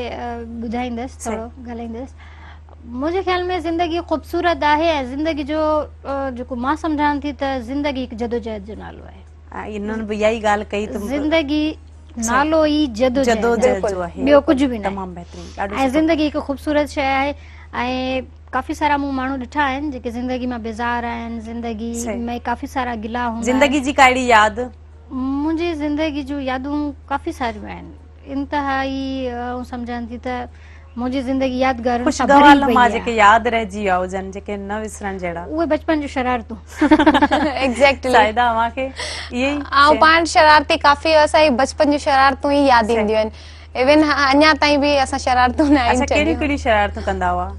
ॿुधाईंदसि थोरो ॻाल्हाईंदसि। मुंहिंजे ख़्याल में ज़िंदगी ख़ूबसूरत आहे ऐं ज़िंदगी जो जेको मां सम्झां थी त ज़िंदगी हिकु जदोजहद जो नालो आहे। इन्हनि बि इहा ई ॻाल्हि कई त ज़िंदगी नालो ई जदोजहद जो आहे, ॿियो कुझु बि न आहे। तमामु बहितरीन, ॾाढो ऐं सुठो। ज़िंदगी हिकु ख़ूबसूरत शइ आहे ऐं काफ़ी सारा मूं माण्हू ॾिठा आहिनि जेके ज़िंदगी मां बेज़ार आहिनि, ज़िंदगी सही। में काफ़ी सारा गिला हूंदा ज़िंदगी जी का अहिड़ी यादि? मुंहिंजी ज़िंदगी जूं यादूं काफ़ी सारियूं आहिनि, इंतिहाई सम्झनि थी त मुंहिंजी ज़िंदगी यादगार ख़ुशगवार लम्हा जेके यादि रहिजी विया हुजनि, जेके न विसरण जहिड़ा। उहे बचपन जूं शरारतूं। एग्जैक्टली साइदा अव्हांखे इहे ई ऐं पाण शरारती काफ़ी असांजी बचपन जूं शरारतूं ई यादि ईंदियूं आहिनि। इवन अञा ताईं बि असां शरारतूं न अच्छा, आहिनि कहिड़ियूं छॾियूं। कहिड़ियूं शरारतूं कंदा हुआ?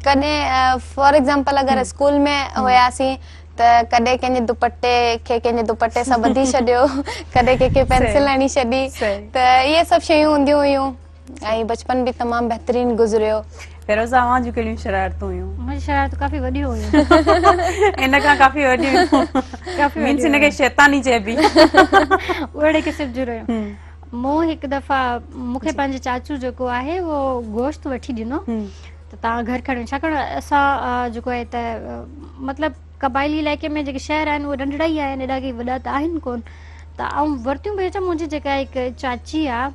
कॾहिं फॉर एग्जाम्पल अगरि स्कूल में हुयासीं त कॾहिं कंहिंजे दुपट्टे खे कंहिंजे दुपट्टे सां ॿधी छॾियो, कॾहिं कंहिंखे पेंसिल हणी छॾी, सही। त इहे सभु शयूं हूंदियूं हुयूं ऐं बचपन बि तमामु बहितरीन गुज़रियो। फिरोज़ा अव्हां जूं कहिड़ियूं शरारतूं हुयूं? मुंहिंजी शरारतूं काफ़ी वॾियूं हुयूं। इन खां काफ़ी वॾियूं, काफ़ी मीन्स वॾियूं हिनखे शैतानी चइबी। उहे क़िस्म जूं हुयूं। मूं हिकु दफ़ा मूंखे पंहिंजे चाचू जेको आहे उहो गोश्त वठी ॾिनो त तव्हां घर खणी, छाकाणि असां जेको आहे त मतिलबु क़बाइली इलाइक़े में जेके शहर आहिनि उहे नंढड़ा ई आहिनि, एॾा की वॾा त आहिनि कोन, त आऊं वरितियूं बि अचां। मुंहिंजी जेका हिकु चाची आहे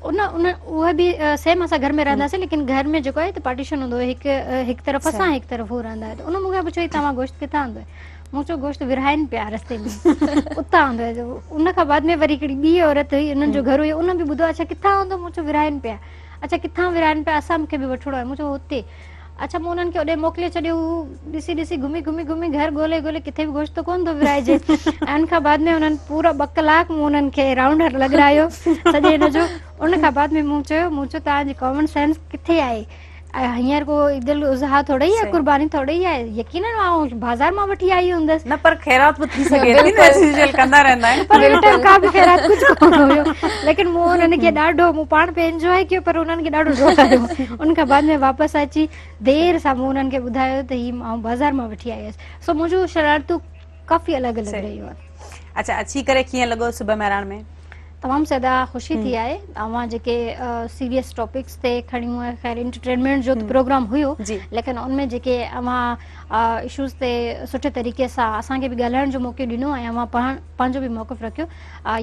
उहे बि सेम असां घर में रहंदासीं, लेकिन घर में जेको आहे त पार्टीशन हूंदो हुयो, हिकु तरफ़ असां हिकु तरफ़ हू रहंदा हुआ। त उन मूंखे पुछियो तव्हां गोश्त किथां आंदो आहे? मूं चयो गोश्त विरहाइनि पिया रस्ते में, उतां आंदो आहे। उन खां बाद में वरी हिकिड़ी ॿी औरत हुई, उन्हनि जो घर हुयो, उन बि ॿुधो अच्छा किथां आंदो? मूं चयो विरहाइनि पिया। अच्छा किथां विरहाइनि पिया? असां मूंखे बि वठिणो आहे। मूं चयो हुते। अच्छा मूं उन्हनि खे होॾे मोकिले छॾियो, हू ॾिसी ॾिसी घुमी घुमी घुमी घर ॻोल्हे ॻोल्हे किथे बि गोश्त कोन थो विरहाइजे। ऐं उन खां बाद में उन्हनि पूरा 2 कलाक मूं उन्हनि खे राउंड लॻारायो सॼे हिन जो। उन खां बाद में मूं चयो तव्हांजी कॉमन सेंस किथे आहे? हींअर को दिलि उज़हा थोड़ी आहे, कुर्बानी थोड़ी आहे। यकीन आउं बाज़ार मां वठी आई हूंदसि। न पर ख़ैरात बि थी सघे थी न, एज़ यूजुअल कंदा रहंदा आहिनि। पर हिन टाइम का बि ख़ैरात कुझु कोन हुयो, लेकिन मूं उन्हनि खे ॾाढो, मूं पाण बि एंजॉय कयो, पर उन्हनि खे ॾाढो रोकायो। उन खां बाद में वापसि अची देरि सां मूं उन्हनि खे ॿुधायो त ही आउं बाज़ार मां वठी आई हुयसि। सो मुंहिंजूं शरारतूं काफ़ी अलॻि अलॻि रहियूं आहिनि। अच्छा, अची करे कीअं लॻो सुबह महिराण में? तमामु ज़्यादा ख़ुशी थी आहे। तव्हां जेके सीरियस टॉपिक्स ते खणी हुआ, ख़ैर एंटरटेनमेंट जो प्रोग्राम हुयो, लेकिन उनमें जेके अव्हां इशूज़ ते सुठे तरीक़े सां असांखे बि ॻाल्हाइण जो मौक़ो ॾिनो ऐं अव्हां पंहिंजो बि मौक़िफ़ रखियो,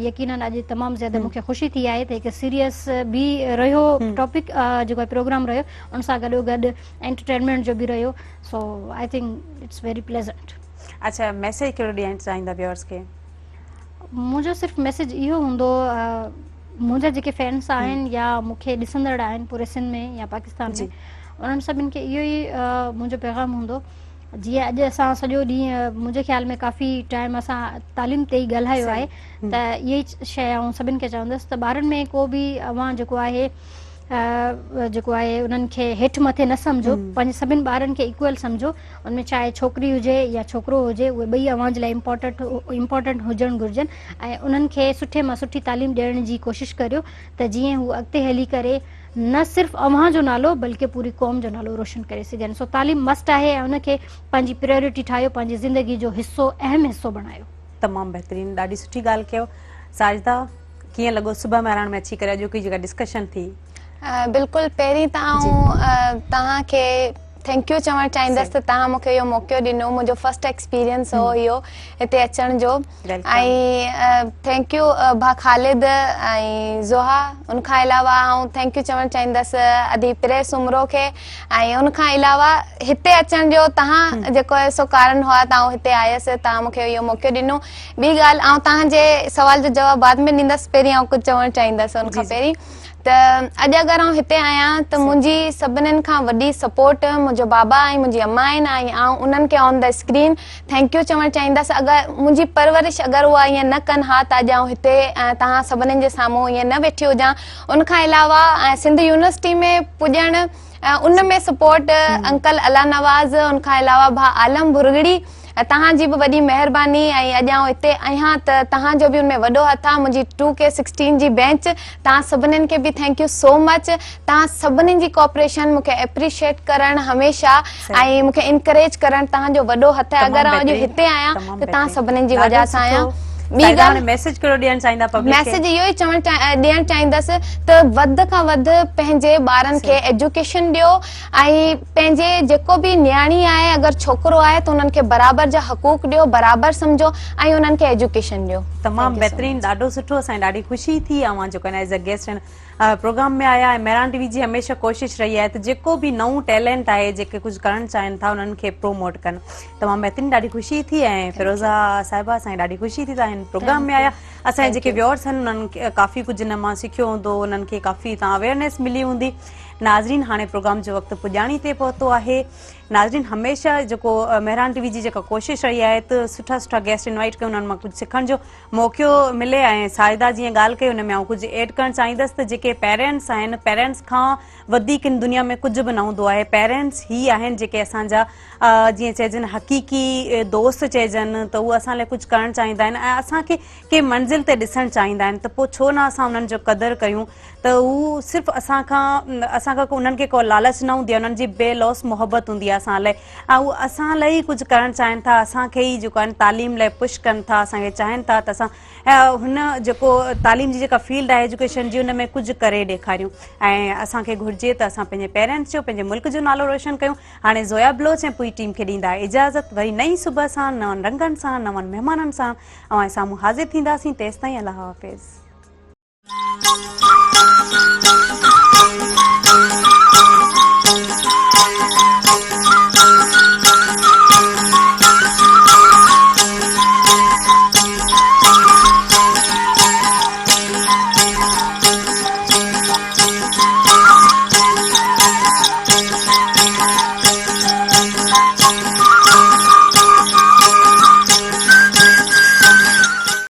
यकीनन अॼु तमामु ज़्यादा मूंखे ख़ुशी थी आहे त हिकु सीरियस बि रहियो टॉपिक जेको आहे प्रोग्राम रहियो, उन सां गॾोगॾु एंटरटेनमेंट जो बि रहियो। So I think it's very pleasant. अच्छा, मैसेज कहिड़ो ॾियणु चाहींदा व्यूअर्स खे? मुंहिंजो सिर्फ़ु मैसेज इहो हूंदो, मुंहिंजा जेके फैंस आहिनि या मूंखे ॾिसंदड़ आहिनि पूरे सिंध में या पाकिस्तान में, उन्हनि सभिनि खे इहो ई मुंहिंजो पैगाम हूंदो। जीअं अॼु असां सॼो ॾींहुं मुंहिंजे ख़्याल में काफ़ी टाइम असां तालीम ते ई ॻाल्हायो आहे, त इहा ई शइ आउं सभिनि खे चवंदसि त ॿारनि में को बि अव्हां जेको आहे उन्हनि खे हेठि मथे न सम्झो, पंहिंजे सभिनि ॿारनि खे इक्वल सम्झो। उनमें चाहे छोकिरी हुजे या छोकिरो हुजे, उहे ॿई अव्हां जे लाइ इम्पोर्टेंट हुजणु घुरिजनि ऐं उन्हनि खे सुठे मां सुठी तालीम ॾियण जी कोशिशि करियो त जीअं हू अॻिते हली करे न सिर्फ़ु अव्हां जो नालो बल्कि पूरी क़ौम जो नालो रोशन करे सघनि। सो तालीम मस्ट आहे ऐं उनखे पंहिंजी प्रायोरिटी ठाहियो, पंहिंजी ज़िंदगी जो हिसो, अहम हिसो बणायो। तमामु बहितरीन, ॾाढी सुठी ॻाल्हि कयो। साजिदा, कीअं लॻो सुबह महिराण में अची करे अॼोकी जेका डिस्कशन थी? बिल्कुलु, पहिरीं त आउं तव्हांखे थैंक यू चवणु चाहींदसि त तव्हां मूंखे इहो मौक़ो ॾिनो। मुंहिंजो फर्स्ट एक्सपीरियंस हो इहो हिते अचण जो। ऐं थैंक यू भा ख़ालिद ऐं ज़ोहा। उनखां अलावा आउं थैंक यू चवणु चाहींदसि अदी प्रेस उमरो खे। ऐं उनखां अलावा हिते अचण जो तव्हां जेको आहे सो कारण हुआ त आउं हिते आयसि, तव्हां मूंखे इहो मौक़ो ॾिनो। ॿी ॻाल्हि, आउं तव्हांजे सवाल जो जवाबु बाद में ॾींदसि, पहिरीं आउं कुझु चवणु चाहींदसि उनखां पहिरीं त अॼु अगरि आउं हिते आहियां त मुंहिंजी सभिनीनि खां वॾी सपोर्ट मुंहिंजो बाबा ऐं मुंहिंजी अम्मा आहिनि ऐं आउं उन्हनि खे on the screen thank U चवणु चाहींदसि। अगरि मुंहिंजी परवरिश अगरि उहा ईअं न कनि हा त अॼु आउं हिते तव्हां सभिनीनि जे साम्हूं ईअं न वेठी हुजां। उनखां अलावा सिंध यूनिवर्सिटी में पुॼणु, उन में सपोर्ट अंकल अला नवाज़, उनखां अलावा भा आलम भुरगड़ी, तव्हांजी बि वॾी महिरबानी। ऐं अॼु आउं हिते आहियां त तव्हांजो बि उनमें वॾो हथु आहे। मुंहिंजी 2K16 जी बेंच, तव्हां सभिनीनि खे बि थैंक यू सो मच। तव्हां सभिनीनि जी कोऑपरेशन मूंखे एप्रिशिएट करणु हमेशह ऐं मूंखे इनकरेज करणु तव्हांजो वॾो हथु आहे। अगरि आउं अॼु हिते आहियां त तव्हां सभिनीनि जी वजह सां आहियां। ॿी ॻाल्हि मैसेज कहिड़ो ॾियणु चाहींदा पब्लिक खे? मैसेज इहो ई ॾियणु चाहींदसि त वधि खां वधि पंहिंजे ॿारनि खे एजुकेशन ॾियो ऐं पंहिंजे जेको बि न्याणी आहे अगरि छोकिरो आहे त उन्हनि खे बराबरि जा हक़ूक़ ॾियो, बराबरि सम्झो ऐं उन्हनि खे एजुकेशन ॾियो। तमामु बहितरीन, ॾाढो सुठो, असांखे ॾाढी ख़ुशी थी अवां जेको आहे एज़ अ गेस्ट प्रोग्राम में आया ऐं मेहरान टीवी जी हमेशह कोशिशि रही आहे त जेको बि नओं टैलेंट आहे जेके कुझु करणु चाहिनि था उन्हनि खे प्रोमोट कनि। तमामु बहितरीन, ॾाढी ख़ुशी थी ऐं फिरोज़ा साहिबा असांखे ॾाढी ख़ुशी थी तव्हां हिन प्रोग्राम में आया। असांजे जेके व्यूअर्स आहिनि उन्हनि खे काफ़ी कुझु हिन मां सिखियो हूंदो, उन्हनि खे काफ़ी तव्हां अवेयरनेस मिली हूंदी। नाज़रीन, हाणे प्रोग्राम जो वक़्तु पुॼाणी ते पहुतो आहे। नाज़रीन, हमेशह जेको मेहरान टीवी जी जेका कोशिशि रही आहे त सुठा सुठा गेस्ट इनवाइट कयूं, उन्हनि मां कुझु सिखण जो मौक़ो मिले ऐं साहिदा जीअं ॻाल्हि कई उन में आउं कुझु एड करणु चाहींदसि त जेके पेरेंट्स आहिनि, पेरेंट्स खां वधीक हिन दुनिया में कुझु बि न हूंदो आहे। पेरेंट्स ई आहिनि जेके असांजा जीअं चइजनि हक़ीक़ी दोस्त चइजनि, त उहे असां लाइ कुझु करणु चाहींदा आहिनि ऐं असांखे कंहिं मंज़िल ते ॾिसणु चाहींदा आहिनि, त पोइ छो न असां उन्हनि जो क़दुरु कयूं। त हू सिर्फ़ु असांखां उन्हनि खे को लालच न हूंदी आहे, उन्हनि जी बेलौस मोहबत हूंदी आहे असां लाइ ऐं उहे असां लाइ ई कुझु करणु चाहिनि था, असांखे ई जेको आहे तालीम लाइ पुश कनि था, असांखे चाहिनि था त असां हुन जेको तालीम जी जेका फील्ड आहे एजुकेशन जी उन में कुझु करे ॾेखारियूं ऐं असांखे घुरिजे त असां पंहिंजे पेरेंट्स जो, पंहिंजे मुल्क जो नालो रोशन कयूं। हाणे ज़ोया बलोच ऐं पूरी टीम खे ॾींदा इजाज़त, वरी नई सुबुह सां नवनि रंगनि सां, नवनि महिमाननि सां ऐं साम्हूं हाज़िर थींदासीं। तेसिताईं अल्लाह हाफ़िज़।